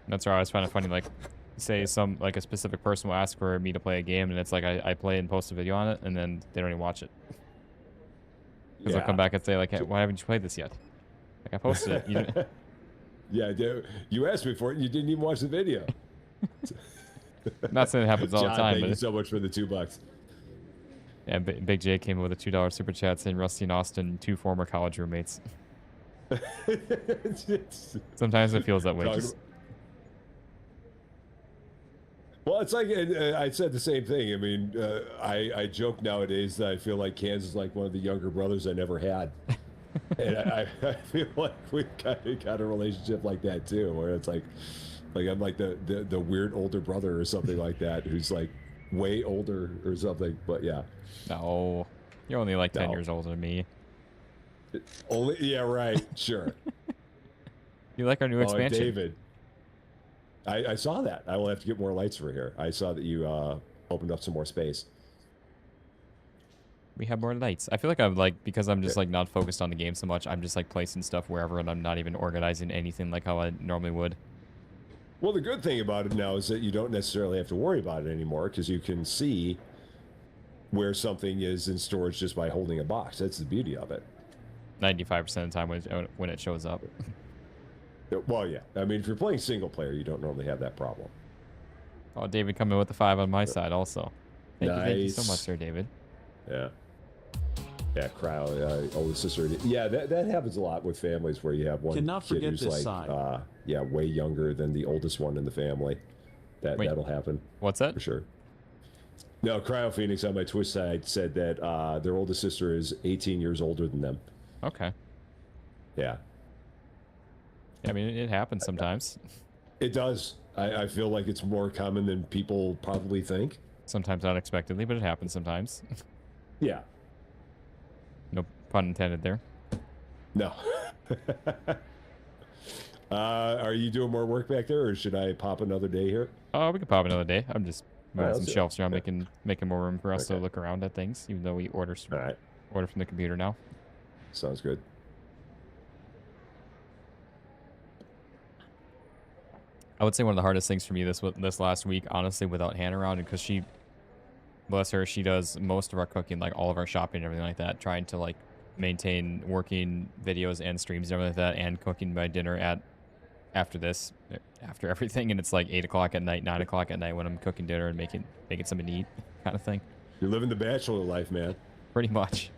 That's why I always find it funny, like, say a specific person will ask for me to play a game, and it's like I play and post a video on it, and then they don't even watch it. Because they'll come back and say, like, hey, why haven't you played this yet? Like, I posted it. You didn't... Yeah, you asked me for it, and you didn't even watch the video. Not saying it happens all John, the time, thank but you so much for the $2. Yeah, Big J came in with a $2 super chat saying Rusty and Austin, 2 former college roommates. Sometimes it feels that way. Well, it's like I said the same thing. I mean, I joke nowadays that I feel like Kansas is like one of the younger brothers I never had. And I feel like we kind of got a relationship like that too, where it's like I'm like the weird older brother or something like that, who's like way older or something. But yeah. No, you're only like 10 years older than me. Yeah, right. Sure. You like our new expansion? David. I saw that. I will have to get more lights for here. I saw that you opened up some more space. We have more lights. I feel like I'm like, because I'm just like not focused on the game so much, I'm just like placing stuff wherever, and I'm not even organizing anything like how I normally would. Well, the good thing about it now is that you don't necessarily have to worry about it anymore, because you can see where something is in storage just by holding a box. That's the beauty of it. 95% of the time when it shows up. Well, yeah. I mean, if you're playing single player, you don't normally have that problem. Oh, David coming with the 5 on my side also. Thank you so much, Nice. sir, David. Yeah. Yeah, crowd, older sister. Yeah, that happens a lot with families where you have one Cannot kid forget who's this like, side. yeah, way younger than the oldest one in the family. Wait. That'll happen What's that? for sure. No, Cryo Phoenix on my Twitch side said that their oldest sister is 18 years older than them. Okay. Yeah, Yeah, I mean, it happens sometimes. it does. I feel like it's more common than people probably think. Sometimes unexpectedly, but it happens sometimes. Yeah. No pun intended there. No. Are you doing more work back there, or should I pop another day here? Oh, we could pop another day. I'm just moving Alright, some let's do it. shelves around, Yeah. making more room for us to Okay. look around at things, even though we order All right. from the computer now. Sounds good. I would say one of the hardest things for me this last week, honestly, without Hannah around, because she, bless her, she does most of our cooking, like all of our shopping and everything like that, trying to like maintain working videos and streams and everything like that, and cooking my dinner after everything, and it's like 8 o'clock at night, 9 o'clock at night when I'm cooking dinner and making something to eat, kind of thing. You're living the bachelor life, man. Pretty much.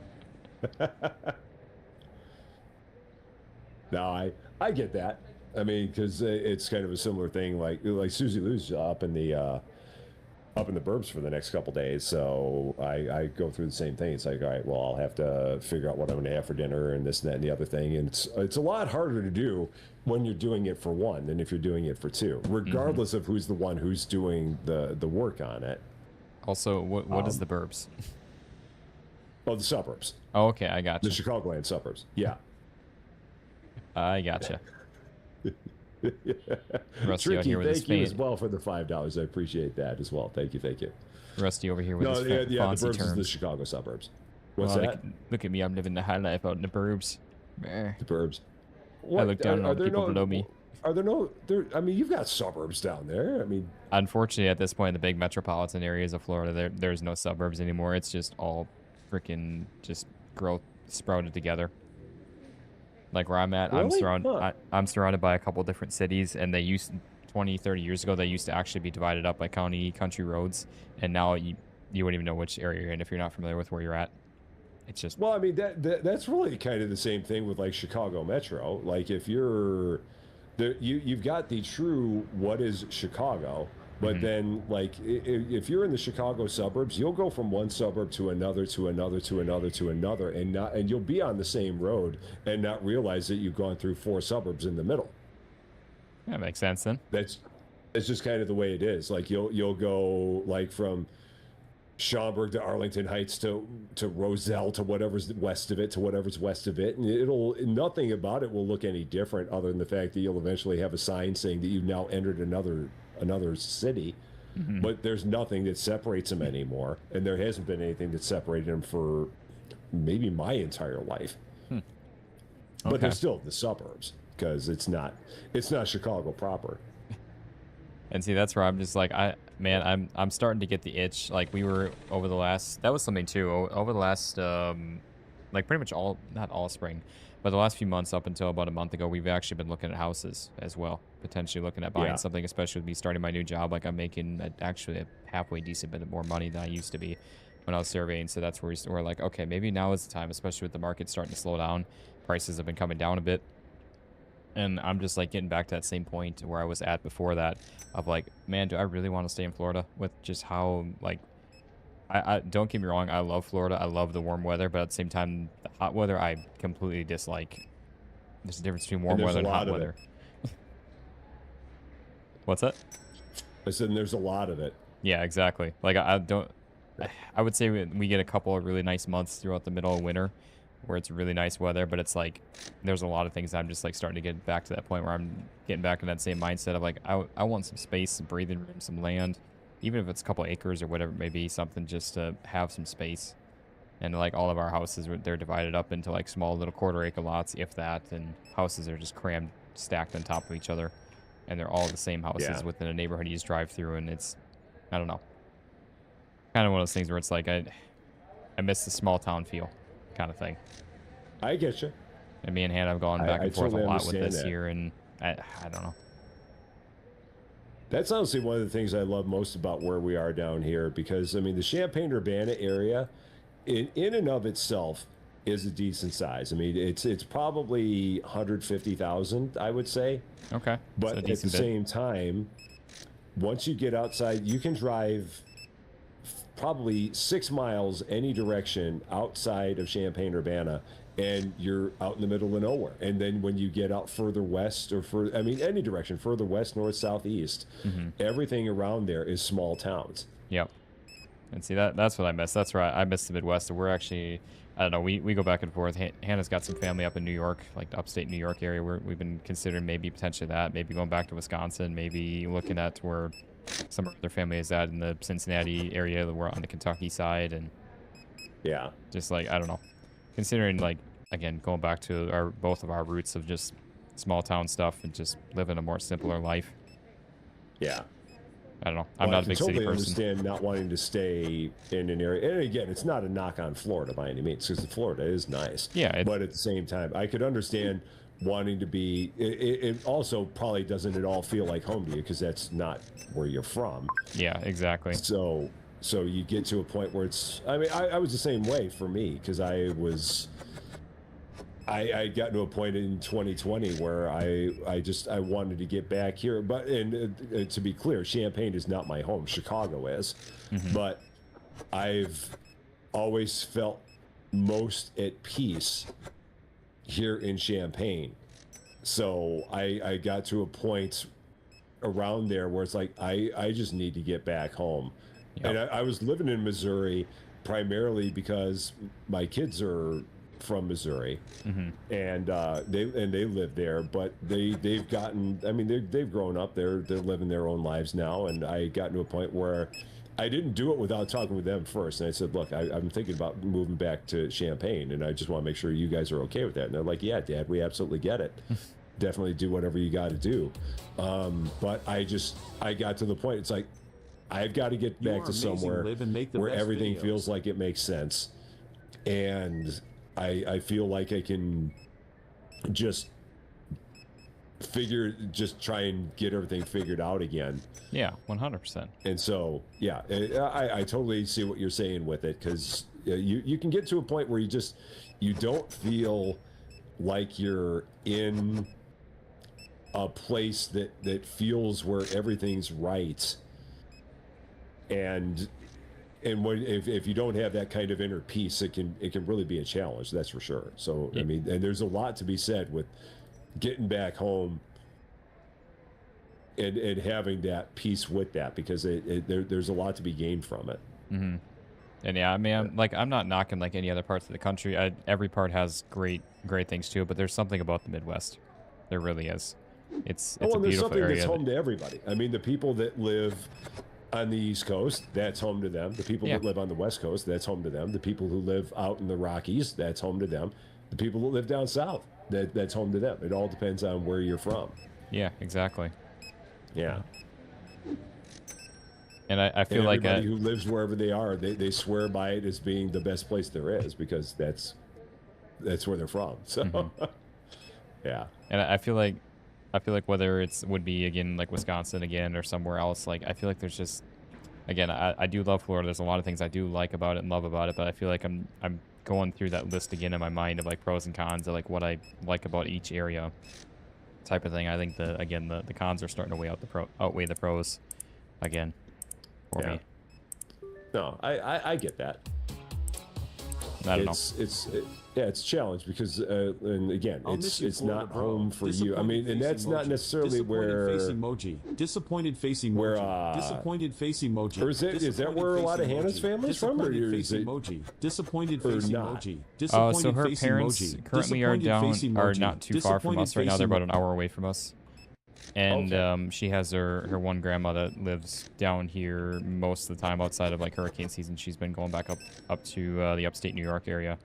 No, I get that. I mean, because it's kind of a similar thing. Like Susie Lou's up in the burbs for the next couple days, so I go through the same thing. It's like, all right, well, I'll have to figure out what I'm going to have for dinner and this and that and the other thing. And it's a lot harder to do when you're doing it for one than if you're doing it for two, regardless of who's the one who's doing the work on it. Also, what is the burbs? Oh, the suburbs, Oh, okay, I got the you. Chicagoland suburbs. Yeah. I gotcha. Rusty out Tricky, here with his thank you as fan. well for the $5. I appreciate that as well. Thank you. Rusty over here with No, his yeah, the fancy burbs is the terms. Chicago suburbs. What's Oh, that? look at me, I'm living the high life out in the burbs. Meh. The burbs. I look down on all the there people below me. Are there no? I mean, you've got suburbs down there. I mean, Unfortunately, at this point, in the big metropolitan areas of Florida, there's no suburbs anymore. It's just all freaking just growth sprouted together. Like where I'm at, Really? Huh. I'm surrounded by a couple different cities, and they used 20, 30 years ago, they used to actually be divided up by county, country roads, and now you wouldn't even know which area you're in if you're not familiar with where you're at. It's just well, I mean that's really kind of the same thing with like Chicago Metro. Like if you're there, you've got the true what is Chicago, but then like if you're in the Chicago suburbs, you'll go from one suburb to another to another to another to another, and you'll be on the same road and not realize that you've gone through 4 suburbs in the middle. that makes sense then. It's just kind of the way it is. Like you'll go like from Schaumburg to Arlington Heights to Roselle to whatever's west of it to whatever's west of it, and nothing about it will look any different other than the fact that you'll eventually have a sign saying that you've now entered another city. But there's nothing that separates them anymore, and there hasn't been anything that separated them for maybe my entire life. But Okay. they're still the suburbs because it's not Chicago proper. And see, that's where I'm just like, I'm starting to get the itch. Like we were over the last, that was something too, over the last, like pretty much not all spring, but the last few months up until about a month ago, we've actually been looking at houses as well, potentially looking at buying Yeah. something, especially with me starting my new job. Like I'm making actually a halfway decent bit more money than I used to be when I was surveying. So that's where we're like, okay, maybe now is the time, especially with the market starting to slow down. Prices have been coming down a bit. And I'm just like getting back to that same point where I was at before that of like, man, do I really want to stay in Florida with just how like, I don't get me wrong, I love Florida. I love the warm weather, but at the same time, the hot weather I completely dislike. There's a difference between warm there's weather a and lot hot of weather. What's that? I said and there's a lot of it. Yeah, exactly. Like I don't, I would say we get a couple of really nice months throughout the middle of winter where it's really nice weather, but it's like there's a lot of things I'm just like starting to get back to that point where I'm getting back in that same mindset of like I want some space, some breathing room, some land, even if it's a couple acres or whatever it may be, something just to have some space. And like all of our houses, they're divided up into like small little quarter-acre lots, if that, and houses are just crammed, stacked on top of each other, and they're all the same houses Yeah. within a neighborhood you just drive through, and it's, I don't know, kind of one of those things where it's like I miss the small town feel, kind of thing. I get you. And me and Hannah have gone I- back I and forth totally a lot with understand this that. here, and I don't know. That's honestly one of the things I love most about where we are down here, because I mean the Champaign-Urbana area, in and of itself, is a decent size. I mean it's probably 150,000, I would say. Okay. But at the same time, once you get outside, you can drive probably 6 miles any direction outside of Champaign-Urbana, and you're out in the middle of nowhere. And then when you get out further west, or I mean, any direction, further west, north, south, east, everything around there is small towns. Yep. And see, that's what I miss. That's right. I miss the Midwest. We're actually, I don't know, we go back and forth. Hannah's got some family up in New York, like the upstate New York area, where we've been considering maybe potentially that, maybe going back to Wisconsin, maybe looking at where some of their family is at in the Cincinnati area. We're on the Kentucky side, and yeah, just like, I don't know, considering, like, again, going back to both of our roots of just small town stuff and just living a more simpler life. Yeah. I don't know. I'm not a big city person. I totally understand not wanting to stay in an area. And again, it's not a knock on Florida by any means, because Florida is nice. Yeah. But at the same time, I could understand wanting to be. It also probably doesn't at all feel like home to you, because that's not where you're from. Yeah, exactly. So you get to a point where it's. I mean, I was the same way for me, because I got to a point in 2020 where I wanted to get back here. But to be clear, Champaign is not my home. Chicago is. But I've always felt most at peace here in Champaign. So I got to a point around there where it's like I just need to get back home. Yep. And I was living in Missouri primarily because my kids are from Missouri, and they live there, but they've gotten. I mean, they've grown up. They're living their own lives now, and I got to a point where I didn't do it without talking with them first. And I said, "Look, I'm thinking about moving back to Champaign, and I just want to make sure you guys are okay with that." And they're like, "Yeah, Dad, we absolutely get it. Definitely do whatever you got to do." But I got to the point. It's like I've got to get back to somewhere where everything feels like it makes sense, and I feel like I can just try and get everything figured out again. Yeah, 100%. And so, yeah, I totally see what you're saying with it, because you can get to a point where you don't feel like you're in a place that feels where everything's right. And if you don't have that kind of inner peace, it can really be a challenge. That's for sure. So I mean, and there's a lot to be said with getting back home and having that peace with that, because there's a lot to be gained from it. And yeah, I mean, I'm not knocking like any other parts of the country. Every part has great things too, but there's something about the Midwest. There really is. It's a beautiful area. That's home to everybody. I mean, the people that live on the East Coast, that's home to them. The people that live on the West Coast, that's home to them. The people who live out in the Rockies, that's home to them. The people who live down south, that's home to them. It all depends on where you're from. Yeah, exactly. Yeah. And I feel like everybody who lives wherever they are, they swear by it as being the best place there is, because that's where they're from. So, yeah. And I feel like whether would be again like Wisconsin again or somewhere else, like I feel like there's just, again, I do love Florida. There's a lot of things I do like about it and love about it, but I feel like I'm going through that list again in my mind of like pros and cons of like what I like about each area type of thing. I think the cons are starting to outweigh the pros again for me. No, I get that. I don't know. It's a challenge because, and again, it's not home for you. I mean, and that's not necessarily where. Disappointed face emoji. Where disappointed face emoji. Or is that where a lot of Hannah's family's from, or is it disappointed face emoji? So her parents currently are not too far from us right now. They're about an hour away from us. And she has her one grandma that lives down here most of the time outside of like hurricane season. She's been going back up to the upstate New York area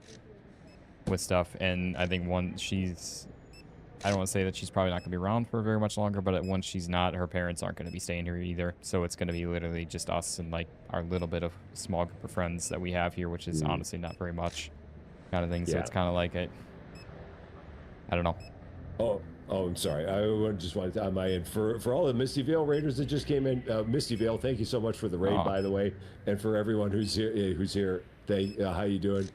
with stuff. And I think I don't want to say that she's probably not going to be around for very much longer, but once she's not, her parents aren't going to be staying here either. So it's going to be literally just us and like our little bit of small group of friends that we have here, which is honestly not very much kind of thing. So it's kind of like I don't know. Oh, Oh, I'm sorry. Just wanted to, on my end, for all the Misty Vale Raiders that just came in. Misty Vale, thank you so much for the raid, by the way, and for everyone who's here. How you doing?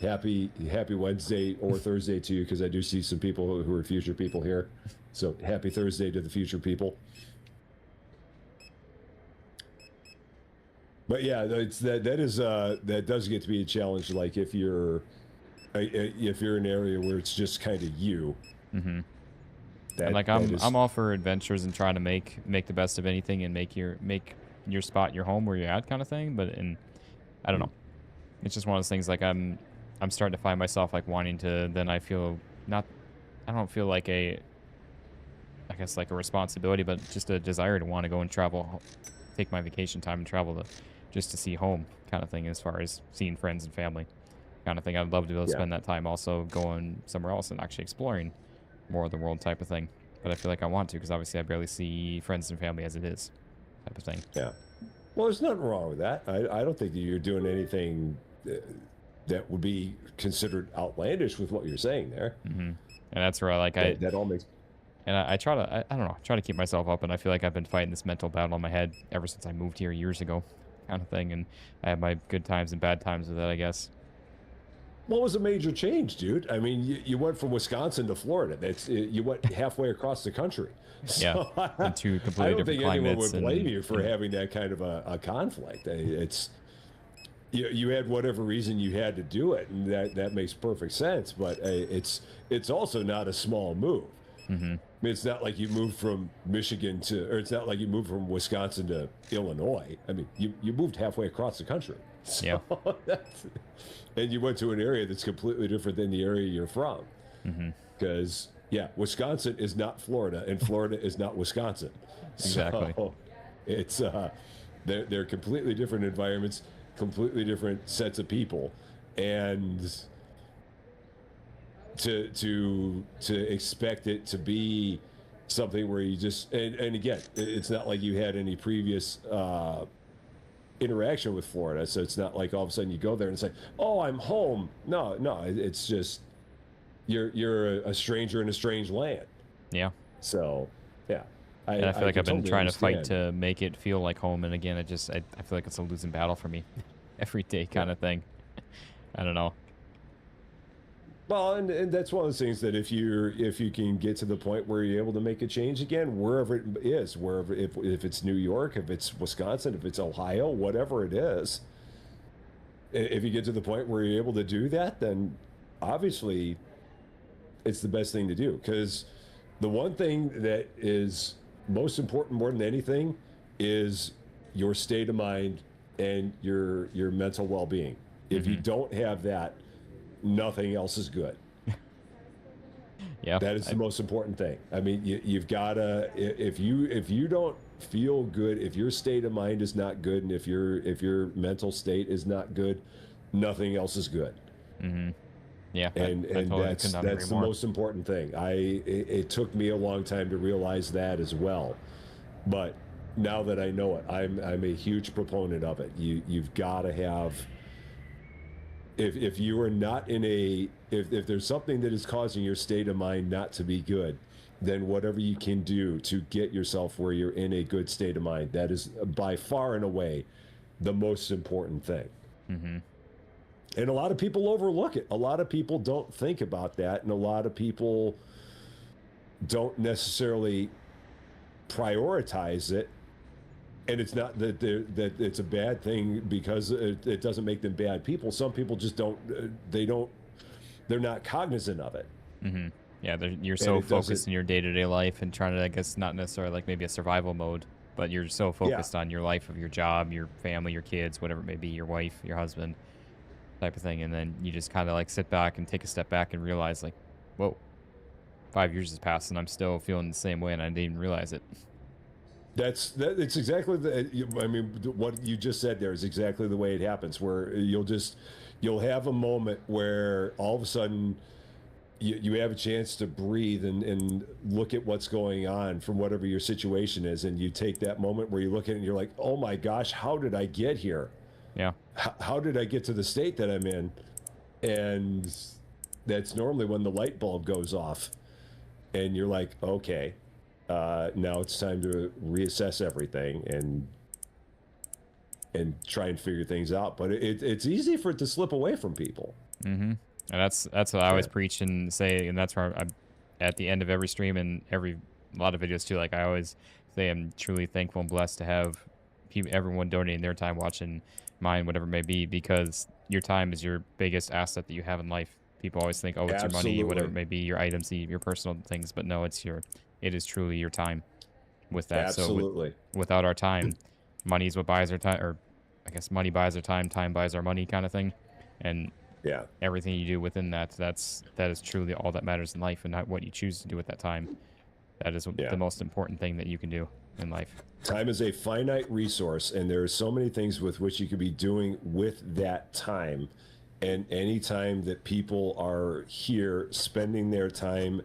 Happy Wednesday or Thursday to you, because I do see some people who are future people here. So happy Thursday to the future people. But yeah, that does get to be a challenge. Like if you're in an area where it's just kind of you. Mm-hmm. And like I'm all for adventures and trying to make the best of anything and make your spot your home where you're at kind of thing. But I don't know. It's just one of those things. Like I'm starting to find myself like wanting to. Then I don't feel like I guess like a responsibility, but just a desire to want to go and travel, take my vacation time and travel just to see home kind of thing. As far as seeing friends and family kind of thing, I'd love to be able to spend that time also going somewhere else and actually exploring more of the world type of thing. But I feel like I want to, because obviously I barely see friends and family as it is type of thing. Yeah. Well, there's nothing wrong with that. I don't think that you're doing anything that would be considered outlandish with what you're saying there. Mm-hmm. And that's where that all makes. And I try to, I don't know, try to keep myself up, and I feel like I've been fighting this mental battle in my head ever since I moved here years ago, kind of thing. And I have my good times and bad times with it, I guess. What was a major change, dude? I mean, you went from Wisconsin to Florida. You went halfway across the country. So yeah, and two completely different climates. I don't think anyone would blame you for having that kind of a conflict. It's you had whatever reason you had to do it, and that makes perfect sense. But it's also not a small move. Mm-hmm. I mean, it's not like you moved from Michigan or it's not like you moved from Wisconsin to Illinois. I mean, you moved halfway across the country. So yeah. And you went to an area that's completely different than the area you're from. Because, Wisconsin is not Florida, and Florida is not Wisconsin. Exactly. So it's, they're completely different environments, completely different sets of people. And to expect it to be something where you just, and again, it's not like you had any previous, interaction with Florida, so it's not like all of a sudden you go there and say, "Oh, I'm home." No, it's just you're a stranger in a strange land. Yeah. So, yeah. I feel like I've been totally trying understand. to fight to make it feel like home, and again, I feel like it's a losing battle for me every day, kind of thing. I don't know. Well, and that's one of those things that if you can get to the point where you're able to make a change again, wherever it is, if it's New York, if it's Wisconsin, if it's Ohio, whatever it is, if you get to the point where you're able to do that, then obviously it's the best thing to do. Because the one thing that is most important more than anything is your state of mind and your mental well-being. If you don't have that, nothing else is good. Yeah, that is the most important thing. I mean, you've got to, if you don't feel good, if your state of mind is not good, and if your mental state is not good, nothing else is good. Yeah, and totally that's the most important thing. It took me a long time to realize that as well, but now that I know it, I'm a huge proponent of it. You've got to have. If you are not if there's something that is causing your state of mind not to be good, then whatever you can do to get yourself where you're in a good state of mind, that is by far and away the most important thing. And a lot of people overlook it. A lot of people don't think about that, and a lot of people don't necessarily prioritize it. And it's not that it's a bad thing because it doesn't make them bad people. Some people just they're not cognizant of it. Yeah, you're so focused in your day-to-day life and trying to, I guess, not necessarily like maybe a survival mode, but you're so focused on your life of your job, your family, your kids, whatever it may be, your wife, your husband, type of thing. And then you just kind of like sit back and take a step back and realize like, whoa, 5 years has passed and I'm still feeling the same way and I didn't even realize it. It's exactly what you just said there is exactly the way it happens, where you'll have a moment where all of a sudden you have a chance to breathe and look at what's going on from whatever your situation is, and you take that moment where you look at it and you're like, oh my gosh, how did I get here? Yeah. How did I get to the state that I'm in? And that's normally when the light bulb goes off. and you're like, okay, now it's time to reassess everything and try and figure things out. But it's easy for it to slip away from people. And that's what I always preach and say, and that's where I'm at the end of every stream and a lot of videos too. Like I always say, I'm truly thankful and blessed to have everyone donating their time watching mine, whatever it may be, because your time is your biggest asset that you have in life. People always think, oh, it's Absolutely. your money, whatever it may be, your items, your personal things, but no, it is truly your time with that. Absolutely. So without our time, money is what buys our time, or I guess money buys our time buys our money, kind of thing. And Yeah. everything you do within that is truly all that matters in life, and not what you choose to do with that time. That is the most important thing that you can do in life. Time is a finite resource, and there are so many things with which you could be doing with that time. And any time that people are here spending their time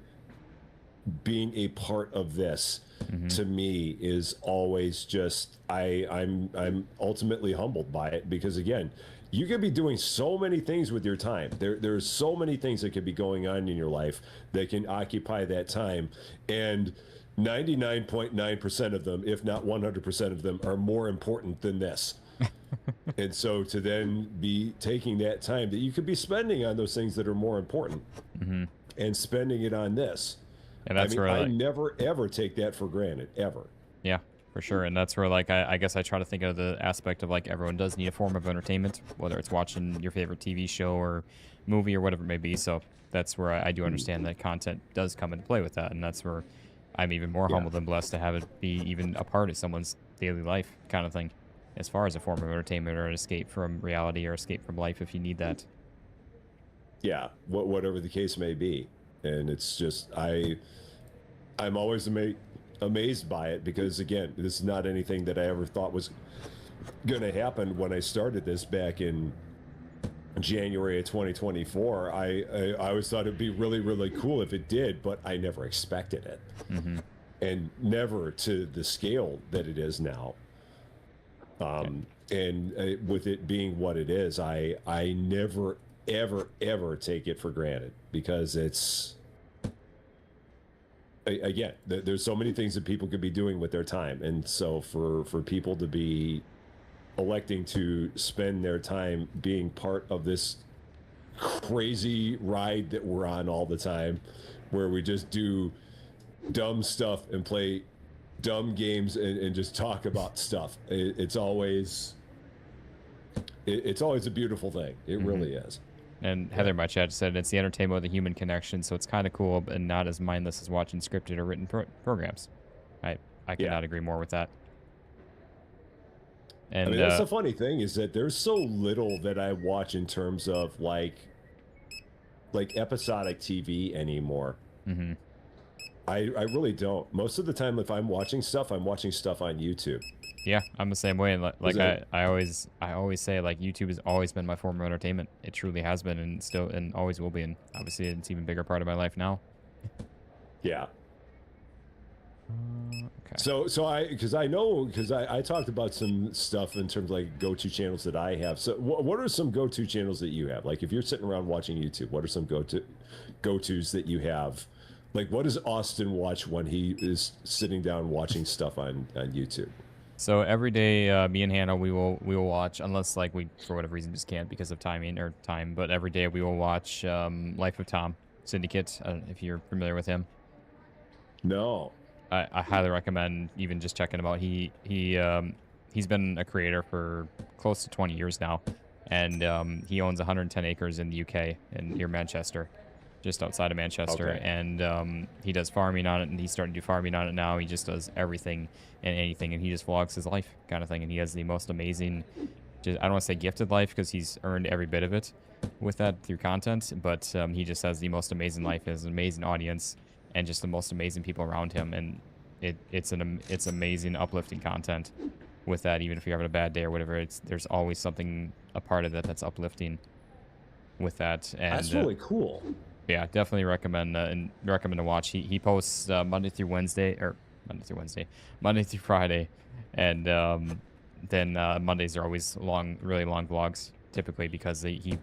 being a part of this, to me, is always just I'm ultimately humbled by it, because again, you could be doing so many things with your time. There's so many things that could be going on in your life that can occupy that time, and 99.9% of them, if not 100% of them, are more important than this. And so to then be taking that time that you could be spending on those things that are more important and spending it on this. And that's where I never ever take that for granted, ever. Yeah, for sure. And that's where, like, I guess I try to think of the aspect of, like, everyone does need a form of entertainment, whether it's watching your favorite TV show or movie or whatever it may be. So that's where I do understand that content does come into play with that. And that's where I'm even more humbled and blessed to have it be even a part of someone's daily life kind of thing, as far as a form of entertainment or an escape from reality or escape from life if you need that. Yeah, whatever the case may be. And it's just, I'm always amazed by it, because again, this is not anything that I ever thought was going to happen when I started this back in January of 2024. I always thought it'd be really, really cool if it did, but I never expected it. And never to the scale that it is now. And with it being what it is, I never, ever take it for granted, because it's, again, there's so many things that people could be doing with their time. And so for people to be electing to spend their time being part of this crazy ride that we're on all the time, where we just do dumb stuff and play dumb games and just talk about stuff, it's always a beautiful thing. It really is. And Heather in my chat said it's the entertainment with a human connection, so it's kind of cool, but not as mindless as watching scripted or written programs. I cannot agree more with that. And I mean, that's the funny thing, is that there's so little that I watch in terms of like episodic TV anymore. I really don't. Most of the time, if I'm watching stuff on YouTube. Yeah, I'm the same way. Like I always say, like, YouTube has always been my form of entertainment. It truly has been, and still, and always will be. And obviously, it's an even bigger part of my life now. Yeah. Okay. So I talked about some stuff in terms of like go-to channels that I have. So what are some go-to channels that you have? Like, if you're sitting around watching YouTube, what are some go-tos that you have? Like, what does Austin watch when he is sitting down watching stuff on YouTube? So every day, me and Hannah, we will watch, unless like we for whatever reason just can't because of time. But every day we will watch Life of Tom Syndicate. If you're familiar with him. No. I highly recommend even just checking him out. He's been a creator for close to 20 years now, and he owns 110 acres in the UK near Manchester, just outside of Manchester. Okay. And he does farming on it, and he's starting to do farming on it now. He just does everything and anything, and he just vlogs his life kind of thing. And he has the most amazing, I don't want to say gifted life, because he's earned every bit of it with that through content, but he just has the most amazing life, has an amazing audience, and just the most amazing people around him. And it's amazing, uplifting content with that. Even if you're having a bad day or whatever, there's always something, a part of that that's uplifting with that. And that's really cool. Yeah, definitely recommend to watch. He posts Monday through Friday, and then Mondays are always really long vlogs, typically, because he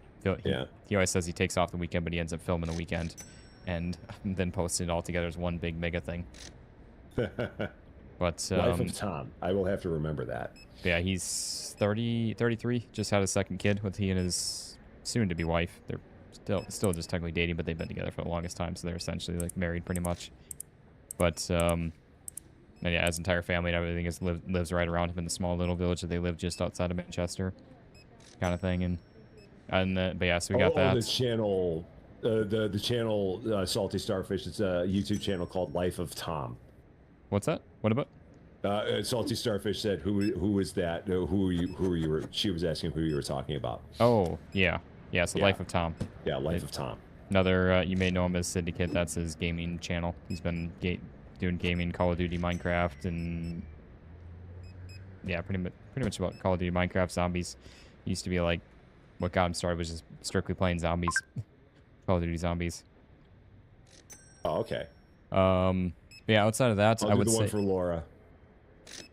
always says he takes off the weekend, but he ends up filming the weekend. and then posted it all together as one big mega thing. But Life of Tom. I will have to remember that. yeah, he's 33, just had a second kid with he and his soon-to-be wife. They're still just technically dating, but they've been together for the longest time, so they're essentially like married pretty much. But and yeah, his entire family and everything lives right around him in the small little village that they live just outside of Manchester, kind of thing. But yeah, so we got that. The channel, the channel Salty Starfish. It's a YouTube channel called Life of Tom. What's that? What about? Salty Starfish said, "Who is that? Who you were?" She was asking who you were talking about. Oh yeah, so Yeah. Life of Tom. Yeah, Life of Tom. Another, you may know him as Syndicate. That's his gaming channel. He's been doing gaming, Call of Duty, Minecraft, and yeah, pretty much about Call of Duty, Minecraft, zombies. He used to be like, what got him started was just strictly playing zombies, Call of Duty zombies. Oh, okay. Yeah, outside of that, I'll I do would the say. one for Laura.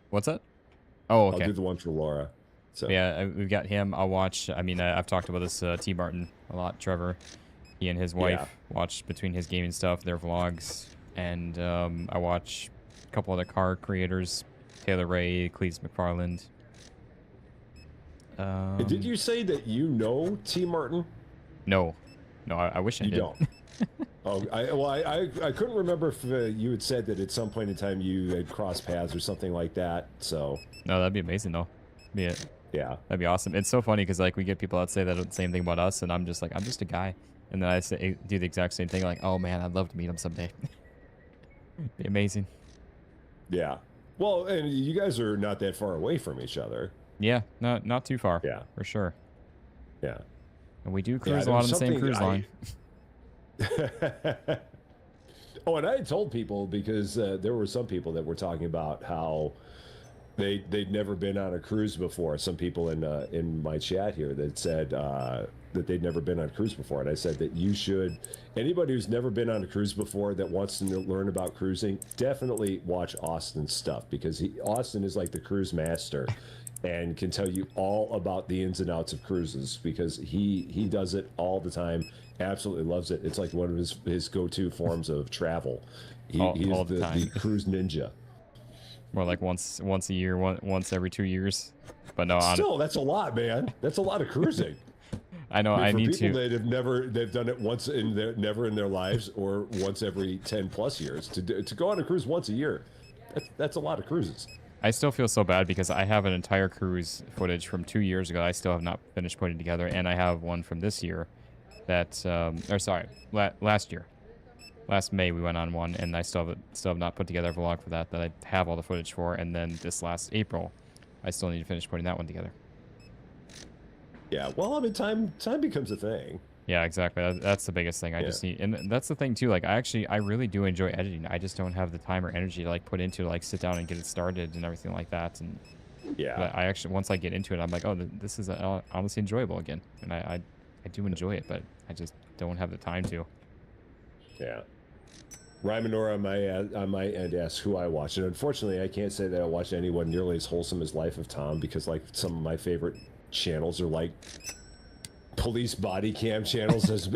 What's that? Oh, okay. I'll do the one for Laura. So Yeah, we've got him. I'll watch. I mean, I've talked about this T. Martin a lot. Trevor, he and his wife watch between his gaming stuff, their vlogs, and I watch a couple other car creators, Taylor Ray, Cleese McFarland. did you say that you know T. Martin? No, I wish I You did. don't. Oh, I couldn't remember if you had said that at some point in time you had crossed paths or something like that. So No, that'd be amazing though. Yeah, yeah. that'd be awesome. It's so funny because like we get people that say that the same thing about us, and I'm just a guy, and then I do the exact same thing. Like, oh man, I'd love to meet him someday. Be amazing. Yeah. Well, and you guys are not that far away from each other. Yeah, not too far. Yeah. For sure. Yeah. And we do cruise a there lot on was the same something cruise line. Oh, and I had told people because there were some people that were talking about how they'd never been on a cruise before. Some people in my chat here that said that they'd never been on a cruise before, and I said that you should. Anybody who's never been on a cruise before that wants to learn about cruising, definitely watch Austin's stuff because Austin is like the cruise master. And can tell you all about the ins and outs of cruises because he does it all the time. Absolutely loves it. It's like one of his go-to forms of travel. He's all the time. the cruise ninja. More like once a year, once every 2 years. But no, Still, that's a lot, man. That's a lot of cruising. I know. I for need people to. that they've done it once never in their lives or once every 10 plus years to go on a cruise once a year. That's a lot of cruises. I still feel so bad because I have an entire cruise footage from 2 years ago I still have not finished putting together, and I have one from this year that, last year. Last May we went on one, and I still have not put together a vlog for that I have all the footage for, and then this last April, I still need to finish putting that one together. Yeah, well, I mean, time becomes a thing. Yeah, exactly. That's the biggest thing. I just need, and that's the thing too. Like, I really do enjoy editing. I just don't have the time or energy to like put into like sit down and get it started and everything like that. And yeah, but I actually once I get into it, I'm like, oh, this is honestly enjoyable again, and I do enjoy it, but I just don't have the time to. Yeah. Rymanor on my end asks who I watch, and unfortunately, I can't say that I watch anyone nearly as wholesome as Life of Tom because like some of my favorite channels are like police body cam channels as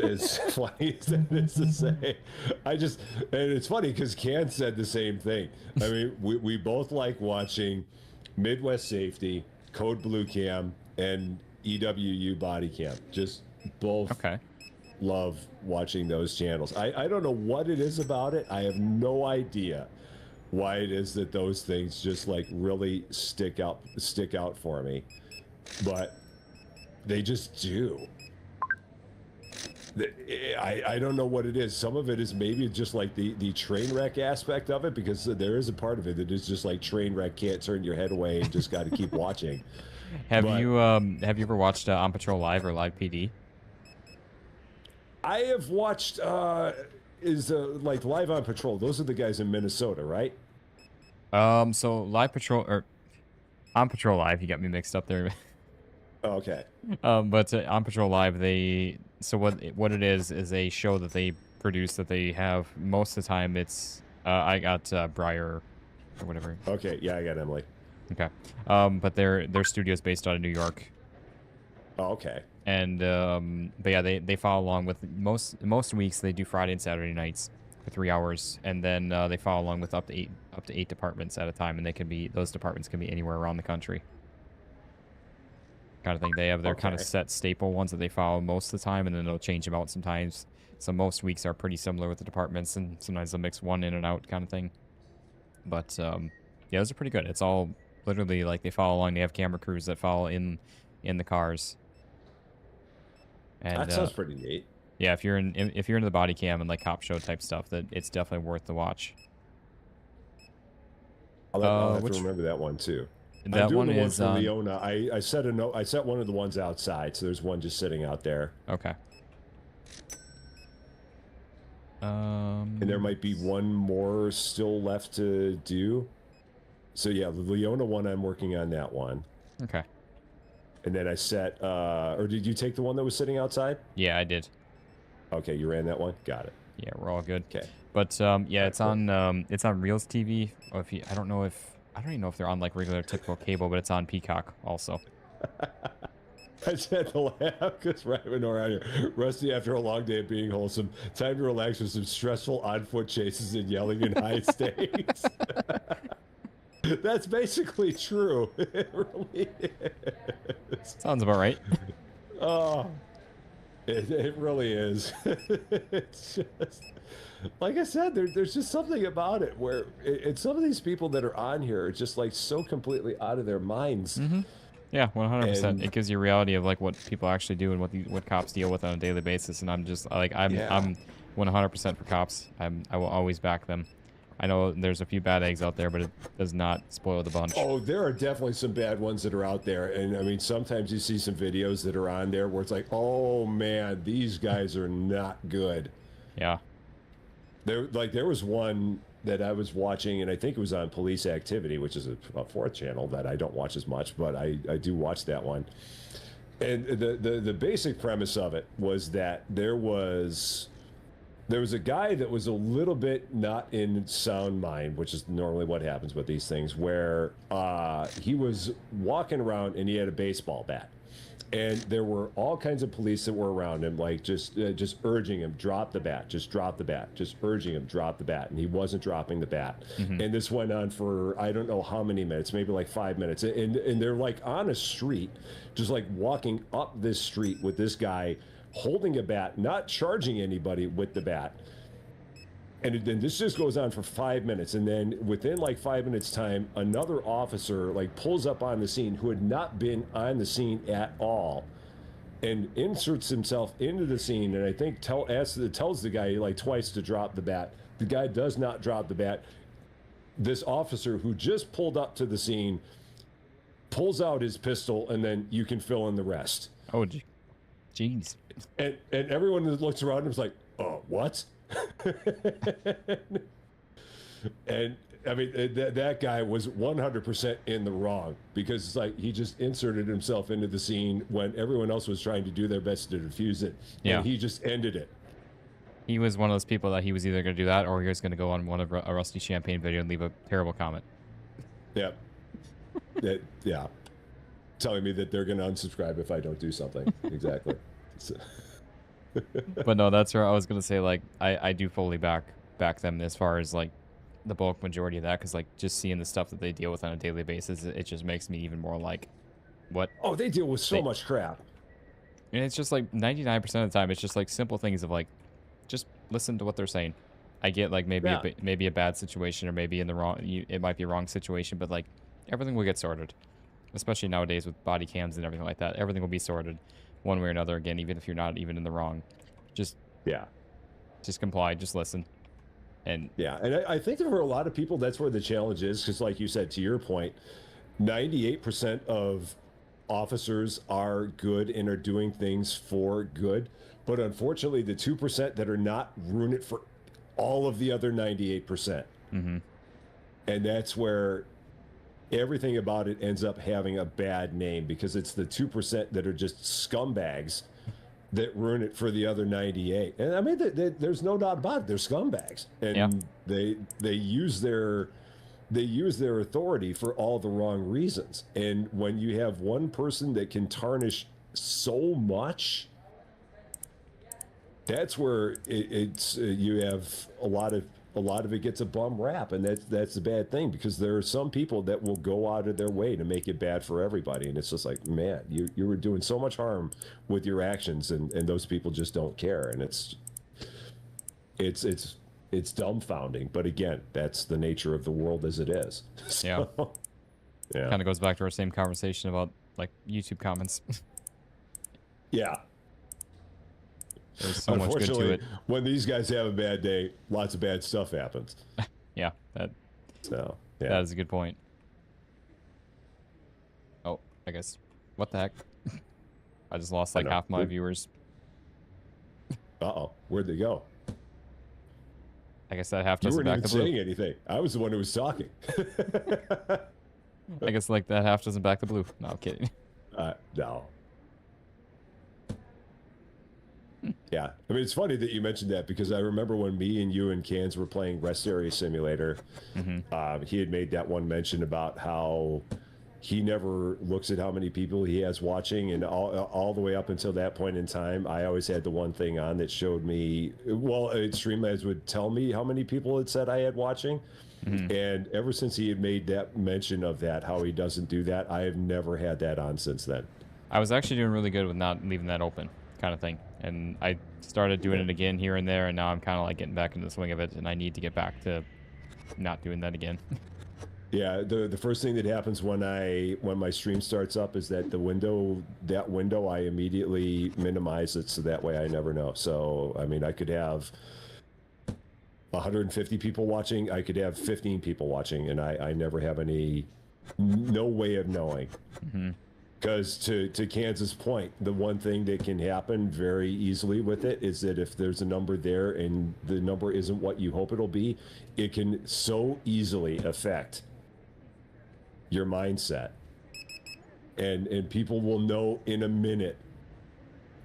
funny as that is to say. And it's funny because Can said the same thing. I mean, we both like watching Midwest Safety, Code Blue Cam, and EWU body cam. Just both love watching those channels. I don't know what it is about it. I have no idea why it is that those things just like really stick out for me. But they just do. I don't know what it is. Some of it is maybe just like the train wreck aspect of it, because there is a part of it that is just like train wreck, can't turn your head away and just got to keep watching. Have you ever watched On Patrol Live or Live PD? I have watched like Live on Patrol. Those are the guys in Minnesota, right? So Live Patrol or On Patrol Live, you got me mixed up there. Okay. But On Patrol Live, what it is a show that they produce that they have most of the time. It's I got Briar or whatever. Okay, yeah, I got Emily. Okay. But their studio's based out of New York. Oh, okay. And but yeah, they follow along with most weeks. They do Friday and Saturday nights for 3 hours, and then they follow along with up to eight departments at a time, and those departments can be anywhere around the country. Kind of thing. They have their kind of set staple ones that they follow most of the time, and then they'll change them out sometimes. So most weeks are pretty similar with the departments, and sometimes they'll mix one in and out kind of thing. But yeah, those are pretty good. It's all literally like they follow along. They have camera crews that follow in the cars. And, that sounds pretty neat. Yeah, if you're into the body cam and like cop show type stuff, that it's definitely worth the watch. I'll have to remember that one too. That I'm doing one the is one for Leona. I set a note. I set one of the ones outside, so there's one just sitting out there. Okay. And there might be one more still left to do. So yeah, the Leona one, I'm working on that one. Okay. And then I set, or did you take the one that was sitting outside? Yeah, I did. Okay, you ran that one. Got it. Yeah, we're all good. Okay. But yeah, it's on Reels TV. Or I don't even know if they're on like regular typical cable, but it's on Peacock also. I just had to laugh because Ryman around here. Rusty, after a long day of being wholesome, time to relax with some stressful on-foot chases and yelling in high stakes. That's basically true. It really is. Sounds about right. Oh, it really is. It's just, like I said, there's just something about it where some of these people that are on here are just like so completely out of their minds. Mm-hmm. Yeah, 100%. It gives you a reality of like what people actually do and what cops deal with on a daily basis. And I'm just like I'm 100% for cops. I will always back them. I know there's a few bad eggs out there, but it does not spoil the bunch. Oh, there are definitely some bad ones that are out there. And I mean, sometimes you see some videos that are on there where it's like, oh man, these guys are not good. Yeah. There was one that I was watching, and I think it was on Police Activity, which is a fourth channel that I don't watch as much, but I do watch that one. And the basic premise of it was that there was a guy that was a little bit not in sound mind, which is normally what happens with these things, where he was walking around and he had a baseball bat. And there were all kinds of police that were around him, like just urging him, drop the bat, just drop the bat, just urging him, drop the bat. And he wasn't dropping the bat. Mm-hmm. And this went on for, I don't know how many minutes, maybe like 5 minutes. And they're like on a street, just like walking up this street with this guy holding a bat, not charging anybody with the bat. And then this just goes on for 5 minutes. And then within like 5 minutes time, another officer like pulls up on the scene who had not been on the scene at all and inserts himself into the scene. And I think tells the guy like twice to drop the bat. The guy does not drop the bat. This officer who just pulled up to the scene pulls out his pistol, and then you can fill in the rest. Oh, jeez. And everyone that looks around him is like, oh, what? And I mean, that guy was 100% in the wrong, because it's like he just inserted himself into the scene when everyone else was trying to do their best to defuse it. Yeah. And he just ended it. He was one of those people that he was either going to do that or he was going to go on one of a Rusty Champagne video and leave a terrible comment. Yeah. Yeah. Telling me that they're going to unsubscribe if I don't do something. Exactly. So. But no, that's where I was gonna say, like, I do fully back them as far as like the bulk majority of that, because like just seeing the stuff that they deal with on a daily basis, it just makes me even more like, what? Oh, they deal with so much crap. And it's just like 99% of the time, it's just like simple things of like, just listen to what they're saying. I get like maybe a bad situation, or maybe in the wrong, it might be a wrong situation, but like everything will get sorted, especially nowadays with body cams and everything like that. Everything will be sorted one way or another, again, even if you're not even in the wrong. Just comply, just listen. And I think there for a lot of people, that's where the challenge is, because like you said, to your point, 98% of officers are good and are doing things for good, but unfortunately the 2% that are not ruin it for all of the other 98%. Mm-hmm. And that's where everything about it ends up having a bad name, because it's the 2% that are just scumbags that ruin it for the other 98. And I mean, there's no doubt about it. They're scumbags, and they use their authority for all the wrong reasons. And when you have one person that can tarnish so much, that's where it's you have a lot of it gets a bum rap, and that's a bad thing, because there are some people that will go out of their way to make it bad for everybody, and it's just like, man, you were doing so much harm with your actions, and those people just don't care, and it's dumbfounding. But again, that's the nature of the world as it is. Yeah. Yeah. Kind of goes back to our same conversation about like YouTube comments. Yeah. There's so much good to it. When these guys have a bad day, lots of bad stuff happens. Yeah, that Yeah. is a good point. Oh, I guess. What the heck? I just lost like half my viewers. Uh-oh. Where'd they go? I guess that half You doesn't weren't back even the blue. saying anything. I was the one who was talking. I guess like that half doesn't back the blue. No, I'm kidding. No. Yeah. I mean, it's funny that you mentioned that, because I remember when me and you and Cans were playing Rest Area Simulator, he had made that one mention about how he never looks at how many people he has watching, and all the way up until that point in time, I always had the one thing on that showed me, well, Streamlabs would tell me how many people it said I had watching. And ever since he had made that mention of that, how he doesn't do that, I have never had that on since then. I was actually doing really good with not leaving that open, kind of thing. And I started doing it again here and there, and now I'm kind of like getting back into the swing of it, and I need to get back to not doing that again. Yeah, the first thing that happens when my stream starts up is that that window I immediately minimize it, so that way I never know. So I mean, I could have 150 people watching, I could have 15 people watching, and I never have no way of knowing. Because to Kansas' point, the one thing that can happen very easily with it is that if there's a number there and the number isn't what you hope it'll be, it can so easily affect your mindset. And people will know in a minute,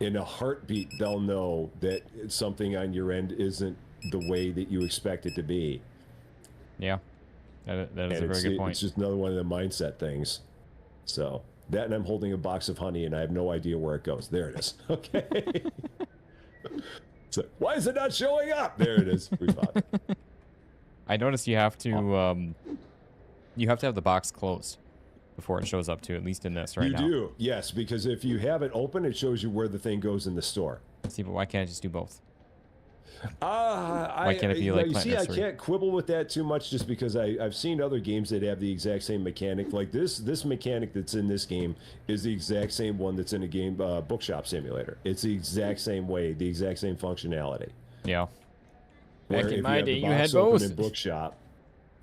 in a heartbeat, they'll know that something on your end isn't the way that you expect it to be. Yeah, that is a very good point. It's just another one of the mindset things. So that, and I'm holding a box of honey, and I have no idea where it goes. There it is. Okay. So why is it not showing up? There it is. We found it. I noticed you have to have the box closed before it shows up too, at least in this right now. You do, yes, because if you have it open, it shows you where the thing goes in the store. See, but why can't I just do both? Why can't it be like you Plant see, I Nursery? can't quibble with that too much, just because I've seen other games that have the exact same mechanic. Like this mechanic that's in this game is the exact same one that's in a game, Bookshop Simulator. It's the exact same way, the exact same functionality. Yeah. Where Back if in my have day, the you box had open both. in Bookshop,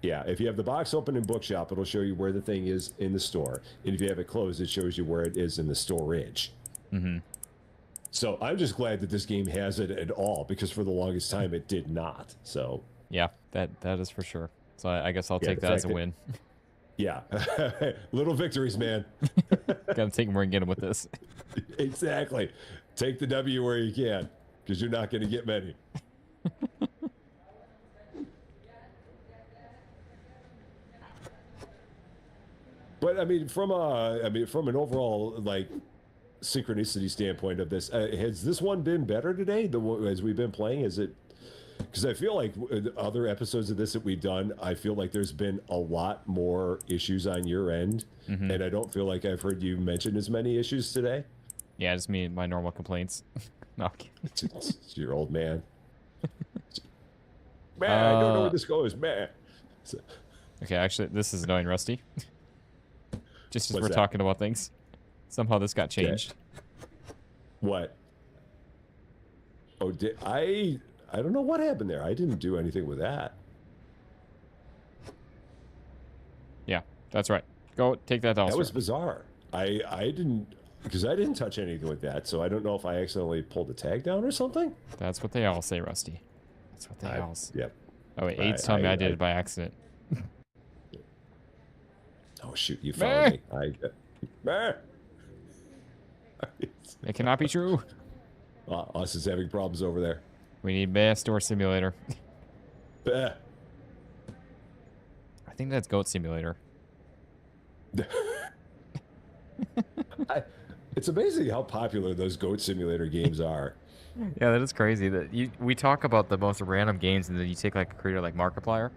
yeah, if you have the box open in Bookshop, it'll show you where the thing is in the store, and if you have it closed, it shows you where it is in the storage. So I'm just glad that this game has it at all, because for the longest time it did not. So Yeah, that is for sure. So I guess I'll Yeah, take the that as fact a that- win. yeah, little victories, man. Gotta take them where I can get them with this. Exactly. Take the W where you can, because you're not going to get many. But I mean, from an overall like synchronicity standpoint of this, has this one been better today? As we've been playing, is it? Because I feel like other episodes of this that we've done, I feel like there's been a lot more issues on your end, and I don't feel like I've heard you mention as many issues today. Yeah, just me and my normal complaints. No, I'm kidding. It's your old man. Man, I don't know where this goes, man. So, Okay, actually, this is annoying, Rusty. Just as What's we're that? talking about things, somehow this got changed. what? Oh, did I don't know what happened there. I didn't do anything with that. Yeah, that's right. Go take that down. That was bizarre. I didn't, because I didn't touch anything with that, so I don't know if I accidentally pulled the tag down or something. That's what they all say, Rusty. That's what they all say. Yep. Oh wait, Aid's telling me I did I- it by accident. Oh shoot, you found me. Meh. It cannot be true. Us is having problems over there. We need Bass Store Simulator. Bah. I think that's Goat Simulator. It's amazing how popular those Goat Simulator games are. Yeah, that is crazy. That we talk about the most random games, and then you take like a creator like Markiplier.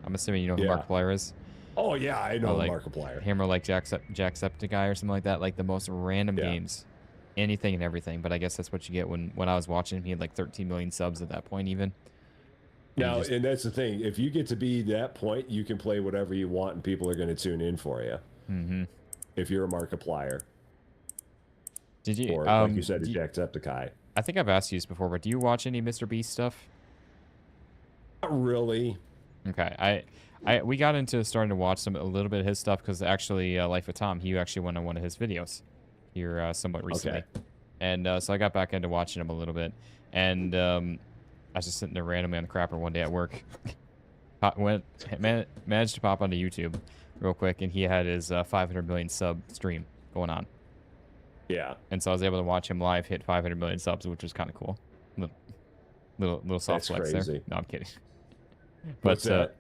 I'm assuming you know who Yeah. Markiplier is. Oh yeah, I Or know like Markiplier. him or like Jacksepticeye or something like that. Like the most random Yeah. games, anything and everything. But I guess that's what you get when I was watching him. He had like 13 million subs at that point, even. Now, and that's the thing. If you get to be that point, you can play whatever you want, and people are going to tune in for you. Mm-hmm. If you're a Markiplier, Did you? or like you said, a do you- Jacksepticeye. I think I've asked you this before, but do you watch any Mr. Beast stuff? Not really. Okay, we got into starting to watch a little bit of his stuff because actually, Life of Tom, he actually went on one of his videos here somewhat recently, and so I got back into watching him a little bit, and I was just sitting there randomly on the crapper one day at work, managed to pop onto YouTube real quick, and he had his 500 million sub stream going on, Yeah. and so I was able to watch him live hit 500 million subs, which was kind of cool. Little soft That's flex crazy. there. No, I'm kidding. What's But that?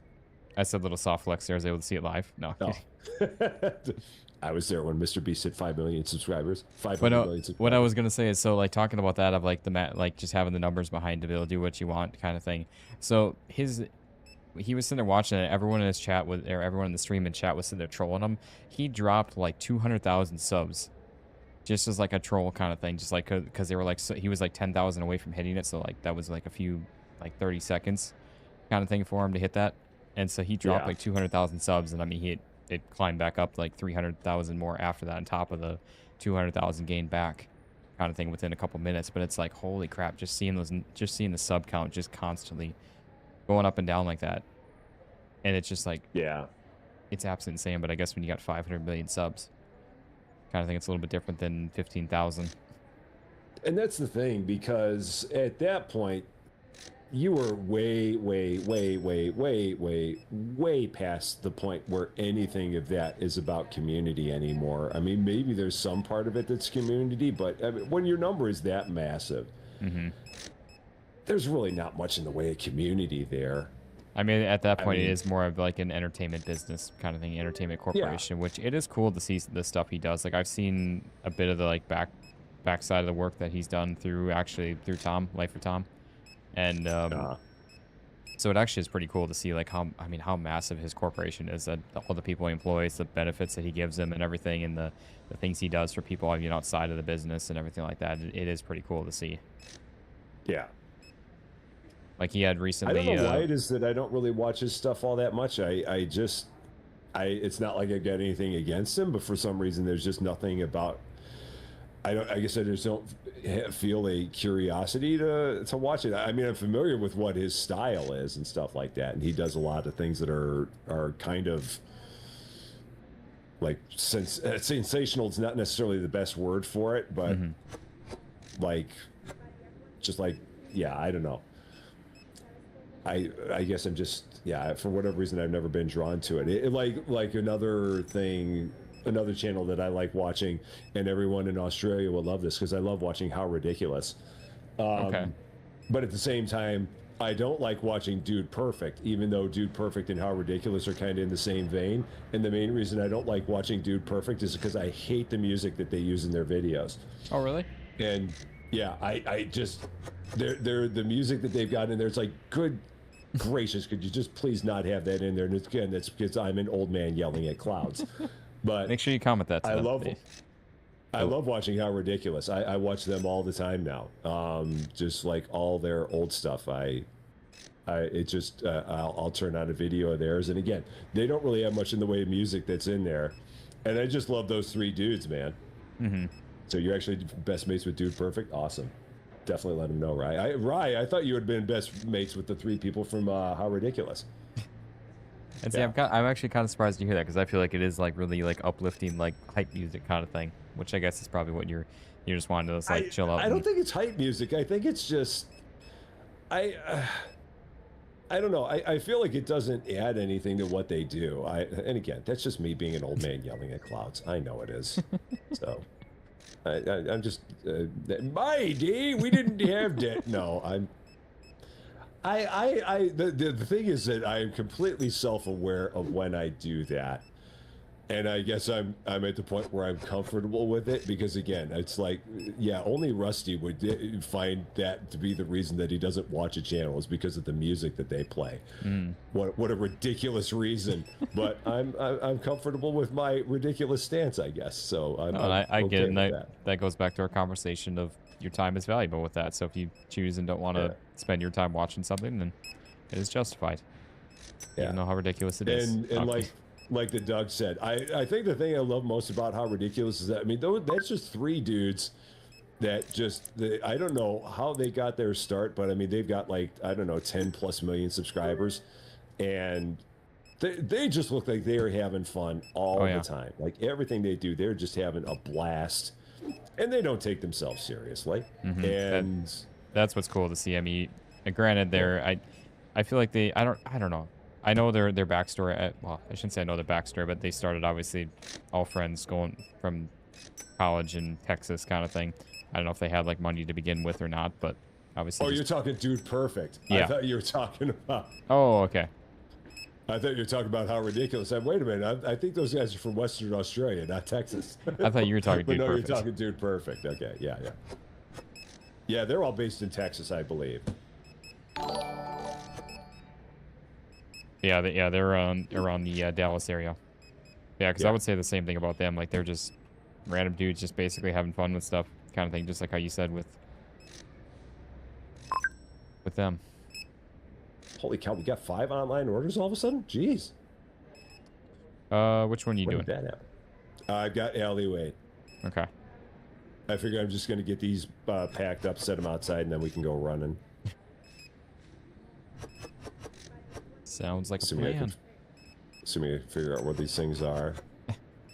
I said little soft flex there. I was able to see it live. No. I'm kidding. I was there when Mr. Beast hit 5 million subscribers. 500 But million subscribers. what I was gonna say is, so like talking about that of like like just having the numbers behind to be able to do what you want kind of thing. So he was sitting there watching it. Everyone in his chat or everyone in the stream and chat was sitting there trolling him. He dropped like 200,000 subs, just as like a troll kind of thing. Just like because they were like he was like 10,000 away from hitting it. So like that was like a few like 30 seconds kind of thing for him to hit that. And so he dropped like 200,000 subs, and I mean it climbed back up to like 300,000 more after that on top of the 200,000 gained back kind of thing within a couple minutes. But it's like, holy crap, just seeing the sub count just constantly going up and down like that. And it's just like, Yeah. it's absolutely insane. But I guess when you got 500 million subs, kind of think it's a little bit different than 15,000. And that's the thing, because at that point, you were way past the point where anything of that is about community anymore. I mean, maybe there's some part of it that's community, but I mean, when your number is that massive, there's really not much in the way of community there. I mean, at that point, mean- it is more of like an entertainment business kind of thing, entertainment corporation, which it is cool to see the stuff he does. Like I've seen a bit of the like backside of the work that he's done through Tom, Life of Tom, and so it actually is pretty cool to see like how massive his corporation is, that all the people he employs, the benefits that he gives them, and everything, and the things he does for people outside of the business and everything like that. It is pretty cool to see. Yeah. Like he had I recently. don't know why it is that I don't really watch his stuff all that much. It's not like I got anything against him, but for some reason there's just nothing about. I guess I just don't feel a curiosity to watch it. I mean, I'm familiar with what his style is and stuff like that, and he does a lot of things that are kind of like sensational. It's not necessarily the best word for it, but like, just like, yeah, I don't know. I guess I'm just, for whatever reason I've never been drawn to it. Like another thing. Another channel that I like watching, and everyone in Australia will love this because I love watching How Ridiculous. Okay. But at the same time, I don't like watching Dude Perfect, even though Dude Perfect and How Ridiculous are kind of in the same vein. And the main reason I don't like watching Dude Perfect is because I hate the music that they use in their videos. Oh, really? And yeah, I just they're the music that they've got in there. It's like, good gracious, could you just please not have that in there? And again, that's because I'm an old man yelling at clouds. But Make sure you comment that. To I them. love watching How Ridiculous. I watch them all the time now. Just like all their old stuff. I'll turn on a video of theirs, and again, they don't really have much in the way of music that's in there, and I just love those three dudes, man. So you're actually best mates with Dude Perfect? Awesome. Definitely let him know, Rye. I thought you had been best mates with the three people from How Ridiculous. And see, I'm actually kind of surprised to hear that, because I feel like it is like really like uplifting, like hype music kind of thing, which I guess is probably what you're just wanting to just, like chill out. I don't think it's hype music. I think it's just I don't know. I feel like it doesn't add anything to what they do. And again, that's just me being an old man yelling at clouds. I know it is. So I'm just my D. We didn't have that. No, the thing is that I am completely self-aware of when I do that, And I guess I'm at the point where I'm comfortable with it because again, it's like, yeah, only Rusty would find that to be the reason that he doesn't watch a channel is because of the music that they play. What a ridiculous reason! But I'm comfortable with my ridiculous stance, I guess. So I'm I get it, okay and with that goes back to our conversation of your time is valuable with that. So if you choose and don't want to spend your time watching something, then it is justified. Yeah. Even though how ridiculous it is. And like the Doug said, I think the thing I love most about How Ridiculous is that, I mean, that's just three dudes that I don't know how they got their start, but I mean, they've got like, I don't know, 10+ million subscribers. And they just look like they are having fun all the time. Like everything they do, they're just having a blast. And they don't take themselves seriously. And that's what's cool to see. I mean, granted, I feel like I don't know. I know their backstory. Well, I shouldn't say I know their backstory, but they started obviously all friends going from college in Texas kind of thing. I don't know if they had like money to begin with or not, but obviously. Oh, you're talking Dude Perfect. Yeah. I thought you were talking about. Oh, okay. I thought you were talking about How Ridiculous. Wait a minute. I think those guys are from Western Australia, not Texas. I thought you were talking Dude Perfect. Perfect. You're talking Dude Perfect. Okay, yeah. Yeah, they're all based in Texas, I believe. Yeah, they're around the Dallas area. Yeah, because I would say the same thing about them. Like they're just random dudes, just basically having fun with stuff, kind of thing. Just like how you said with them. Holy cow, we got 5 online orders all of a sudden? Jeez. Which one are you doing? That happen? I've got Alleyway. Okay. I figure I'm just going to get these packed up, set them outside, and then we can go running. Sounds like a plan. Assuming I figure out what these things are.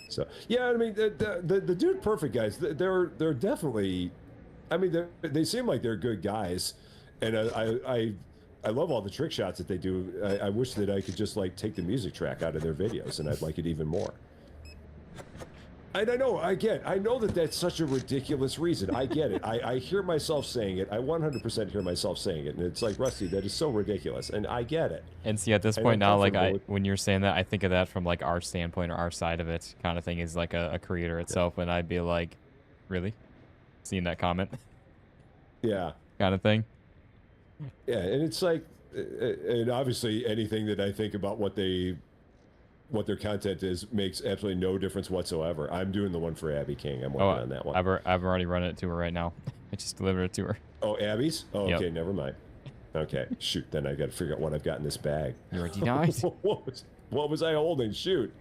So yeah, I mean the Dude Perfect guys, they're definitely, I mean they seem like they're good guys, and I love all the trick shots that they do. I wish that I could just like take the music track out of their videos, and I'd like it even more. And I know that that's such a ridiculous reason. I get it. I hear myself saying it. I 100% hear myself saying it. And it's like, Rusty, that is so ridiculous. And I get it. And see, at this point now, like when you're saying that, I think of that from like our standpoint or our side of it kind of thing is like a creator itself. And I'd be like, really? Seeing that comment? Yeah. Kind of thing. Yeah. And it's like, and obviously anything that I think about what their content is makes absolutely no difference whatsoever. I'm doing the one for Abby King. I'm working on that one. I've already run it to her right now. I just delivered it to her. Oh, Abby's? Oh, okay, never mind. Okay, shoot, then I got to figure out what I've got in this bag. You're denied. What was I holding? Shoot.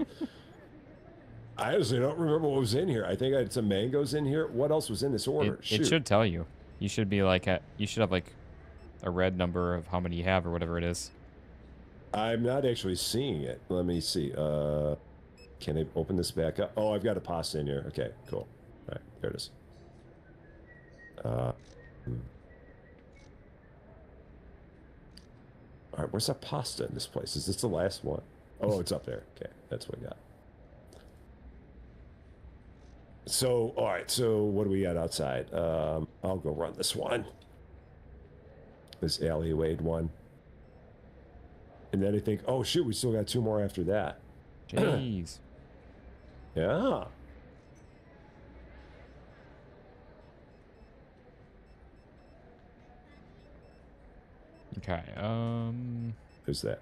I honestly don't remember what was in here. I think I had some mangoes in here. What else was in this order? It should tell you. You should be like you should have like a red number of how many you have or whatever it is. I'm not actually seeing it. Let me see. Can I open this back up? Oh, I've got a pasta in here. Okay, cool. All right, there it is. All right, where's that pasta in this place? Is this the last one? Oh, it's up there. Okay, that's what we got. So, all right, so what do we got outside? I'll go run this one. This alleyway one. And then I think, oh shoot, we still got 2 more after that. Jeez. Yeah. Okay. Who's that?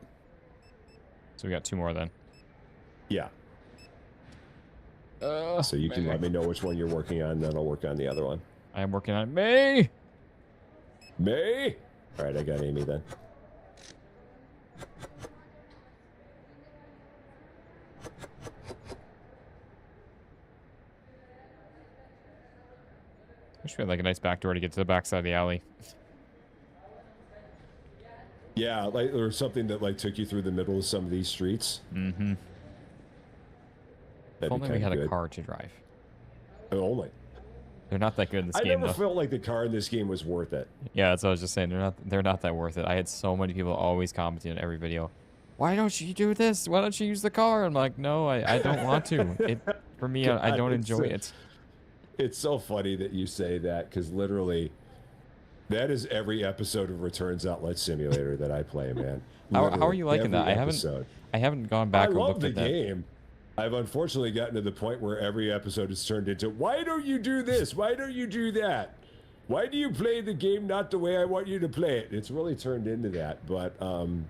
So we got 2 more then. Yeah. So you can let me know which one you're working on, then I'll work on the other one. I am working on May. May? All right, I got Amy then. Wish we had like a nice back door to get to the back side of the alley. Yeah, like or something that like took you through the middle of some of these streets. Mm-hmm. If only we had a car to drive. Only. They're not that good in this game, I never though. felt like the car in this game was worth it. Yeah, that's what I was just saying. They're not that worth it. I had so many people always commenting on every video. Why don't you do this? Why don't you use the car? I'm like, no, I don't want to. For me, I don't enjoy it. It's so funny that you say that because literally, that is every episode of Returns Outlet Simulator that I play, man. How are you liking that? I haven't gone back and looked at that. I love the game. I've unfortunately gotten to the point where every episode is turned into, why don't you do this? Why don't you do that? Why do you play the game not the way I want you to play it? It's really turned into that. But, and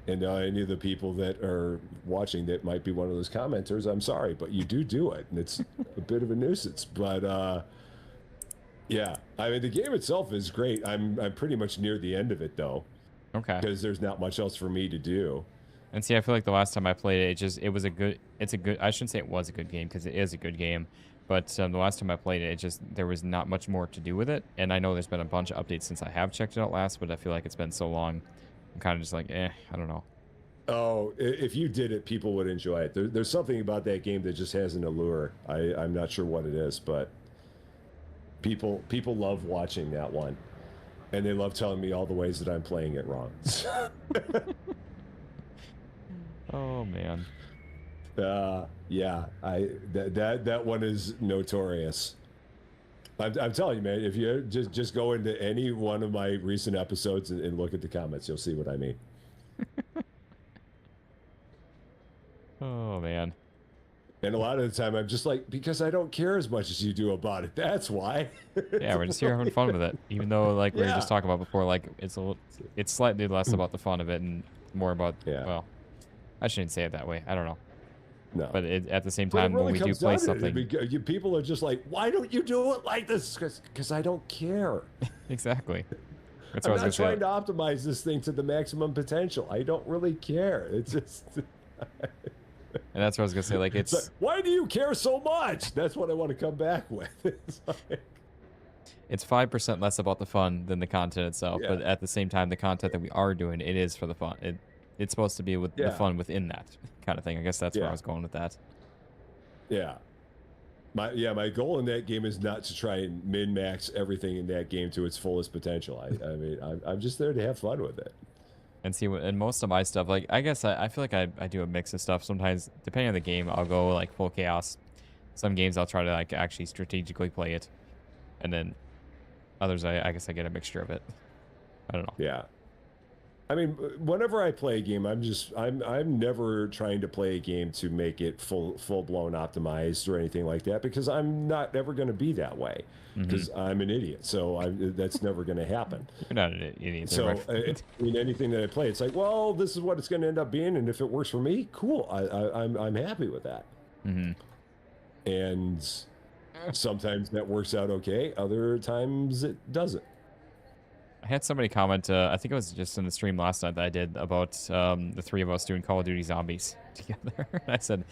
any of the people that are watching that might be one of those commenters, I'm sorry, but you do it. And it's a bit of a nuisance. But, yeah, I mean, the game itself is great. I'm pretty much near the end of it, though. Okay. Because there's not much else for me to do. And see, I feel like the last time I played it, I shouldn't say it was a good game, because it is a good game. But the last time I played it, there was not much more to do with it. And I know there's been a bunch of updates since I have checked it out last, but I feel like it's been so long. I'm kind of just like, I don't know. Oh, if you did it, people would enjoy it. There's something about that game that just has an allure. I'm not sure what it is, but people love watching that one. And they love telling me all the ways that I'm playing it wrong. Oh, man. Yeah, that one is notorious. I'm telling you, man, if you just go into any one of my recent episodes and look at the comments, you'll see what I mean. Oh, man. And a lot of the time, I'm just like, because I don't care as much as you do about it. That's why. Yeah, we're just here having fun with it. Even though, like we were just talking about before, like it's slightly less about the fun of it and more about, well, I shouldn't say it that way. I don't know. No. But at the same time, when we do play something, people are just like, why don't you do it like this? Because I don't care. Exactly. That's I'm what I not was gonna trying to optimize this thing to the maximum potential. I don't really care. It's just. And that's what I was gonna say. Like, it's like, why do you care so much? That's what I want to come back with. It's 5% less about the fun than the content itself. But at the same time, the content that we are doing, it is for the fun. It's supposed to be with the fun within that kind of thing. I guess that's where I was going with that. Yeah. My goal in that game is not to try and min-max everything in that game to its fullest potential. I mean, I'm just there to have fun with it. And see, and most of my stuff, like, I guess I feel like I do a mix of stuff. Sometimes, depending on the game, I'll go, like, full chaos. Some games I'll try to, like, actually strategically play it. And then others, I guess I get a mixture of it. I don't know. Yeah. I mean, whenever I play a game, I'm never trying to play a game to make it full-blown optimized or anything like that, because I'm not ever going to be that way, because I'm an idiot. So that's never going to happen. You're not an idiot. So I mean, anything that I play, it's like, well, this is what it's going to end up being, and if it works for me, cool. I'm happy with that. And sometimes that works out okay. Other times it doesn't. I had somebody comment, I think it was just in the stream last night that I did, about the three of us doing Call of Duty Zombies together. I said,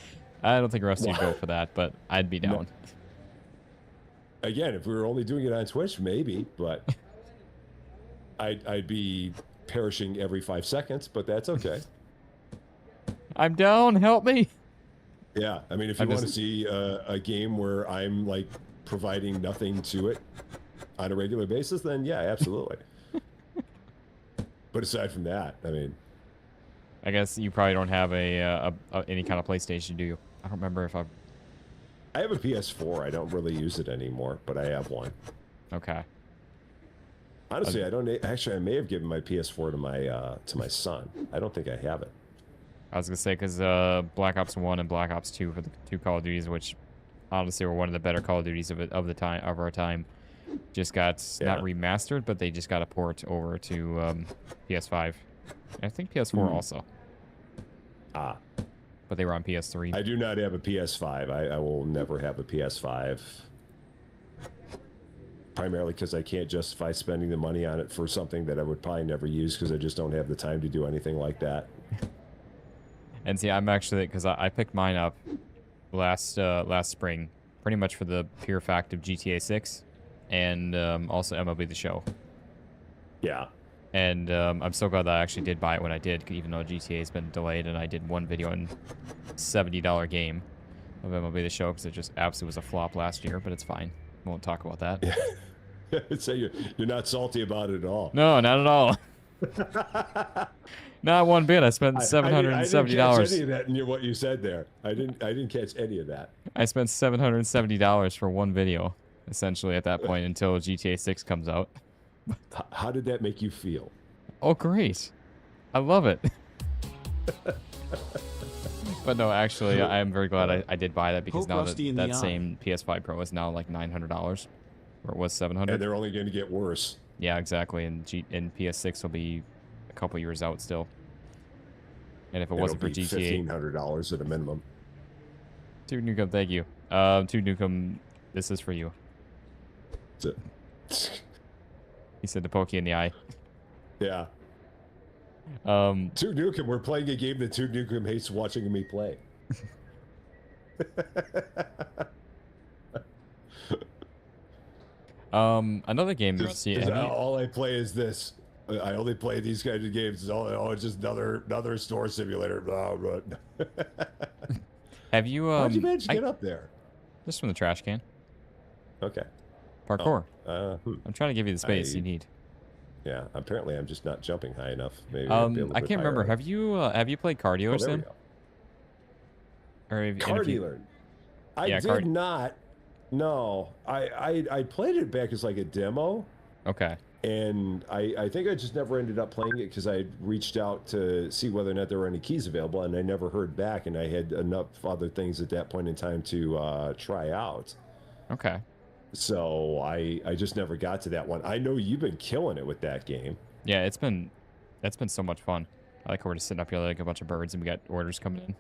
I don't think Rusty would go for that, but I'd be down. No. Again, if we were only doing it on Twitch, maybe, but I'd be perishing every 5 seconds, but that's okay. I'm down, help me. Yeah, I mean, if you want to see a game where I'm, like, providing nothing to it on a regular basis, then yeah, absolutely. But aside from that, I mean, I guess you probably don't have any kind of PlayStation, do you? I don't remember if I have a PS4. I don't really use it anymore, but I have one. Okay. Honestly, I don't. Actually, I may have given my PS4 to my son. I don't think I have it. I was gonna say, because Black Ops 1 and Black Ops 2 for the two Call of Duties, which honestly were one of the better Call of Duties of our time, just got not remastered, but they just got a port over to PS5. I think PS4 also. Ah. But they were on PS3. I do not have a PS5. I will never have a PS5. Primarily because I can't justify spending the money on it for something that I would probably never use, because I just don't have the time to do anything like that. And see, I'm actually, because I picked mine up last spring, pretty much for the pure fact of GTA 6. And also MLB The Show. Yeah. And I'm so glad that I actually did buy it when I did, even though GTA has been delayed, and I did one video in $70 game of MLB The Show, because it just absolutely was a flop last year, but it's fine. Won't talk about that. So you're not salty about it at all. No, not at all. Not one bit. I spent $770. I didn't catch any of that in what you said there. I didn't catch any of that. I spent $770 for one video, essentially, at that point, until GTA 6 comes out. How did that make you feel? Oh, great. I love it. But no, actually, I am very glad I did buy that because Poke now Rusty in that the eye. same PS5 Pro is now like $900, or it was And $700. they're only going to get worse. Yeah, exactly. And PS6 will be a couple years out still. And if it wasn't for It'll be GTA, $1,500 at a minimum. Dude Nukem, thank you. Dude Nukem, this is for you. He said to poke you in the eye. Yeah. Dude Nukem, we're playing a game that Dude Nukem hates watching me play. Another game, Rusty. Have you- All I play is this. I only play these kinds of games. It's just another store simulator. Blah, blah. Have you How'd you manage to get up there? just from the trash can? Okay. Parkour. Hmm. I'm trying to give you the space you need. Yeah, apparently I'm just not jumping high enough. Maybe I'll be a little I bit can't remember. higher. Have you played Cardio Oh, there we Sim? go. Or have, and Car if you- dealer. I Yeah, did not. No, I played it back as like a demo, Okay. and I think I just never ended up playing it because I reached out to see whether or not there were any keys available, and I never heard back, and I had enough other things at that point in time to try out. Okay. So I just never got to that one. I know you've been killing it with that game. Yeah, that's been so much fun. I like how we're just sitting up here like a bunch of birds and we got orders coming in.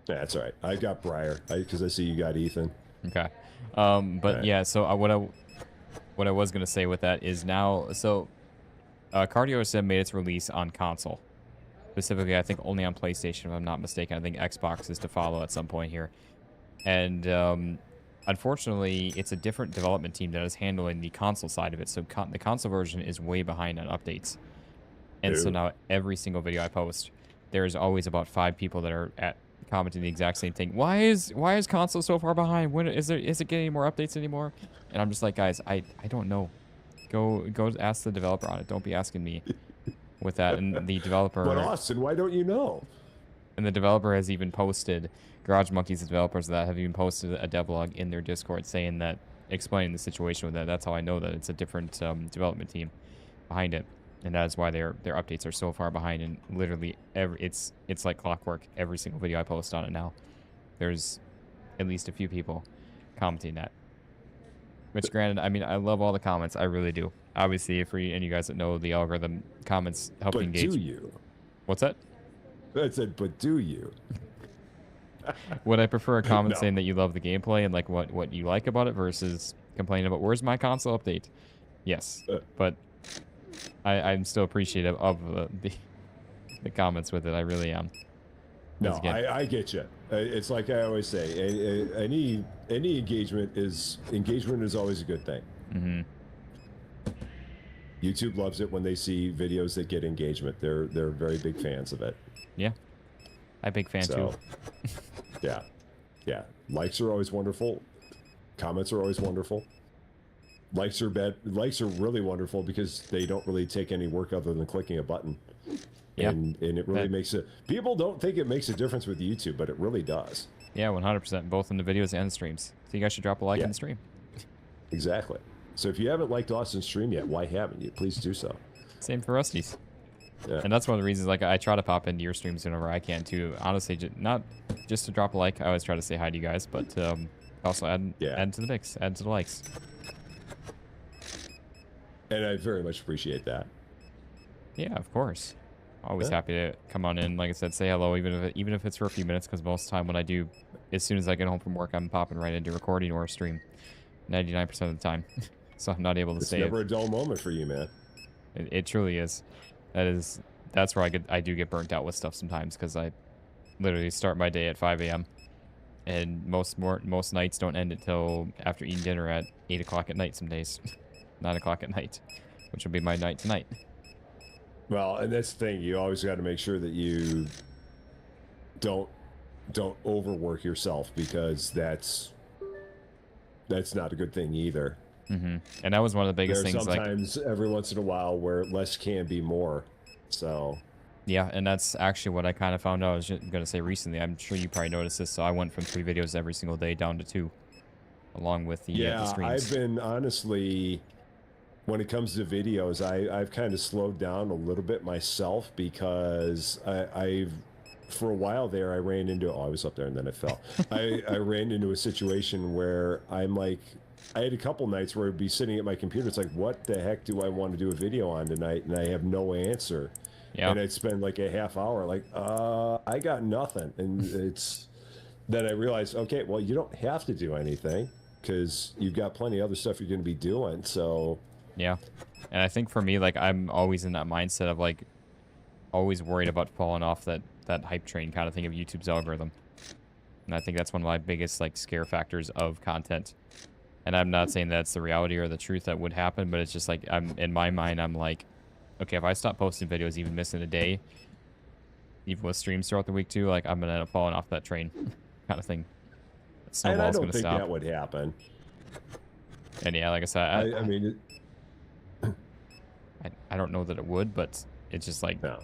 Yeah, that's all right. I got Briar because I see you got Ethan. Okay. But Right. yeah, so what I was gonna say with that is now, so Cardio Sim made its release on console. Specifically, I think only on PlayStation, if I'm not mistaken. I think Xbox is to follow at some point here. And unfortunately, it's a different development team that is handling the console side of it. So the console version is way behind on updates. And so Ew. now every single video I post, there's always about 5 people that are commenting the exact same thing. Why is console so far behind? When is it getting more updates anymore? And I'm just like, guys, I don't know. Go ask the developer on it. Don't be asking me with that. And the developer But Austin, why don't you know? and the developer has even posted, Garage Monkeys, the developers of that, have even posted a devlog in their Discord saying that, explaining the situation with that. That's how I know that it's a different development team behind it. And that is why their updates are so far behind. And literally, it's like clockwork. Every single video I post on it now, there's at least a few people commenting that. Which, granted, I mean, I love all the comments. I really do. Obviously, for any of you guys that know the algorithm, comments help But engage. do you? What's that? I said, but do you? Would I prefer a comment No. saying that you love the gameplay and like what you like about it versus complaining about where's my console update? Yes, but I'm still appreciative of the comments with it. I really am. No, Once again, I get you. It's like I always say, any engagement is always a good thing. mm-hmm. YouTube loves it when they see videos that get engagement. They're very big fans of it. Yeah, I'm a big fan So, too. yeah. Likes are always wonderful. Comments are always wonderful. Likes are really wonderful because they don't really take any work other than clicking a button. Yeah. And it really makes it. People don't think it makes a difference with YouTube, but it really does. Yeah, 100%, both in the videos and the streams. So you guys should drop a like Yeah. in the stream. Exactly. So if you haven't liked Austin's stream yet, why haven't you? Please do so. Same for Rusty's. Yeah. And that's one of the reasons, like, I try to pop into your streams whenever I can, too. Honestly, not just to drop a like. I always try to say hi to you guys, but also add to the mix, add to the likes. And I very much appreciate that. Yeah, of course. Always Yeah. happy to come on in. Like I said, say hello, even if it's for a few minutes, because most of the time when I do, as soon as I get home from work, I'm popping right into recording or a stream, 99% of the time. So I'm not able to It's stay. never a dull moment for you, man. It truly is. That's where I do get burnt out with stuff sometimes, because I literally start my day at 5 a.m. and most nights don't end until after eating dinner at 8 o'clock at night. Some days, 9 o'clock at night, which will be my night tonight. Well, and that's the thing. You always got to make sure that you don't overwork yourself, because that's not a good thing either. Mm-hmm. And that was one of the biggest There's things. Like, sometimes every once in a while where less can be more. So yeah, and that's actually what I kind of found out. I was just gonna say recently. I'm sure you probably noticed this. So I went from 3 videos every single day down to 2, along with the streams. I've been honestly, when it comes to videos, I've kind of slowed down a little bit myself, because for a while there, I ran into, oh, I was up there and then I fell. I ran into a situation where I'm like, I had a couple nights where I'd be sitting at my computer. It's like, what the heck do I want to do a video on tonight? And I have no answer. Yeah. And I'd spend like a half hour like, I got nothing. And it's, then I realized, okay, well, you don't have to do anything because you've got plenty of other stuff you're going to be doing. So, yeah. And I think for me, like, I'm always in that mindset of, like, always worried about falling off that hype train kind of thing of YouTube's algorithm. And I think that's one of my biggest, like, scare factors of content. And I'm not saying that's the reality or the truth that would happen, but it's just like, in my mind, I'm like, okay, if I stop posting videos, even missing a day, even with streams throughout the week too, like, I'm gonna end up falling off that train, kind of thing. That and I snowball's don't gonna think stop. that would happen. And yeah, like I said, I mean, I don't know that it would, but it's just like, no.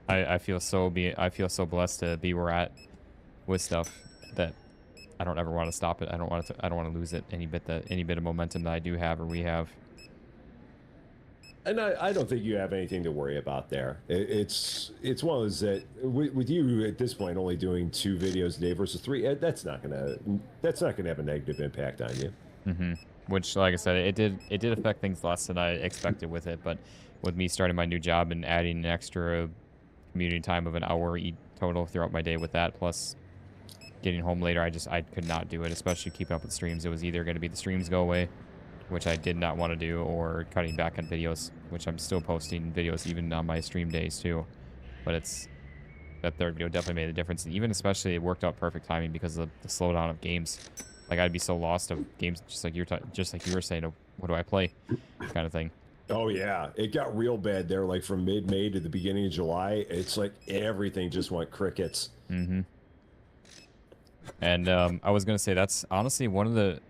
I feel so blessed to be where at with stuff that I don't ever want to stop it. I don't want to lose it any bit of momentum that I do have or we have. And I don't think you have anything to worry about there. It's one of those that with you at this point only doing 2 videos a day versus 3, that's not gonna have a negative impact on you. Mm-hmm. Which, like I said, it did affect things less than I expected with it. But with me starting my new job and adding an extra commuting time of an hour total throughout my day with that, plus getting home later, I could not do it, especially keeping up with streams. It was either going to be the streams go away, which I did not want to do, or cutting back on videos, which I'm still posting videos even on my stream days too. But that third video definitely made a difference, and even especially it worked out perfect timing because of the slowdown of games. Like, I'd be so lost of games, just like you were saying, of what do I play, kind of thing. Oh yeah, it got real bad there. Like from mid-May to the beginning of July, it's like everything just went crickets. Mm-hmm. And I was gonna say that's honestly one of the.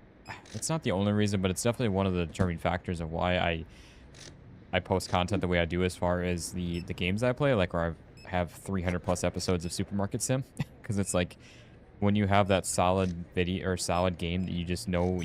It's not the only reason, but it's definitely one of the determining factors of why I post content the way I do as far as the games I play, like where I have 300 plus episodes of Supermarket Sim, because it's like when you have that solid video or solid game that you just know.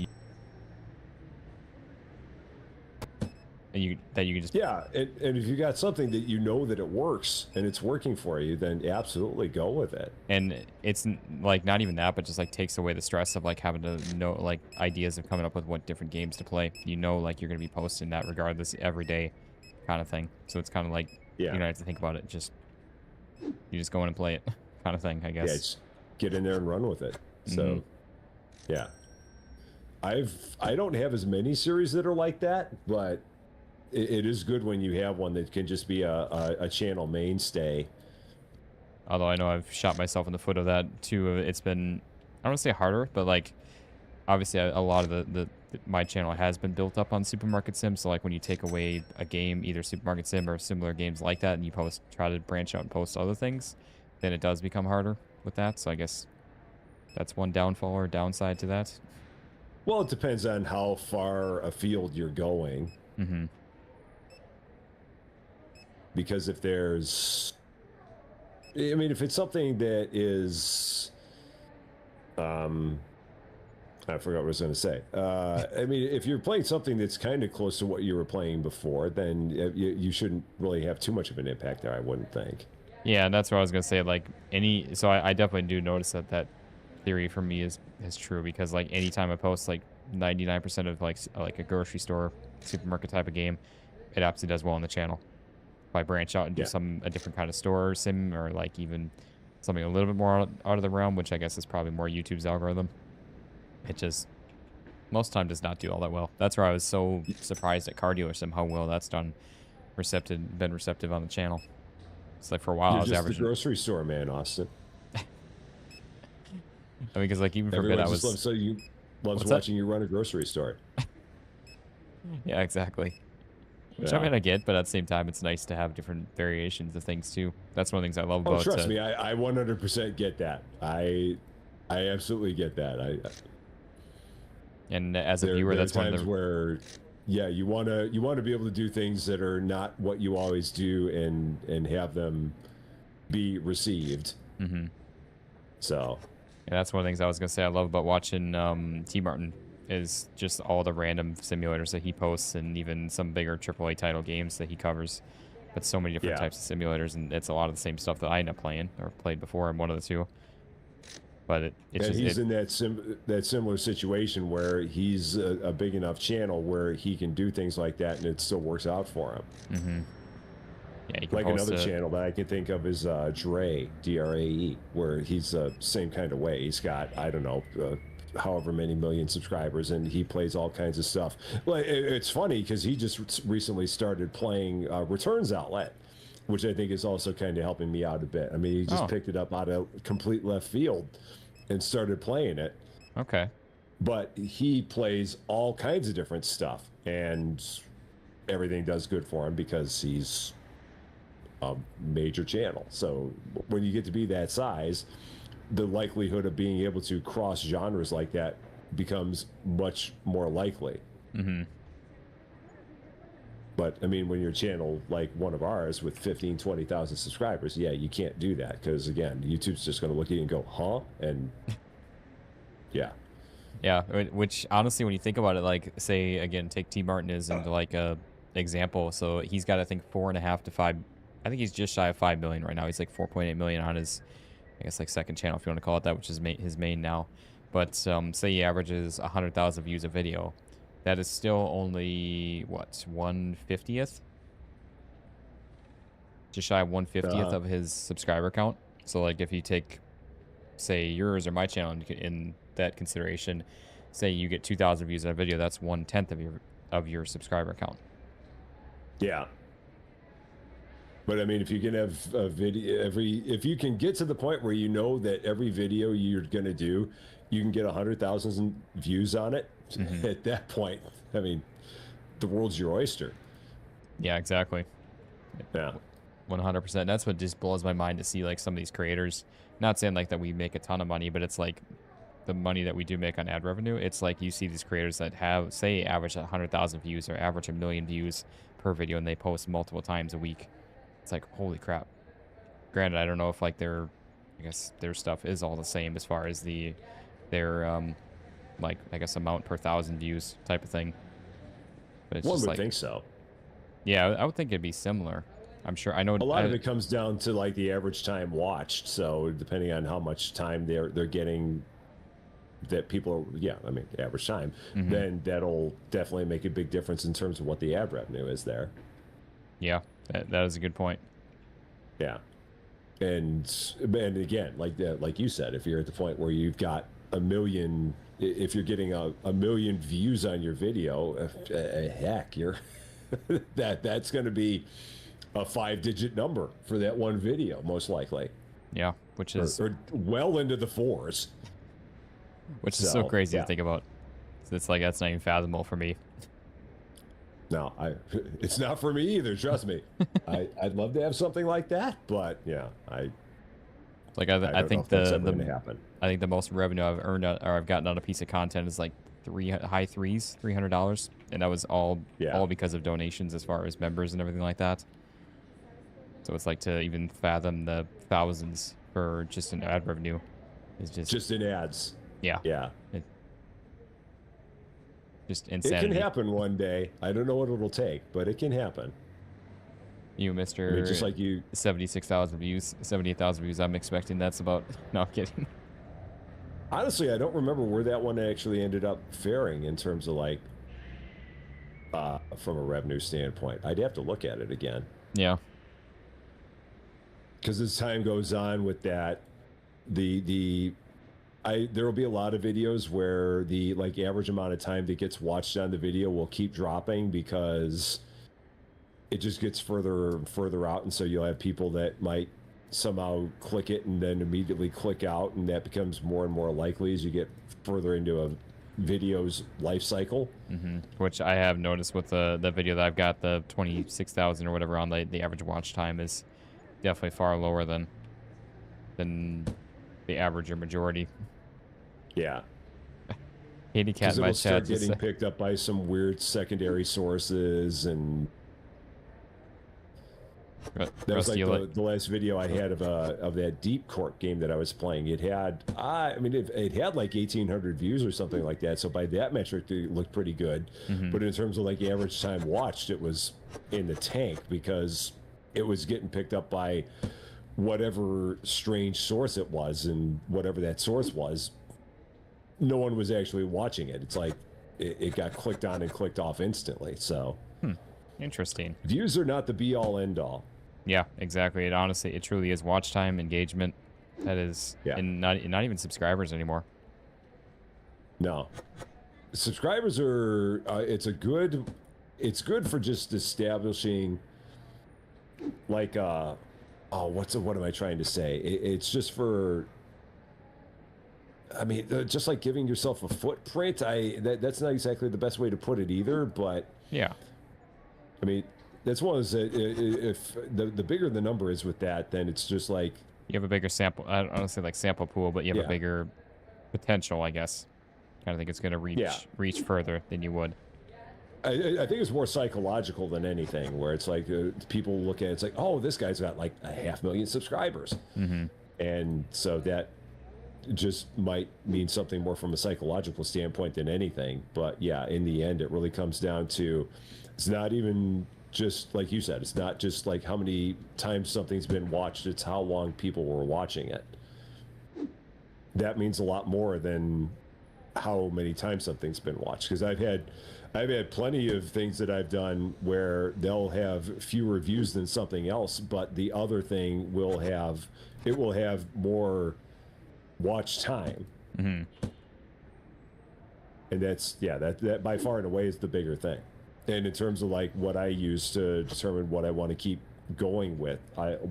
That you can just, yeah, and if you got something that you know that it works and it's working for you, then absolutely go with it. And it's like not even that, but just like takes away the stress of like having to know like ideas of coming up with what different games to play. You know, like you're gonna be posting that regardless every day, kind of thing. So it's kind of like you don't have to think about it. Just you just go in and play it, kind of thing. I guess. Yeah, just get in there and run with it. So, yeah, I don't have as many series that are like that, but it is good when you have one that can just be a channel mainstay. Although I know I've shot myself in the foot of that too. It's been, I don't want to say harder, but like obviously a lot of my channel has been built up on Supermarket Sim. So like when you take away a game, either Supermarket Sim or similar games like that, and you try to branch out and post other things, then it does become harder with that. So I guess that's one downfall or downside to that. Well, it depends on how far afield you're going. Mm-hmm. Because if there's, I mean, if it's something that is, I forgot what I was going to say. I mean, if you're playing something that's kind of close to what you were playing before, then you shouldn't really have too much of an impact there, I wouldn't think. Yeah, and that's what I was going to say. Like so I definitely do notice that theory for me is true, because like anytime I post like 99% of like a grocery store, supermarket type of game, it absolutely does well on the channel. If I branch out and do a different kind of store sim, or like even something a little bit more out of the realm, which I guess is probably more YouTube's algorithm, it just most time does not do all that well. That's where I was so surprised at Car Dealer Sim, how well that's been receptive on the channel. It's like for a while I was just averaging. The grocery store man, Austin. I mean, because like even for a bit I was. Loves watching you run a grocery store. Yeah, exactly. Which I mean, I get, but at the same time, it's nice to have different variations of things too. That's one of the things I love about. Oh, trust me, I 100% get that. I absolutely get that. And as a viewer, that's one of the where, yeah, you wanna be able to do things that are not what you always do, and have them be received. Mm-hmm. So. Yeah, that's one of the things I was gonna say I love about watching T Martin. Is just all the random simulators that he posts, and even some bigger AAA title games that he covers. but so many different Yeah. types of simulators, and it's a lot of the same stuff that I end up playing or played before. I'm one of the two. But it's And just he's in that similar situation where he's a big enough channel where he can do things like that, and it still works out for him. Mm-hmm. Yeah, you can Like post another it. channel that I can think of is Dre, DRAE, where he's the same kind of way. He's got, I don't know, however many million subscribers, and he plays all kinds of stuff. Well, it's funny because he just recently started playing Returns Outlet, which I think is also kind of helping me out a bit. I mean, he just picked it up out of complete left field and started playing it. Okay. But he plays all kinds of different stuff, and everything does good for him because he's a major channel. So when you get to be that size, the likelihood of being able to cross genres like that becomes much more likely. Mm-hmm. But I mean, when you're a channel like one of ours with 15, 20,000 subscribers, yeah, you can't do that because again, YouTube's just going to look at you and go, huh? And yeah. Yeah, which honestly, when you think about it, like say again, take T Martin as into like a example. So he's got I think 4.5 to 5. I think he's just shy of 5 million right now. He's like 4.8 million on his, I guess like second channel if you want to call it that, which is his main now. But say he averages 100,000 views a video, that is still only what 1/50th, just shy of 1/50th of his subscriber count. So like if you take, say yours or my channel in that consideration, say you get 2,000 views on a video, that's 1/10 of your subscriber count. Yeah. But I mean, if you can have a video if you can get to the point where you know that every video you're going to do, you can get 100,000 views on it, at that point, I mean, the world's your oyster. Yeah, exactly. Yeah. 100%. That's what just blows my mind to see like some of these creators, not saying like that we make a ton of money, but it's like the money that we do make on ad revenue. It's like you see these creators that have, say, average 100,000 views or average 1 million views per video, and they post multiple times a week. It's like, holy crap. Granted, I don't know if like I guess their stuff is all the same as far as their like I guess amount per 1,000 views type of thing. But it's One just would like, think so. yeah, I would think it'd be similar. I'm sure. I know A lot of it comes down to like the average time watched. So depending on how much time they're getting, that people are, yeah, I mean, average time, then that'll definitely make a big difference in terms of what the ad revenue is there. Yeah, that is a good point. Yeah. And again, like you said, if you're at the point where you've got a million, if you're getting a million views on your video, heck, you're that's going to be a 5-digit number for that one video, most likely. Yeah, which is or well into the 4s. Which is so crazy to think about. It's like that's not even fathomable for me. No, it's not for me either. Trust me. I'd love to have something like that, but yeah, I think I think the most revenue I've earned or I've gotten on a piece of content is like high threes, $300, and that was all because of donations as far as members and everything like that. So it's like to even fathom the thousands for just an ad revenue is just in ads. Yeah. Yeah. Just insanity. It can happen one day. I don't know what it'll take, but it can happen. You, Mr. I mean, just like you, 76,000 views, 78,000 views. I'm expecting that's about. No, I'm kidding. Honestly, I don't remember where that one actually ended up faring in terms of like, from a revenue standpoint. I'd have to look at it again. Yeah. Because as time goes on with that, there will be a lot of videos where the like average amount of time that gets watched on the video will keep dropping because it just gets further and further out, and so you'll have people that might somehow click it and then immediately click out, and that becomes more and more likely as you get further into a video's life cycle. Which I have noticed with the video that I've got, the 26,000 or whatever on the average watch time is definitely far lower than the average or majority. Yeah. Katie Cat in my it'll chat start getting picked up by some weird secondary sources, and that was like the last video I had of that Deep Court game that I was playing. It had it had like 1,800 views or something like that. So by that metric, it looked pretty good. But in terms of like average time watched, it was in the tank because it was getting picked up by whatever strange source it was, and whatever that source was, no one was actually watching it. It's like it got clicked on and clicked off instantly. So Interesting. views are not the be all end all. Yeah, exactly. It honestly, it truly is watch time, engagement. That is, and not even subscribers anymore. No, subscribers are. It's good for just establishing, like, what am I trying to say? It's just for. I mean, just like giving yourself a footprint. That's not exactly the best way to put it either, but Yeah. I mean, that's one of those. If the bigger the number is with that, then it's just like You have a bigger sample. I don't say like sample pool, but you have a bigger potential, I guess. Kind of think it's going to reach further than you would. I think it's more psychological than anything, where it's like people look at it, it's like, oh, this guy's got like 500,000 subscribers, and so that just might mean something more from a psychological standpoint than anything. But yeah, in the end, it really comes down to, it's not even just like you said, it's not just like how many times something's been watched, it's how long people were watching it. That means a lot more than how many times something's been watched, because I've had plenty of things that I've done where they'll have fewer views than something else, but the other thing will have more watch time. And that's that by far and away is the bigger thing. And in terms of like what I use to determine what I want to keep going with,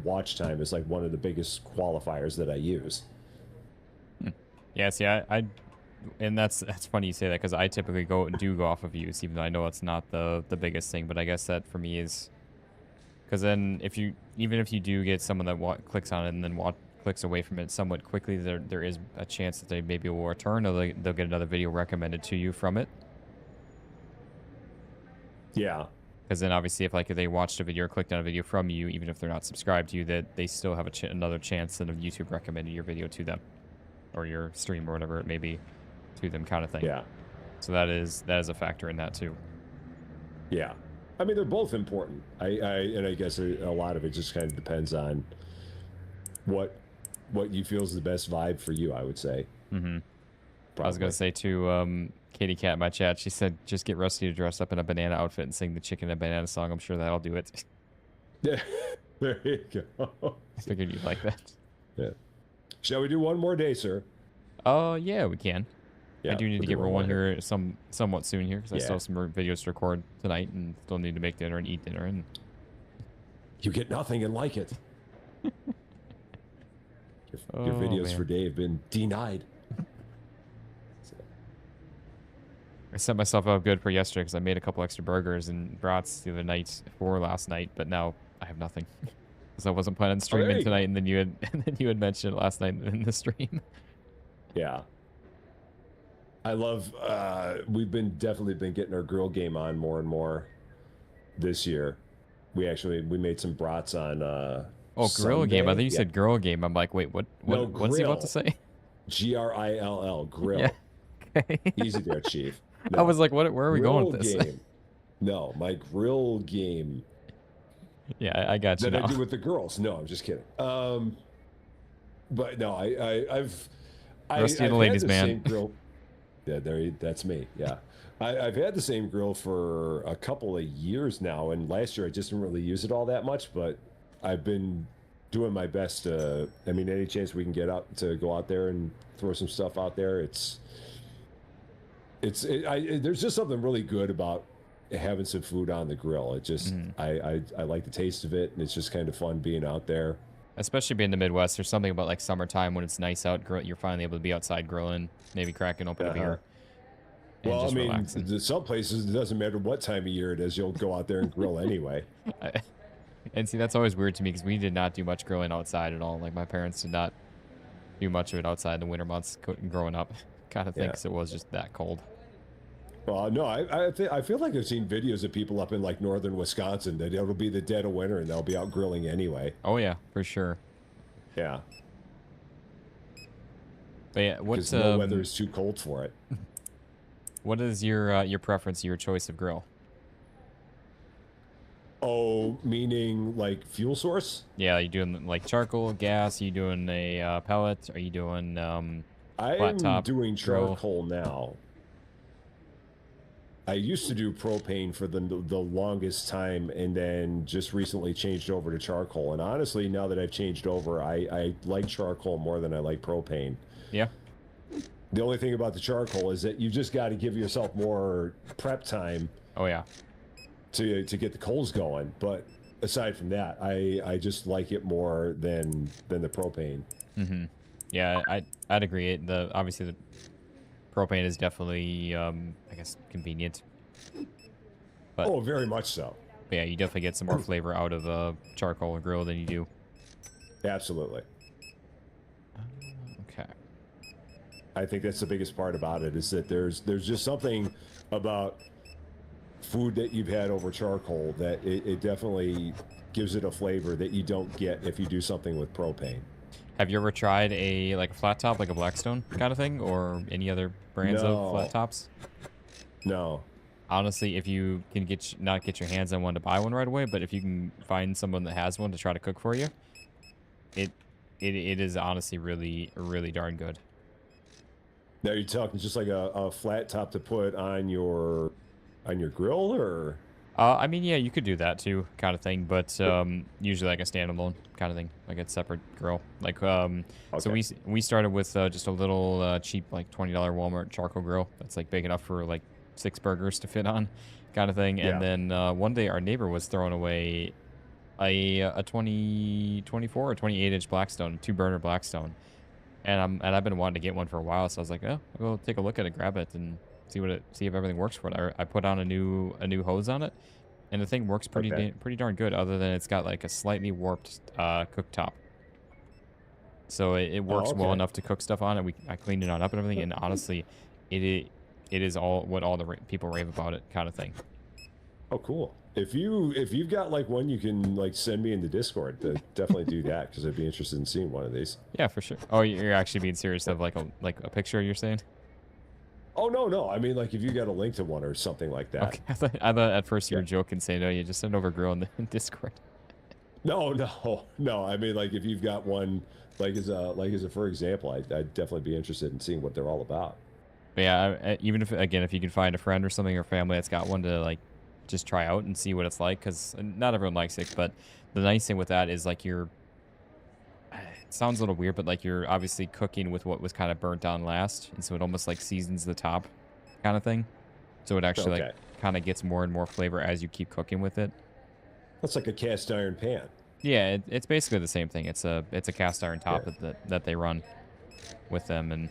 watch time is like one of the biggest qualifiers that I use. Yeah, see, and that's funny you say that, because I typically go off of views, even though I know it's not the biggest thing. But I guess that for me is, because then even if you do get someone that clicks on it and then clicks away from it somewhat quickly, there is a chance that they maybe will return, or they'll get another video recommended to you from it. Yeah. Because then obviously if they watched a video or clicked on a video from you, even if they're not subscribed to you, that they still have another chance that of YouTube recommending your video to them, or your stream, or whatever it may be, to them, kind of thing. Yeah. So that is a factor in that too. Yeah. I mean, they're both important. I guess a lot of it just kind of depends on what you feel is the best vibe for you, I would say. I was going to say to Katie Cat in my chat, she said, just get Rusty to dress up in a banana outfit and sing the Chicken and Banana song. I'm sure that'll do it. Yeah, there you go. I figured you'd like that. Yeah. Shall we do one more day, sir? Yeah, we can. Yeah, I do need to get one here somewhat soon here, because I still have some more videos to record tonight, and still need to make dinner and eat dinner. And you get nothing and like it. Your videos for Dave have been denied. I set myself up good for yesterday, because I made a couple extra burgers and brats the other night for last night, but now I have nothing. Because I wasn't planning on streaming tonight, and then you had mentioned it last night in the stream. Yeah. I love, we've definitely been getting our grill game on more and more this year. We made some brats on, grill Sunday. game. I think you said girl game. I'm like, wait, what's he about to say? GRILL, grill. Yeah. Okay. Easy there, Chief. No. I was like, where are we going with this? Game. No, my grill game. Yeah, I got you that now. I do with the girls. No, I'm just kidding. But no, I've Rusty and the ladies, man. Same grill. Yeah, that's me. Yeah, I've had the same grill for a couple of years now, and last year I just didn't really use it all that much, but I've been doing my best to. I mean, any chance we can get out to go out there and throw some stuff out there, there's just something really good about having some food on the grill. It just I like the taste of it, and it's just kind of fun being out there. Especially being in the Midwest, there's something about like summertime when it's nice out. You're finally able to be outside grilling, maybe cracking open a beer. Well, I mean, relaxing. some places it doesn't matter what time of year it is, you'll go out there and grill anyway. And see, that's always weird to me, because we did not do much grilling outside at all. Like my parents did not do much of it outside in the winter months growing up, kind of thing, because it was just that cold. Well, no, I feel like I've seen videos of people up in like northern Wisconsin that it'll be the dead of winter and they'll be out grilling anyway. Oh yeah, for sure. Yeah. But yeah, because no weather is too cold for it. What is your preference, your choice of grill? Oh, meaning like fuel source? Yeah, you doing like charcoal, gas? You doing a pellet? Are you doing flat I'm top doing grill? charcoal now. I used to do propane for the longest time, and then just recently changed over to charcoal. And honestly, now that I've changed over, I like charcoal more than I like propane. Yeah. The only thing about the charcoal is that you just got to give yourself more prep time. Oh yeah. To get the coals going. But aside from that, I just like it more than the propane. Mm-hmm. Yeah, I'd agree. Obviously the propane is definitely I guess convenient. But, oh, very much so. Yeah, you definitely get some more flavor out of a charcoal grill than you do. Absolutely. Okay. I think that's the biggest part about it, is that there's just something about food that you've had over charcoal that it definitely gives it a flavor that you don't get if you do something with propane. Have you ever tried a flat top, like a Blackstone kind of thing, or any other brands of flat tops? No. Honestly, if you can not get your hands on one to buy one right away, but if you can find someone that has one to try to cook for you, it is honestly really, really darn good. Now you're talking just like a flat top to put on your grill, or? I mean, yeah, you could do that too, kind of thing, but usually like a standalone kind of thing, like a separate grill. Like, okay. So we started with just a little cheap, like $20 Walmart charcoal grill that's like big enough for like 6 burgers to fit on, kind of thing. And then one day our neighbor was throwing away a 24 or 28-inch Blackstone, 2-burner Blackstone, and I've been wanting to get one for a while, so I was like, oh, I'll go take a look at it, grab it, and see if everything works for it. I put on a new hose on it, and the thing works pretty darn good. Other than it's got like a slightly warped cooktop, so it works well enough to cook stuff on it. I cleaned it on up and everything, and honestly, it is all what all the people rave about it, kind of thing. Oh, cool. If you've got like one you can like send me in the Discord, to definitely do that, because I'd be interested in seeing one of these. Yeah, for sure. Oh, you're actually being serious of like a picture, you're saying? Oh, no. I mean, like, if you got a link to one or something like that. Okay. I thought at first you were joking, saying, no, you just send over grill in the Discord. No. I mean, like, if you've got one, like as a for example, I'd definitely be interested in seeing what they're all about. But yeah, even if you can find a friend or something or family that's got one to like just try out and see what it's like, because not everyone likes it. But the nice thing with that is like it sounds a little weird, but like you're obviously cooking with what was kind of burnt on last, and so it almost like seasons the top kind of thing. So it actually like kind of gets more and more flavor as you keep cooking with it. That's like a cast iron pan. Yeah, it's basically the same thing. It's a cast iron top that they run with them. And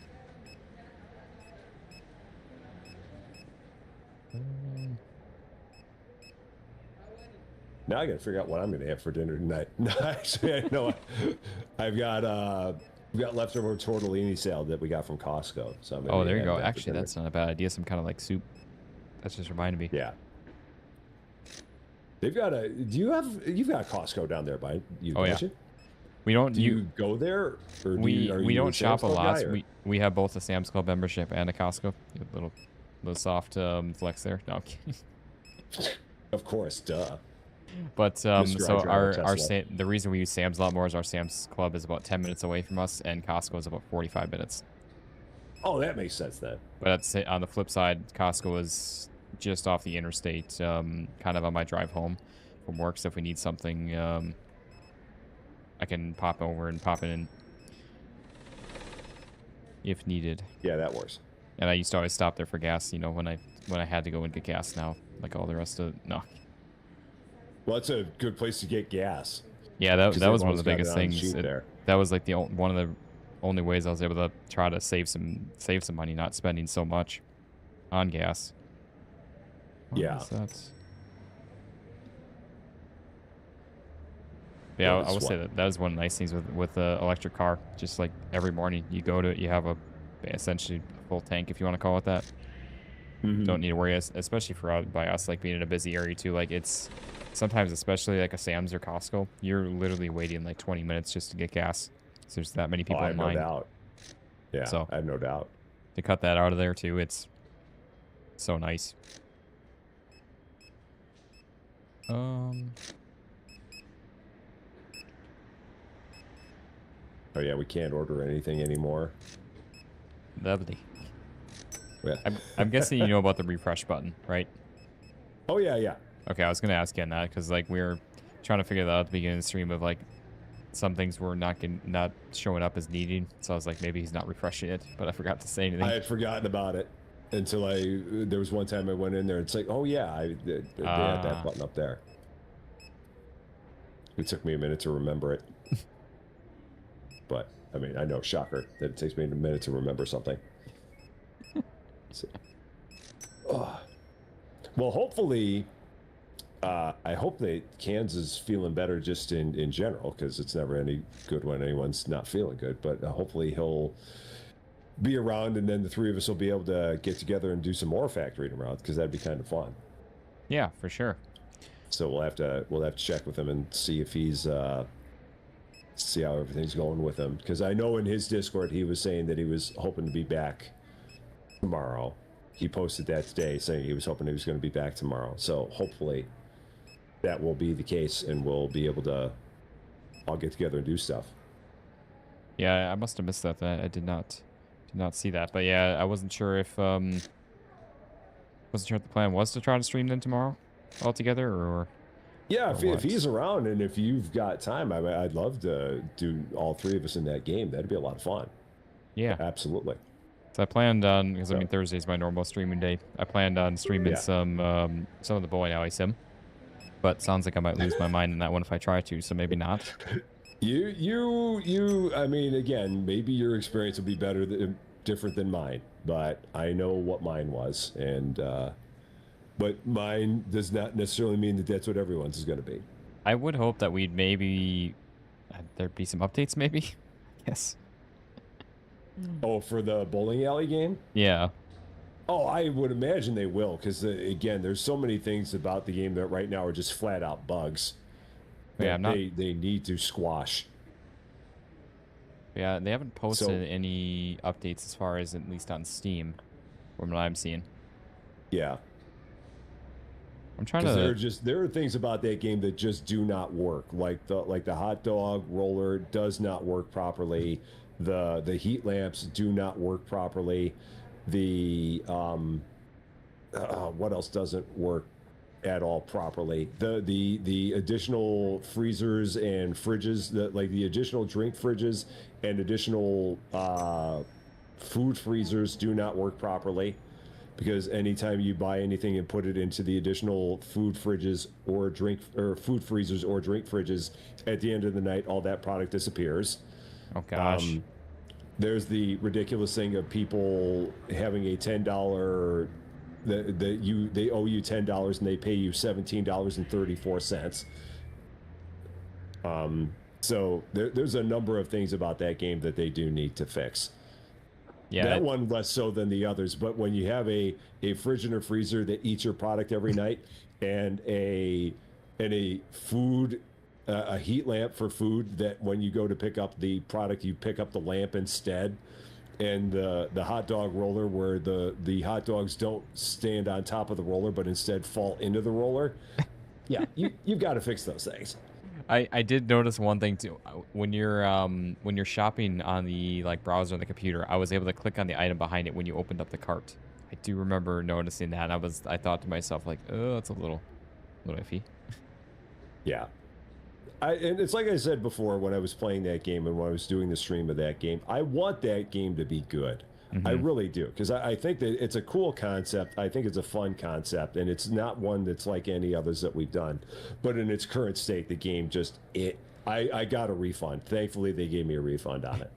now I gotta figure out what I'm gonna have for dinner tonight. No, actually, I know I've got we've got leftover tortellini salad that we got from Costco. So oh, there you go. Actually, that's not a bad idea. Some kind of like soup. That's just reminded me. Yeah. They've got you've got Costco down there by you? Oh yeah. We don't. Do you go there? Or we don't shop a lot. We have both a Sam's Club membership and a Costco. Little soft flex there. No, I'm kidding. Of course, duh. But so the reason we use Sam's a lot more is our Sam's Club is about 10 minutes away from us, and Costco is about 45 minutes. Oh, that makes sense then. But on the flip side, Costco is just off the interstate, kind of on my drive home from work. So if we need something, I can pop over and pop it in if needed. Yeah, that works. And I used to always stop there for gas, you know, when I had to go and get gas now, like all the rest of no. Well, that's a good place to get gas. Yeah, that was one of the biggest things. That was like one of the only ways I was able to try to save some money, not spending so much on gas. Yeah. Yeah, I would say that was one of the nice things with the electric car. Just like every morning you go to it, you have essentially a full tank, if you want to call it that. Mm-hmm. Don't need to worry, especially by us, like being in a busy area too. Like it's sometimes, especially like a Sam's or Costco, you're literally waiting like 20 minutes just to get gas. So there's that many people in line. No doubt. Yeah, so I have no doubt. To cut that out of there too, it's so nice. Um, Oh yeah, we can't order anything anymore. lovely. Yeah. I'm guessing you know about the refresh button, right? Oh yeah, yeah. Okay, I was gonna ask you on that because like we were trying to figure that out at the beginning of the stream of like some things were not showing up as needed. So I was like, maybe he's not refreshing it, but I forgot to say anything. I had forgotten about it until there was one time I went in there. It's like, oh yeah, they had that button up there. It took me a minute to remember it. But I mean, I know, shocker, that it takes me a minute to remember something. So, well, hopefully, I hope that Kansas is feeling better just in general, because it's never any good when anyone's not feeling good. But hopefully he'll be around, and then the three of us will be able to get together and do some more factory around, because that'd be kind of fun. Yeah, for sure. So we'll have to check with him and see if he's see how everything's going with him, because I know in his Discord he was saying that he was hoping to be back tomorrow. He posted that today saying he was hoping he was going to be back tomorrow. So hopefully that will be the case, and we'll be able to all get together and do stuff. Yeah, I must have missed that. I did not see that. But yeah, I wasn't sure if what the plan was to try to stream then tomorrow all together, or Yeah, or if he's around and if you've got time, I'd love to do all three of us in that game. That'd be a lot of fun. yeah. Absolutely. So I planned on, because I mean Thursday's my normal streaming day. I planned on streaming some of the bowling alley sim, but sounds like I might lose my mind in that one if I try to. So maybe not. You. I mean, again, maybe your experience will be different than mine, but I know what mine was, and but mine does not necessarily mean that that's what everyone's is going to be. I would hope that we'd maybe there'd be some updates, maybe. Yes. Oh, for the bowling alley game? Yeah. Oh, I would imagine they will, because again, there's so many things about the game that right now are just flat out bugs. Yeah, they need to squash. Yeah, they haven't posted any updates as far as at least on Steam, from what I'm seeing. Yeah. I'm trying to. There are things about that game that just do not work. Like the hot dog roller does not work properly. The heat lamps do not work properly. The what else doesn't work at all properly? The additional freezers and fridges, the additional drink fridges and additional food freezers do not work properly, because anytime you buy anything and put it into the additional food fridges or food freezers or drink fridges, at the end of the night all that product disappears. Oh gosh. There's the ridiculous thing of people having a $10 they owe you $10 and they pay you $17.34. So there's a number of things about that game that they do need to fix. Yeah, that one less so than the others. But when you have a fridge and a freezer that eats your product every night, and a food. A heat lamp for food that when you go to pick up the product, you pick up the lamp instead, and the hot dog roller where the hot dogs don't stand on top of the roller but instead fall into the roller. Yeah, you've got to fix those things. I did notice one thing too. When you're shopping on the browser on the computer, I was able to click on the item behind it when you opened up the cart. I do remember noticing that. And I thought to myself oh, that's a little iffy. Yeah. And it's like I said before when I was playing that game and when I was doing the stream of that game, I want that game to be good. Mm-hmm. I really do, because I think that it's a cool concept. I think it's a fun concept, and it's not one that's like any others that we've done. But in its current state, the game I got a refund. Thankfully, they gave me a refund on it.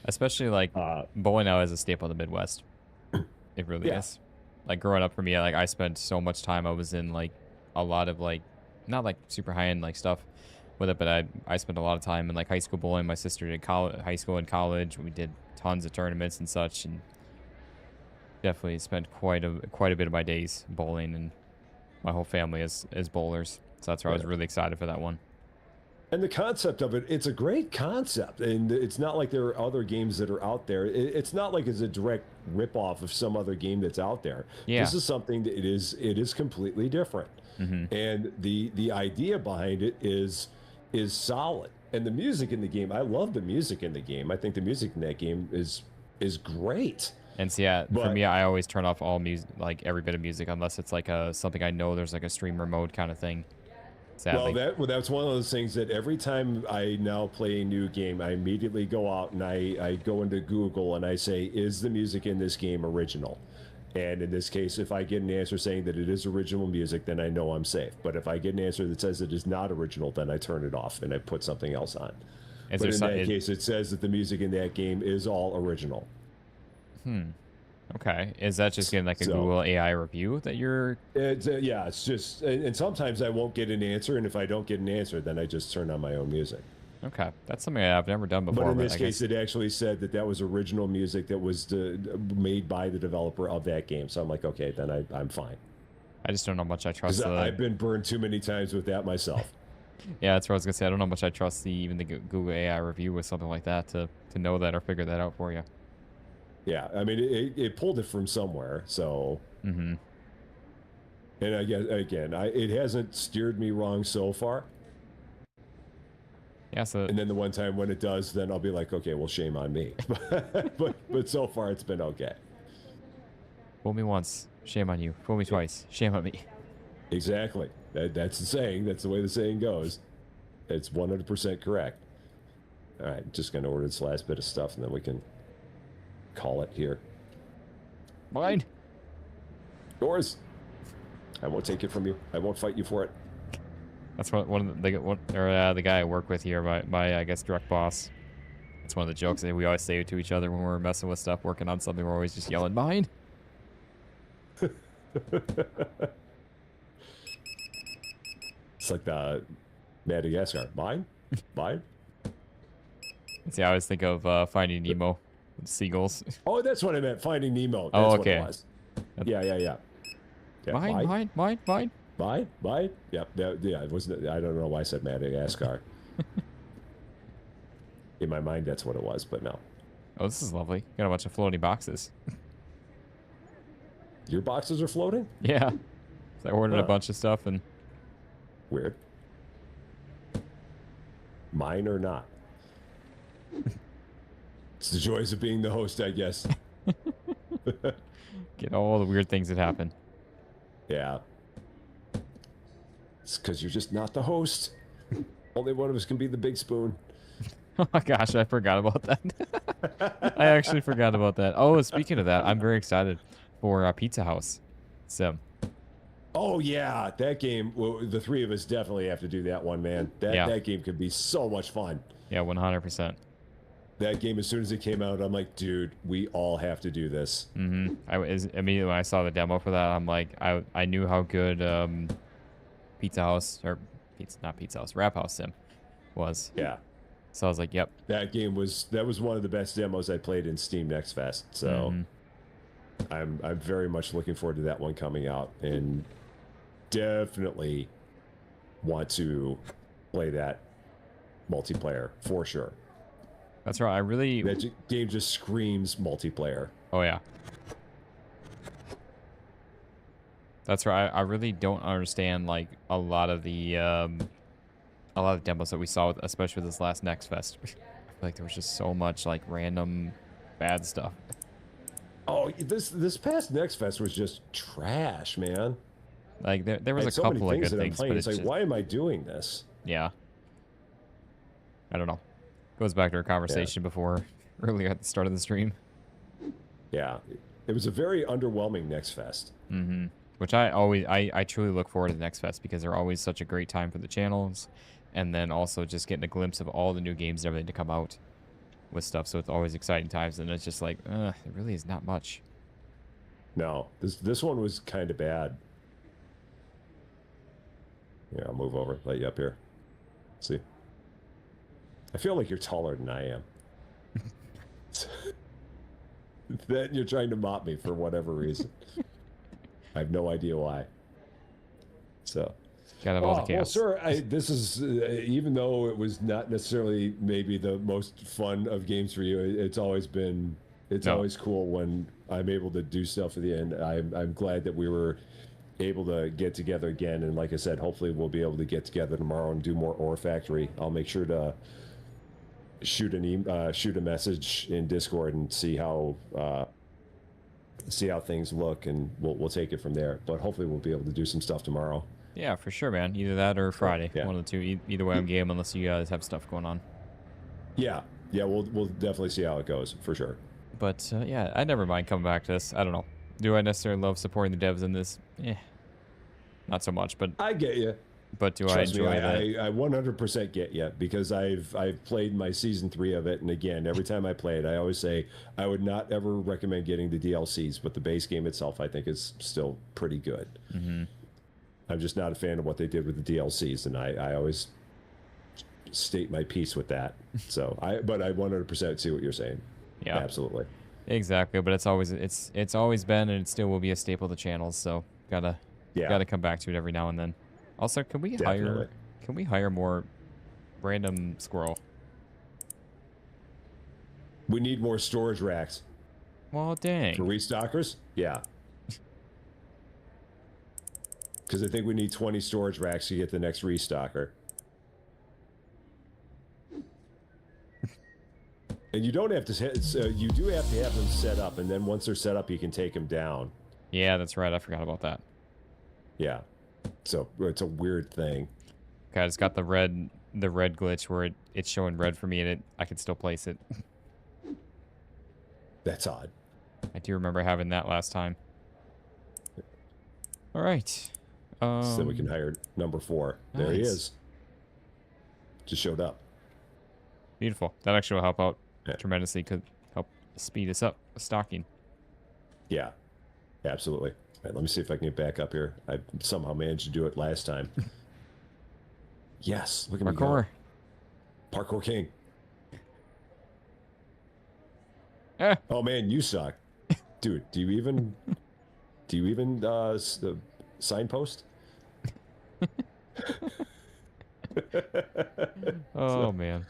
Especially bowling now is a staple in the Midwest. It really is. Growing up for me, I spent so much time. I was in a lot of not super high end stuff with it, but I spent a lot of time in high school bowling. My sister did high school and college. We did tons of tournaments and such, and definitely spent quite a bit of my days bowling, and my whole family is bowlers. So that's why I was really excited for that one. And the concept of it, it's a great concept. And it's not like there are other games that are out there. It's not like it's a direct ripoff of some other game that's out there. Yeah. This is something that it is completely different. And the idea behind it is solid. And the music in the game, I love the music in the game. I think the music in that game is great. And so yeah, for me, I always turn off all music, like every bit of music, unless it's like something I know there's like a streamer mode kind of thing. Sadly. Well, that's one of those things that every time I now play a new game, I immediately go out and I go into Google and I say, is the music in this game original? And in this case, if I get an answer saying that it is original music, then I know I'm safe. But if I get an answer that says it is not original, then I turn it off and I put something else on. But in that case, it says that the music in that game is all original. Okay. Is that just getting like a Google AI review that you're... yeah, it's just... And sometimes I won't get an answer, and if I don't get an answer, then I just turn on my own music. Okay. That's something I've never done before. But in this case, it actually said that was original music that was made by the developer of that game. So I'm like, okay, then I'm fine. I just don't know how much I trust the... I've been burned too many times with that myself. Yeah, that's what I was going to say. I don't know how much I trust even the Google AI review with something like that to know that or figure that out for you. Yeah, I mean, it pulled it from somewhere, so... And I guess, again, it hasn't steered me wrong so far. Yeah, so... And then the one time when it does, then I'll be like, okay, well, shame on me. but so far, it's been okay. Fool me once, shame on you. Fool me twice, shame on me. Exactly. That's the saying. That's the way the saying goes. It's 100% correct. All right, just going to order this last bit of stuff, and then we can... call it here. Mine. Yours. I won't take it from you. I won't fight you for it. That's what the guy I work with here, my I guess direct boss. It's one of the jokes that we always say to each other when we're messing with stuff, working on something. We're always just yelling, "Mine." It's like the Madagascar. Mine, mine. See, I always think of Finding Nemo. Seagulls. Oh, that's what I meant. Finding Nemo. That's Oh, okay. What it was. Yeah. Mine. Mine. Yep. Yeah. It wasn't. I don't know why I said Madagascar. In my mind, that's what it was, but no. Oh, this is lovely. Got a bunch of floating boxes. Your boxes are floating? Yeah. So I ordered a bunch of stuff and... Weird. Mine or not? It's the joys of being the host, I guess. Get all the weird things that happen. Yeah. It's because you're just not the host. Only one of us can be the big spoon. Oh my gosh, I forgot about that. I actually forgot about that. Oh, speaking of that, I'm very excited for Pizza House Sim. Oh yeah, that game. Well, the three of us definitely have to do that one, man. That game could be so much fun. Yeah, 100%. That game, as soon as it came out, I'm like, dude, we all have to do this. Immediately when I saw the demo for that, I'm like, I knew how good Pizza House not Pizza House, Wrap House Sim was. Yeah. So I was like, yep. That was one of the best demos I played in Steam Next Fest. So I'm very much looking forward to that one coming out, and definitely want to play that multiplayer for sure. That's right. That game just screams multiplayer. Oh yeah. That's right. I really don't understand like a lot of the demos that we saw, especially with this last Next Fest. I feel like there was just so much like random bad stuff. Oh, this past Next Fest was just trash, man. Like there was a couple of good things, but it's like, why am I doing this? Yeah. I don't know. Goes back to our conversation before earlier at the start of the stream. Yeah, it was a very underwhelming Next Fest. Which I truly look forward to the Next Fest because they're always such a great time for the channels, and then also just getting a glimpse of all the new games and everything to come out with stuff. So it's always exciting times, and it's just like, there really is not much. No, this one was kind of bad. Yeah, I'll move over, let you up here. See. I feel like you're taller than I am. Then you're trying to mop me for whatever reason. I have no idea why. So, Gotta have all the Well, chaos. sir, this is even though it was not necessarily maybe the most fun of games for you. It's always been, it's No. always cool when I'm able to do stuff at the end. I'm glad that we were able to get together again, and like I said, hopefully we'll be able to get together tomorrow and do more Ore Factory. I'll make sure to shoot a message in Discord and see how things look, and we'll take it from there. But hopefully we'll be able to do some stuff tomorrow. Yeah, for sure, man. Either that or Friday. Yeah. One of the two. Either way, I'm game unless you guys have stuff going on. Yeah, we'll definitely see how it goes for sure. But yeah, I never mind coming back to this. I don't know. Do I necessarily love supporting the devs in this? Not so much. But I get you. But do Trust I enjoy me, that? I 100% get you, because I've played my season 3 of it, and again, every time I play it, I always say I would not ever recommend getting the DLCs, but the base game itself I think is still pretty good. Mm-hmm. I'm just not a fan of what they did with the DLCs, and I always state my piece with that. So but I 100% see what you're saying. Yeah, absolutely. Exactly, but it's always been, and it still will be a staple of the channels. So gotta come back to it every now and then. Also, can we hire more random squirrel? We need more storage racks. Well, dang. For restockers? Yeah. Because I think we need 20 storage racks to get the next restocker. And you don't have to, you do have to have them set up, and then once they're set up, you can take them down. Yeah, that's right. I forgot about that. Yeah. So it's a weird thing. Okay, I just got the red glitch where it's showing red for me, and I can still place it. That's odd. I do remember having that last time. All right. So then we can hire number 4. There he is. Just showed up. Beautiful. That actually will help out tremendously. Could help speed us up stocking. Yeah, absolutely. All right, let me see if I can get back up here. I somehow managed to do it last time. Yes, look at me go. Parkour king. Oh man, you suck, dude. Do you even signpost? Oh man.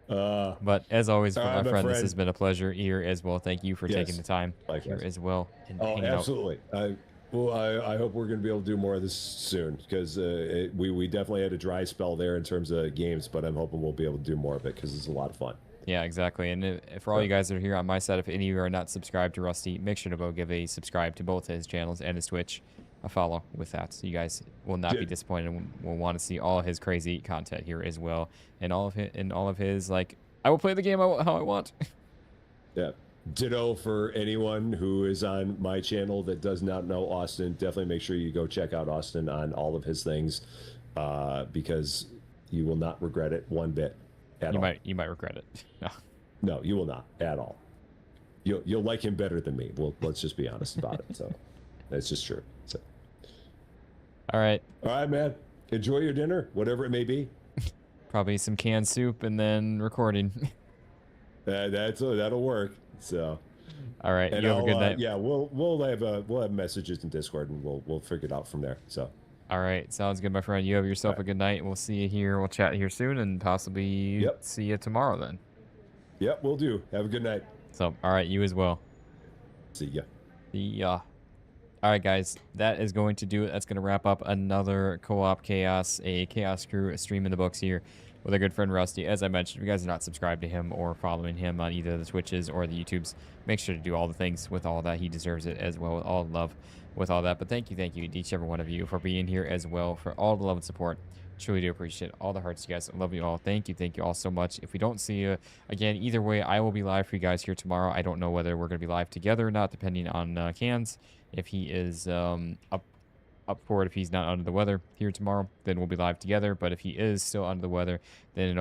But as always, my friend, this has been a pleasure here as well. Thank you for taking the time here as well. And absolutely. I hope we're going to be able to do more of this soon, because we definitely had a dry spell there in terms of games, but I'm hoping we'll be able to do more of it because it's a lot of fun. Yeah, exactly. And for all you guys that are here on my side, if any of you are not subscribed to Rusty, make sure to go give a subscribe to both his channels and his Twitch. A follow with that, so you guys will not be disappointed and will want to see all his crazy content here as well, and all of his like, I will play the game how I want. Yeah. Ditto for anyone who is on my channel that does not know Austin. Definitely make sure you go check out Austin on all of his things, because you will not regret it one bit. You might regret it. No, you will not at all. You'll like him better than me. Well, let's just be honest about it. So that's just true. So. All right, man. Enjoy your dinner, whatever it may be. Probably some canned soup and then recording. That'll work. So. All right. And you have a good night. Yeah, we'll have messages in Discord, and we'll figure it out from there. So. All right, sounds good, my friend. You have yourself a good night. We'll see you here. We'll chat here soon, and possibly see you tomorrow then. Yep, we'll do. Have a good night. So, all right, you as well. See ya. See ya. All right, guys, that is going to do it. That's going to wrap up another Co-op Chaos, a Chaos Crew stream in the books here with our good friend Rusty. As I mentioned, if you guys are not subscribed to him or following him on either the Twitches or the YouTubes, make sure to do all the things with all that. He deserves it as well, with all the love with all that. But thank you to each every one of you for being here as well, for all the love and support. Truly do appreciate all the hearts, you guys. I love you all. Thank you all so much. If we don't see you again, either way, I will be live for you guys here tomorrow. I don't know whether we're going to be live together or not, depending on Cans. If he is up for it, if he's not under the weather here tomorrow, then we'll be live together. But if he is still under the weather, then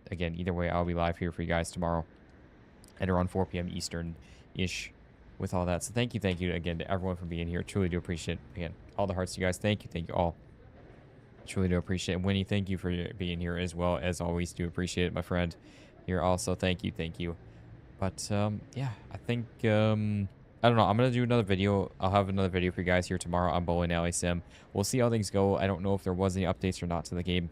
again, either way, I'll be live here for you guys tomorrow at around 4 p.m. Eastern-ish with all that. So thank you again to everyone for being here. Truly do appreciate, again, all the hearts, you guys. Thank you all. Truly do appreciate it. Winnie, thank you for being here as well. As always, do appreciate it, my friend. Here also, thank you. But, yeah, I think I don't know. I'm going to do another video. I'll have another video for you guys here tomorrow on Bowling Alley Sim. We'll see how things go. I don't know if there was any updates or not to the game.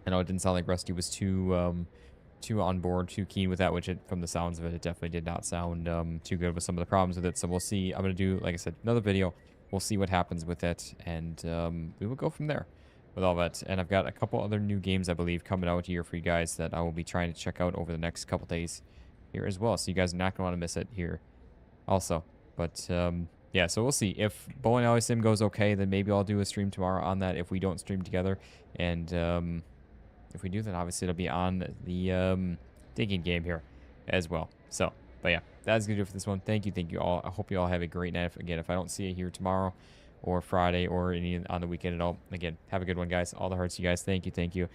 I know it didn't sound like Rusty was too on board, too keen with that, which from the sounds of it, it definitely did not sound too good with some of the problems with it. So we'll see. I'm going to do, like I said, another video. We'll see what happens with it, and we will go from there with all that. And I've got a couple other new games, I believe, coming out here for you guys that I will be trying to check out over the next couple days here as well. So you guys are not going to want to miss it here also. But yeah, so we'll see. If Bowling Alley Sim goes okay, then maybe I'll do a stream tomorrow on that if we don't stream together. And if we do, then obviously it'll be on the digging game here as well. So, but yeah, that's going to do it for this one. Thank you all. I hope you all have a great night. Again, if I don't see you here tomorrow or Friday or any on the weekend at all, again, have a good one, guys. All the hearts, you guys. Thank you.